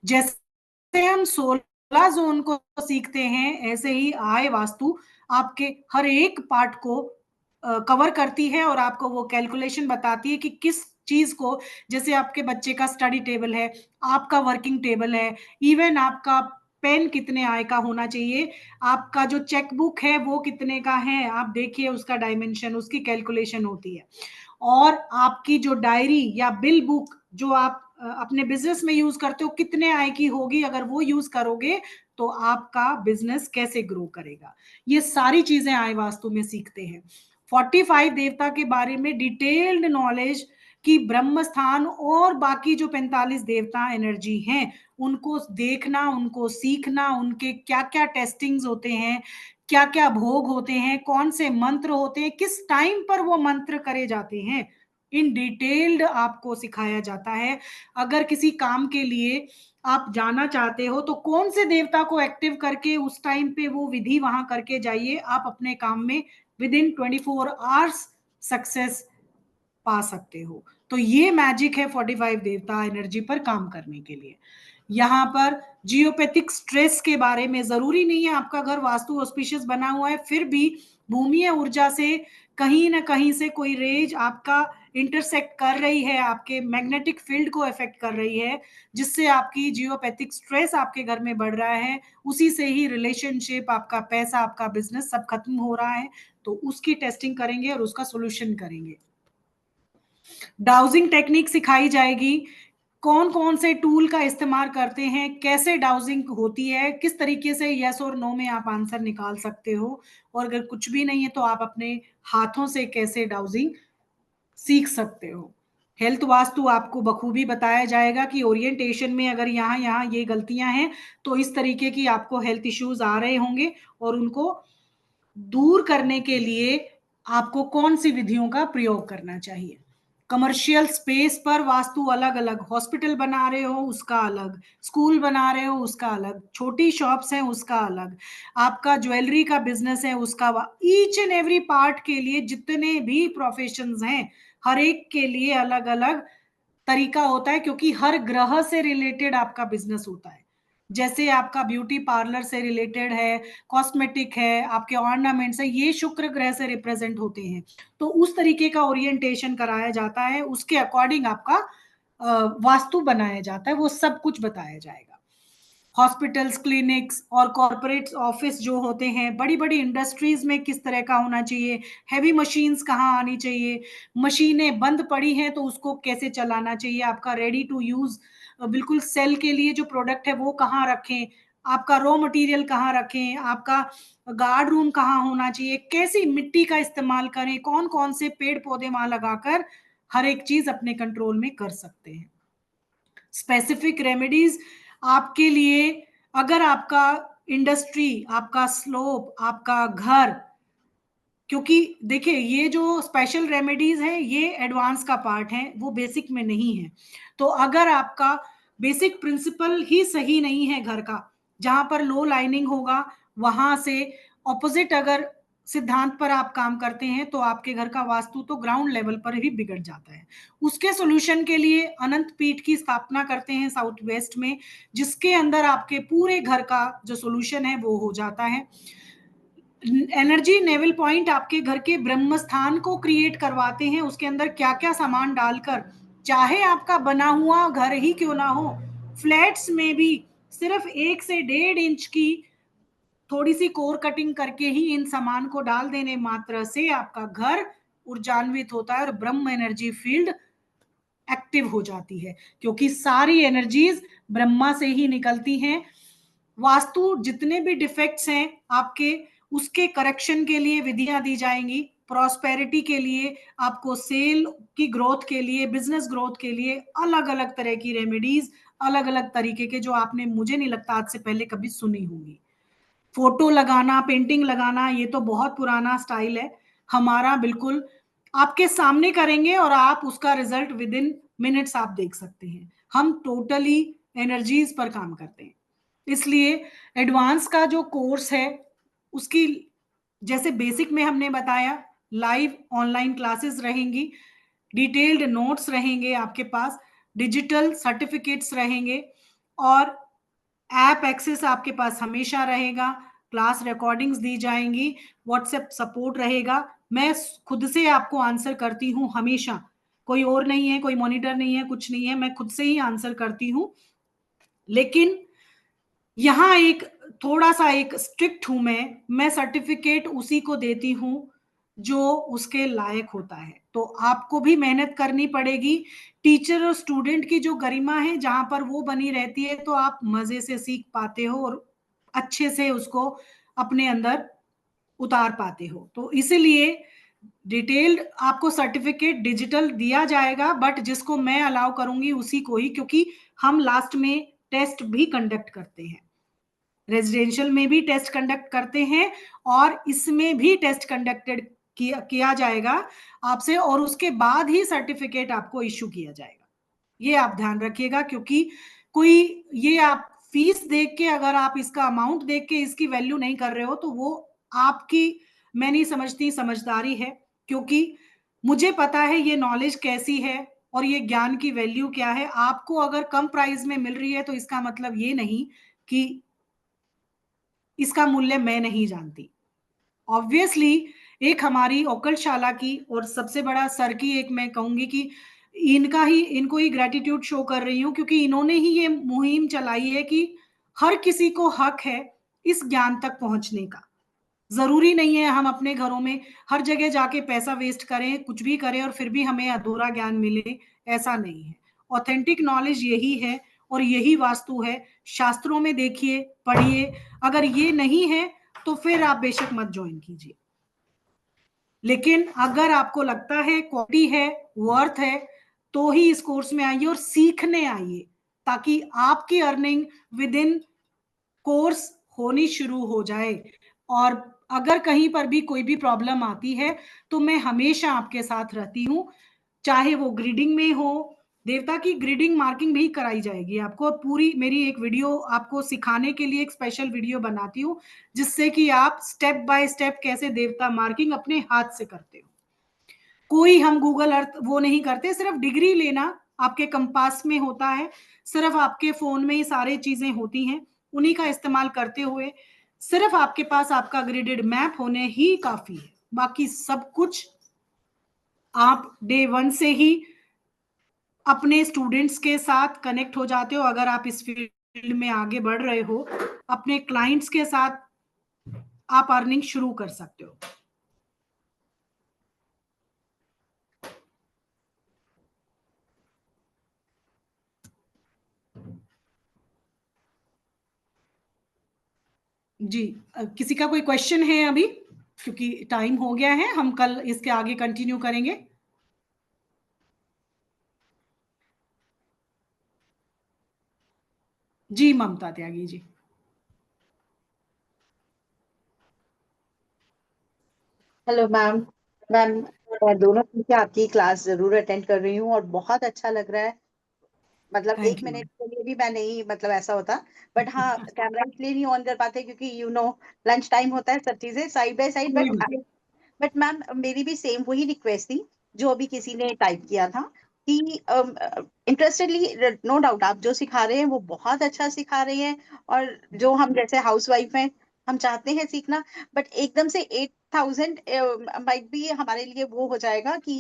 S1: जैसे हम 16 जोन को सीखते हैं, ऐसे ही आय वास्तु आपके हर एक पार्ट को कवर करती है और आपको वो कैलकुलेशन बताती है कि किस चीज को, जैसे आपके बच्चे का स्टडी टेबल है, आपका वर्किंग टेबल है, इवन आपका पेन कितने आय का होना चाहिए, आपका जो चेक बुक है वो कितने का है, आप देखिए उसका डायमेंशन, उसकी कैलकुलेशन होती है। और आपकी जो डायरी या बिल बुक जो आप अपने बिजनेस में यूज करते हो, कितने आय की होगी, अगर वो यूज करोगे तो आपका बिजनेस कैसे ग्रो करेगा। ये सारी चीजें आय वास्तु में सीखते हैं। 45 देवता के बारे में डिटेल्ड नॉलेज कि ब्रह्म स्थान और बाकी जो 45 देवता एनर्जी हैं, उनको देखना, उनको सीखना, उनके क्या क्या टेस्टिंग्स होते हैं, क्या क्या भोग होते हैं, कौन से मंत्र होते हैं, किस टाइम पर वो मंत्र करे जाते हैं, इन डिटेल्ड आपको सिखाया जाता है। अगर किसी काम के लिए आप जाना चाहते हो, तो कौन से देवता को एक्टिव करके उस टाइम पे वो विधि वहां करके जाइए, आप अपने काम में विद इन 24 आवर्स सक्सेस पा सकते हो। तो ये मैजिक है 45 देवता एनर्जी पर काम करने के लिए। यहाँ पर जियोपैथिक स्ट्रेस के बारे में, जरूरी नहीं है आपका घर वास्तु ऑस्पिशियस बना हुआ है, फिर भी भूमिय ऊर्जा से कहीं ना कहीं से कोई रेज आपका इंटरसेक्ट कर रही है, आपके मैग्नेटिक फील्ड को इफेक्ट कर रही है, जिससे आपकी जियोपैथिक स्ट्रेस आपके घर में बढ़ रहा है, उसी से ही रिलेशनशिप, आपका पैसा, आपका बिजनेस सब खत्म हो रहा है। तो उसकी टेस्टिंग करेंगे और उसका सोल्यूशन करेंगे। डाउजिंग टेक्निक सिखाई जाएगी, कौन कौन से टूल का इस्तेमाल करते हैं, कैसे डाउजिंग होती है, किस तरीके से यस और नो में आप आंसर निकाल सकते हो, और अगर कुछ भी नहीं है तो आप अपने हाथों से कैसे डाउजिंग सीख सकते हो। हेल्थ वास्तु आपको बखूबी बताया जाएगा कि ओरिएंटेशन में अगर यहाँ यहाँ ये गलतियां हैं, तो इस तरीके की आपको हेल्थ इश्यूज आ रहे होंगे, और उनको दूर करने के लिए आपको कौन सी विधियों का प्रयोग करना चाहिए। कमर्शियल स्पेस पर वास्तु अलग अलग, हॉस्पिटल बना रहे हो उसका अलग, स्कूल बना रहे हो उसका अलग, छोटी शॉप्स हैं उसका अलग, आपका ज्वेलरी का बिजनेस है उसका, ईच एंड एवरी पार्ट के लिए जितने भी प्रोफेशंस हैं, हर एक के लिए अलग अलग तरीका होता है, क्योंकि हर ग्रह से रिलेटेड आपका बिजनेस होता है। जैसे आपका ब्यूटी पार्लर से रिलेटेड है, कॉस्मेटिक है, आपके ऑर्नामेंट्स है, ये शुक्र ग्रह से रिप्रेजेंट होते हैं। तो उस तरीके का ओरिएंटेशन कराया जाता है, उसके अकॉर्डिंग आपका वास्तु बनाया जाता है, वो सब कुछ बताया जाएगा। हॉस्पिटल्स, क्लिनिक्स और कॉर्पोरेट ऑफिस जो होते हैं, बड़ी बड़ी इंडस्ट्रीज में किस तरह का होना चाहिए, हैवी मशीन्स कहाँ आनी चाहिए, मशीनें बंद पड़ी हैं तो उसको कैसे चलाना चाहिए, आपका रेडी टू यूज बिल्कुल सेल के लिए जो प्रोडक्ट है वो कहाँ रखें, आपका रॉ मटेरियल कहाँ रखें, आपका गार्ड रूम कहाँ होना चाहिए, कैसी मिट्टी का इस्तेमाल करें, कौन कौन से पेड़ पौधे वहां लगाकर हर एक चीज अपने कंट्रोल में कर सकते हैं। स्पेसिफिक रेमेडीज आपके लिए, अगर आपका इंडस्ट्री, आपका स्लोप, आपका घर, क्योंकि देखिए ये जो स्पेशल रेमेडीज है ये एडवांस का पार्ट है, वो बेसिक में नहीं है। तो अगर आपका बेसिक प्रिंसिपल ही सही नहीं है घर का, जहां पर लो लाइनिंग होगा, वहां से ऑपोजिट अगर सिद्धांत पर आप काम करते हैं तो आपके घर का वास्तु तो ग्राउंड लेवल पर ही बिगड़ जाता है। उसके सॉल्यूशन के लिए अनंत पीठ की स्थापना करते हैं साउथ वेस्ट में, जिसके अंदर आपके पूरे घर का जो सॉल्यूशन है वो हो जाता है। एनर्जी नेवल पॉइंट आपके घर के ब्रह्म स्थान को क्रिएट करवाते हैं, उसके अंदर क्या क्या सामान डालकर, चाहे आपका बना हुआ घर ही क्यों ना हो, फ्लैट्स में भी सिर्फ 1 से 1.5 इंच की थोड़ी सी कोर कटिंग करके ही इन सामान को डाल देने मात्र से आपका घर ऊर्जान्वित होता है और ब्रह्म एनर्जी फील्ड एक्टिव हो जाती है, क्योंकि सारी एनर्जीज ब्रह्मा से ही निकलती हैं। वास्तु जितने भी डिफेक्ट्स हैं आपके, उसके करेक्शन के लिए विधियां दी जाएंगी। प्रॉस्पेरिटी के लिए, आपको सेल की ग्रोथ के लिए, बिजनेस ग्रोथ के लिए अलग अलग तरह की रेमेडीज, अलग अलग तरीके के, जो आपने मुझे नहीं लगता आज से पहले कभी सुनी होंगी। फोटो लगाना, पेंटिंग लगाना, ये तो बहुत पुराना स्टाइल है। हमारा बिल्कुल आपके सामने करेंगे और आप उसका रिजल्ट विद इन मिनट्स आप देख सकते हैं। हम टोटली एनर्जीज पर काम करते हैं, इसलिए एडवांस का जो कोर्स है उसकी, जैसे बेसिक में हमने बताया, लाइव ऑनलाइन क्लासेस रहेंगी, डिटेल्ड नोट्स रहेंगे आपके पास, डिजिटल सर्टिफिकेट्स रहेंगे, और ऐप एक्सेस आपके पास हमेशा रहेगा, क्लास रिकॉर्डिंग्स दी जाएंगी, व्हाट्सएप सपोर्ट रहेगा। मैं खुद से आपको आंसर करती हूँ हमेशा, कोई और नहीं है, कोई मॉनिटर नहीं है, कुछ नहीं है, मैं खुद से ही आंसर करती हूँ। लेकिन यहाँ एक थोड़ा सा एक स्ट्रिक्ट हूं मैं सर्टिफिकेट उसी को देती हूँ जो उसके लायक होता है। तो आपको भी मेहनत करनी पड़ेगी। टीचर और स्टूडेंट की जो गरिमा है जहां पर वो बनी रहती है, तो आप मजे से सीख पाते हो और अच्छे से उसको अपने अंदर उतार पाते हो। तो इसीलिए डिटेल्ड आपको सर्टिफिकेट डिजिटल दिया जाएगा, बट जिसको मैं अलाउ करूंगी उसी को ही, क्योंकि हम लास्ट में टेस्ट भी कंडक्ट करते हैं, रेजिडेंशियल में भी टेस्ट कंडक्ट करते हैं और इसमें भी टेस्ट कंडक्टेड किया जाएगा आपसे, और उसके बाद ही सर्टिफिकेट आपको इश्यू किया जाएगा। ये आप ध्यान रखिएगा, क्योंकि कोई ये आप फीस देख के, अगर आप इसका अमाउंट देख के इसकी वैल्यू नहीं कर रहे हो, तो वो आपकी, मैं नहीं समझती, समझदारी है। क्योंकि मुझे पता है ये नॉलेज कैसी है और ये ज्ञान की वैल्यू क्या है। आपको अगर कम प्राइस में मिल रही है तो इसका मतलब ये नहीं कि इसका मूल्य मैं नहीं जानती। ऑब्वियसली एक हमारी ओकलशाला की और सबसे बड़ा सर की, एक मैं कहूंगी कि इनको ही ग्रेटिट्यूड शो कर रही हूं, क्योंकि इन्होंने ही ये मुहिम चलाई है कि हर किसी को हक है इस ज्ञान तक पहुंचने का। जरूरी नहीं है हम अपने घरों में हर जगह जाके पैसा वेस्ट करें, कुछ भी करें और फिर भी हमें अधूरा ज्ञान मिले, ऐसा नहीं है। ऑथेंटिक नॉलेज यही है और यही वास्तु है। शास्त्रों में देखिए, पढ़िए, अगर ये नहीं है तो फिर आप बेशक मत ज्वाइन कीजिए। लेकिन अगर आपको लगता है क्वालिटी है, वर्थ है, तो ही इस कोर्स में आइए और सीखने आइए, ताकि आपकी अर्निंग विद इन कोर्स होनी शुरू हो जाए। और अगर कहीं पर भी कोई भी प्रॉब्लम आती है तो मैं हमेशा आपके साथ रहती हूँ, चाहे वो ग्रिडिंग में हो, देवता की ग्रिडिंग मार्किंग भी कराई जाएगी आपको। पूरी मेरी एक वीडियो आपको सिखाने के लिए एक स्पेशल वीडियो बनाती हूँ, जिससे कि आप स्टेप बाय स्टेप कैसे देवता मार्किंग अपने हाथ से करते हो। कोई हम गूगल अर्थ वो नहीं करते, सिर्फ डिग्री लेना आपके कंपास में होता है, सिर्फ आपके फोन में ही सारी चीजें होती हैं, उन्हीं का इस्तेमाल करते हुए सिर्फ आपके पास आपका ग्रिडेड मैप होने ही काफी है। बाकी सब कुछ आप डे 1 से ही अपने स्टूडेंट्स के साथ कनेक्ट हो जाते हो। अगर आप इस फील्ड में आगे बढ़ रहे हो, अपने क्लाइंट्स के साथ आप अर्निंग शुरू कर सकते हो। जी, किसी का कोई क्वेश्चन है अभी? क्योंकि टाइम हो गया है, हम कल इसके आगे कंटिन्यू करेंगे। जी Mamta Tyagi ji.
S3: Hello ma'am. Ma'am, मैं दोनों दिन से आपकी क्लास जरूर अटेंड कर रही हूँ और बहुत अच्छा लग रहा है। मतलब एक
S1: थैंक यू।
S3: मिनट के लिए भी मैं नहीं, मतलब ऐसा होता, बट हाँ, कैमरा इसलिए नहीं ऑन कर पाते क्योंकि लंच टाइम होता है, सब चीजें साइड बाय साइड।
S1: कोई नहीं।
S3: बट मैम, मेरी भी सेम वही रिक्वेस्ट थी जो अभी किसी ने टाइप किया था कि इंटरेस्टेडली, नो डाउट आप जो सिखा रहे हैं वो बहुत अच्छा सिखा रहे हैं, और जो हम जैसे हाउस वाइफ हैं हम चाहते हैं सीखना, बट एकदम से 8,000 माइट भी हमारे लिए वो हो जाएगा कि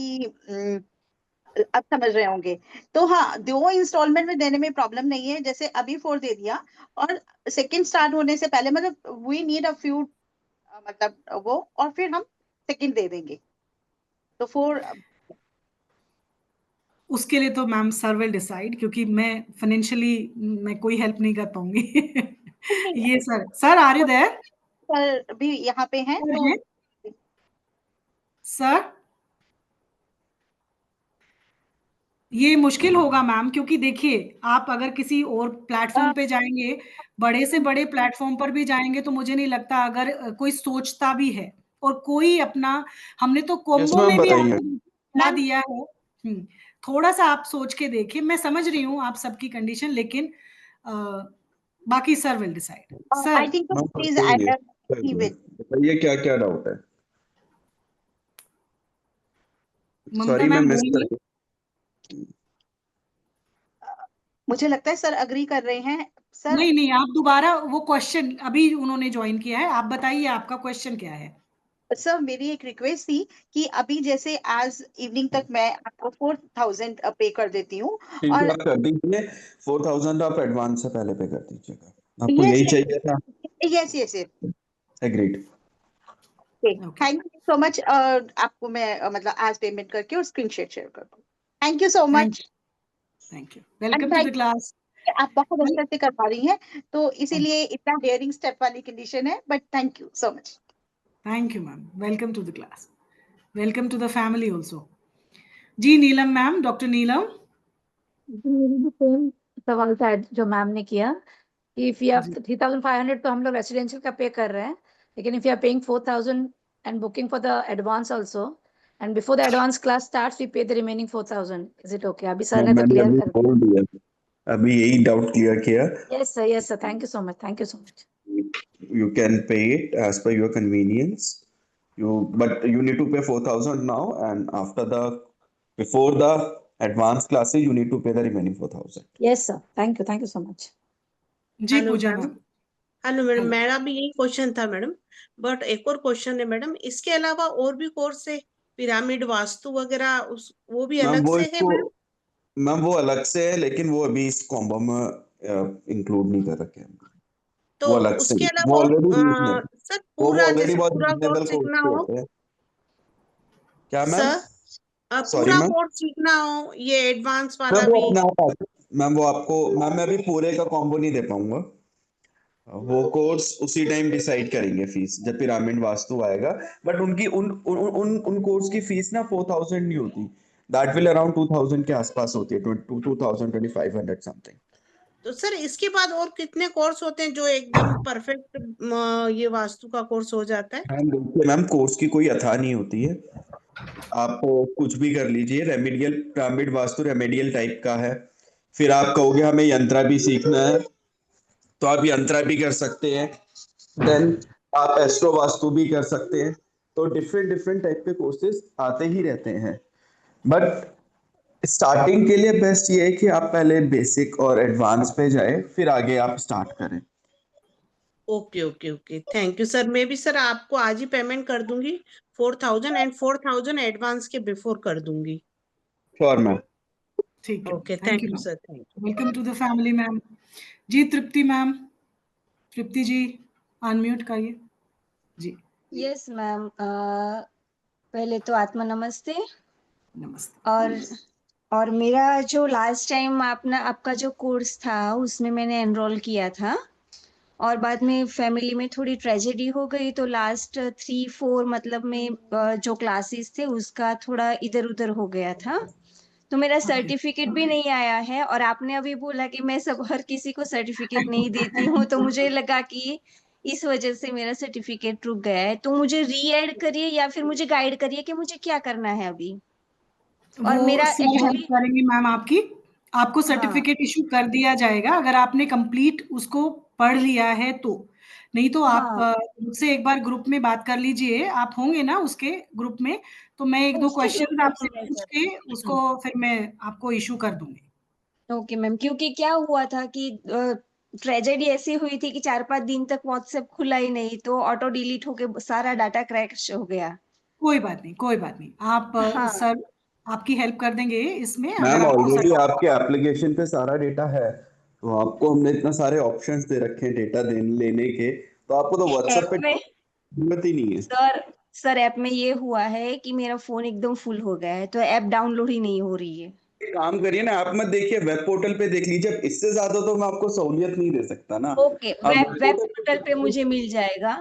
S3: अब समझ रहे होंगे। तो हाँ, 2 इंस्टॉलमेंट में देने में प्रॉब्लम नहीं है, जैसे अभी 4 दे दिया, और सेकंड स्टार्ट होने से पहले, मतलब वी नीड अ फ्यू, मतलब वो, और फिर हम सेकंड दे देंगे, तो 4।
S1: उसके लिए तो मैम सर विल डिसाइड, क्योंकि मैं फाइनेंशियली मैं कोई हेल्प नहीं कर पाऊंगी। ये sir are you there?
S3: Sir भी यहाँ पे हैं तो।
S1: सर, ये मुश्किल होगा मैम, क्योंकि देखिए आप अगर किसी और प्लेटफॉर्म पे जाएंगे, बड़े से बड़े प्लेटफॉर्म पर भी जाएंगे, तो मुझे नहीं लगता अगर कोई सोचता भी है और कोई अपना, हमने तो
S2: यस
S1: कॉम्बो
S2: मैम,
S1: में भी
S2: बताइए।
S1: आपको बता दिया है। थोड़ा सा आप सोच के देखिए, मैं समझ रही हूँ आप सबकी कंडीशन, लेकिन अ, बाकी sir will decide.
S3: I
S1: sir,
S3: think तो
S2: मैम
S3: प्लीज
S2: बताइए,
S3: विद।
S2: बताइए क्या क्या डाउट है।
S1: ममता
S2: सॉरी मैं
S1: मैम
S2: मिस कर
S1: बोलिए।
S2: गया।
S3: मुझे लगता है सर अग्री कर रहे हैं। सर,
S1: नहीं नहीं, आप दोबारा वो क्वेश्चन, अभी उन्होंने ज्वाइन किया है, आप बताइए आपका क्वेश्चन क्या है।
S3: सर मेरी एक रिक्वेस्ट थी कि अभी जैसे आज इवनिंग तक मैं आपको 4,000 पे कर देती हूँ,
S2: ठीक है,
S3: और
S2: आप कर दीजिए। 4,000 आप एडवांस से पहले पे कर दीजिएगा। आपको
S3: यस
S2: यही चाहिए था?
S3: Yes yes yes.
S2: Agreed.
S1: Okay,
S3: thank you so much. आपको मैं मतलब आज पेमेंट करके और स्क्रीनशॉट शेयर कर दूँ। Thank you so
S1: thank
S3: much.
S1: Thank you,
S3: and
S1: welcome to the
S3: thank,
S1: class.
S3: आप बहुत अच्छे से कर पा रही हैं, तो इसीलिए इतना डेयरिंग स्टेप वाली कंडीशन है, but thank you so much.
S1: Thank you ma'am, welcome to the class, welcome to the family also. जी नीलम मैम, डॉक्टर नीलम।
S4: मेरी भी सेम सवाल था जो मैम ने किया कि इफ यू हैव
S1: जी
S4: 3,500 तो हम लोग रेसिडेंशियल का पे कर रहे हैं, लेकिन if you are paying 4,000 and booking for the advance also and before the advance class starts we pay the remaining 4,000, is it okay? अभी सर ने तो
S2: मैंने
S4: क्लियर
S2: अभी
S4: कर दिया।
S2: बोल दिया, अभी यही डाउट क्लियर किया।
S4: Yes sir, thank you so much, thank you so much.
S2: You can pay it as per your convenience. But you need to pay 4,000 now, and before the advanced classes, you need to pay the remaining 4,000.
S4: Yes sir, thank you so much.
S1: जी
S5: hello
S1: Pooja
S5: ma'am.
S1: Ma'am.
S5: Hello madam,
S1: hello
S5: मेरा भी यही question था madam. But एक और question है madam, इसके अलावा और भी कोर्स है, पिरामिड वास्तु वगैरह, उस वो भी
S2: मैम
S5: अलग
S2: वो
S5: से है
S2: इसको
S5: मैम?
S2: मैम वो अलग से है, लेकिन वो अभी इस कॉम्बो में इंक्लूड नहीं कर रखे हैं।
S5: तो
S2: वो अलग से,
S5: उसके
S2: वो
S5: अलावा
S2: ऑलरेडी रीजनेबल,
S5: सर
S2: वो
S5: पूरा,
S2: ऑलरेडी
S5: जैसे
S2: बहुत
S5: पूरा
S2: रीजनेबल
S5: कोर्स
S2: कोर्स
S5: सीखना
S2: के
S5: हो
S2: होते हैं। क्या मैम?
S5: सर,
S2: सॉरी
S5: पूरा
S2: मैम।
S5: कोर्स सीखना हो, ये एडवांस
S2: मैम
S5: वाला
S2: वो
S5: भी?
S2: अपने आप मैम वो आपको, मैम मैं अभी पूरे का कॉम्बो नहीं दे पाऊंगा। वो कोर्स उसी टाइम डिसाइड करेंगे फीस जब पिरामिड वास्तु आएगा। बट उनकी उन उन उन उन कोर्स की फीस ना 4,000 नहीं होती। दैट विल अराउंड 2,000 के आसपास होती है, 2,000 2,500 समथिंग।
S5: तो सर इसके बाद और कितने कोर्स होते हैं जो एकदम परफेक्ट ये वास्तु का कोर्स हो जाता है?
S2: मैम देखिए, मैम कोर्स की कोई अथा नहीं होती है। आप कुछ भी कर लीजिए। Remedial pyramid vastu remedial type का है। फिर आप कहोगे हमें यंत्रा भी सीखना है, तो आप यंत्रा भी कर सकते हैं। देन आप एस्ट्रो वास्तु भी कर सकते हैं। तो डिफरेंट डिफरेंट टाइप के कोर्सेज आते ही रहते हैं। बट स्टार्टिंग के लिए बेस्ट ये है कि आप पहले बेसिक और एडवांस पे जाए, फिर आगे आप स्टार्ट करें।
S5: Okay okay okay, thank you sir. मैं भी सर आपको आज ही पेमेंट कर दूंगी, 4,000, एंड 4,000 एडवांस के बिफोर कर दूंगी।
S2: Sure ma'am.
S1: ठीक है,
S5: okay,
S1: thank
S5: thank
S1: you
S5: you
S1: ma'am.
S5: Sir, thank you.
S1: Welcome to the family ma'am. जी तृप्ति मैम, तृप्ति जी अनम्यूट करिए जी।
S6: यस मैम, पहले तो आत्मा नमस्ते।
S1: नमस्ते।
S6: और मेरा जो लास्ट टाइम आपका जो कोर्स था उसमें मैंने एनरोल किया था, और बाद में फैमिली में थोड़ी ट्रेजेडी हो गई, तो लास्ट 3-4 मतलब में जो क्लासेस थे उसका थोड़ा इधर उधर हो गया था, तो मेरा सर्टिफिकेट भी नहीं आया है। और आपने अभी बोला कि मैं हर किसी को सर्टिफिकेट नहीं देती हूँ, तो मुझे लगा कि इस वजह से मेरा सर्टिफिकेट रुक गया है। तो मुझे री ऐड करिए या फिर मुझे गाइड करिए कि मुझे क्या करना है अभी। और
S1: वो
S6: मेरा
S1: सर हेल्प
S6: एक्चुअली
S1: करेंगे मैम आपकी, आपको सर्टिफिकेट इशू कर दिया जाएगा अगर आपने कंप्लीट उसको पढ़ लिया है तो। नहीं तो आप
S6: हाँ,
S1: मुझसे एक बार ग्रुप में बात कर लीजिए, आप होंगे ना उसके ग्रुप में, तो मैं एक दो
S6: उसके ग्रुप
S1: क्वेश्चन
S6: में
S1: आपसे
S6: हूँ मैं
S1: पूछ
S6: सर।
S1: के उसको फिर मैं आपको इशू कर दूंगी।
S6: ओके मैम, क्योंकि क्या हुआ था कि ट्रेजेडी ऐसी हुई थी कि 4-5 दिन तक व्हाट्सएप खुला ही नहीं, तो ऑटो डिलीट होके सारा डाटा क्रैश हो गया।
S1: कोई बात नहीं, कोई बात नहीं। आप
S6: हाँ,
S1: सर आपकी हेल्प कर देंगे इसमें अगर
S2: मैम
S1: आपको
S2: ऑलरेडी
S1: सर्टिफिकेट।
S2: आपके एप्लीकेशन पे सारा डेटा है, तो आपको हमने इतना सारे ऑप्शंस दे रखे हैं डेटा लेने के, तो आपको तो व्हाट्सएप
S6: ऐप
S2: पे
S6: में
S2: जरूरत ही नहीं है।
S6: सर ऐप में ये हुआ है कि मेरा फोन एकदम फुल हो गया है, तो ऐप डाउनलोड ही नहीं हो रही है।
S2: एक काम करिए ना, आप मत देखिए, वेब पोर्टल पे देख लीजिए। अब इससे ज्यादा तो मैं आपको सहूलियत नहीं दे सकता ना।
S6: ओके,
S2: आप
S6: web
S2: web
S6: web
S2: portal
S6: portal पे मुझे मिल जाएगा,
S2: हाँ,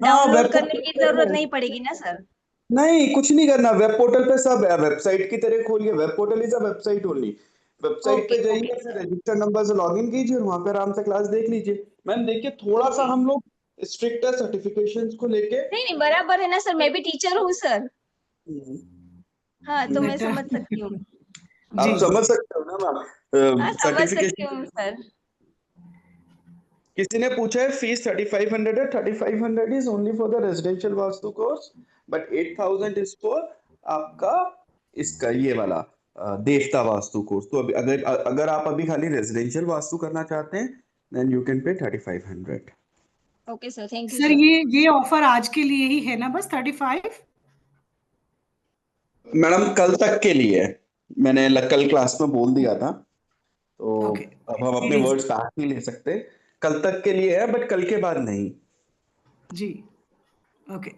S2: वेब
S6: डाउनलोड करने
S2: पोर्टल
S6: की
S2: पे
S6: जरूरत
S2: है।
S6: नहीं पड़ेगी ना सर?
S2: नहीं, कुछ नहीं करना, वेब पोर्टल पे सब है, वेबसाइट की तरह खोलिए। Web portal is a website only. Website पे
S6: ओके
S2: जाइए,
S6: ओके
S2: फिर रजिस्टर नंबर से लॉगिन कीजिए और वहां पे आराम से क्लास देख लीजिए। मैम देखिए, थोड़ा सा
S6: ओके।
S2: हम लोग स्ट्रिक्ट है सर्टिफिकेशंस को लेके।
S6: नहीं नहीं, बराबर है ना सर, मैं भी टीचर हूँ सर। हाँ, तो मैं
S1: बेटर
S6: समझ सकती हूँ।
S2: आप
S1: जी
S2: समझ सकते हो ना
S6: हाँ,
S2: मैम,
S6: समझ सकती
S2: सर्टिफिकेशन।
S6: हूँ सर।
S2: किसी ने पूछा है फीस 3500 है। 3500 is only for the residential vastu course, but 8000 is for आपका इसका ये वाला देवता वास्तु कोर्स। तो अभी अगर अगर आप अभी खाली रेजिडेंशियल वास्तु करना चाहते हैं, then you can pay 3500।
S6: Okay sir, thank you
S1: sir,
S6: sir.
S1: ये ऑफर आज के लिए ही है ना, बस 35?
S2: मैडम कल तक के लिए है। मैंने कल क्लास में बोल दिया था, तो
S1: ओके,
S2: अब हम अपने
S1: 3 days
S2: वर्ड्स बैक नहीं ले सकते। कल तक के लिए है, बट कल के बाद नहीं।
S1: जी। ओके,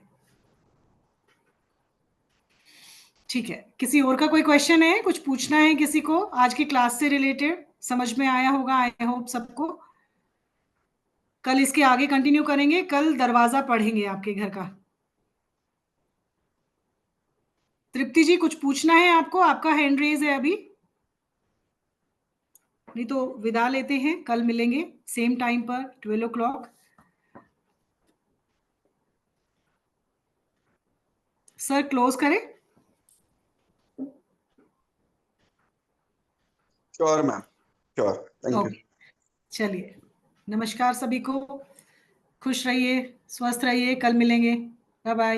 S1: ठीक है। किसी और का कोई क्वेश्चन है, कुछ पूछना है किसी को आज की क्लास से रिलेटेड? समझ में आया होगा आई होप सबको। कल इसके आगे कंटिन्यू करेंगे, कल दरवाजा पढ़ेंगे आपके घर का। तृप्ति जी कुछ पूछना है आपको? आपका हैंड रेज है अभी, नहीं तो विदा लेते हैं। कल मिलेंगे सेम टाइम पर 12 o'clock। सर क्लोज करें?
S2: Sure ma'am, sure, thank you.
S1: Okay, चलिए, नमस्कार सभी को। खुश रहिए, स्वस्थ रहिए, कल मिलेंगे। Bye bye.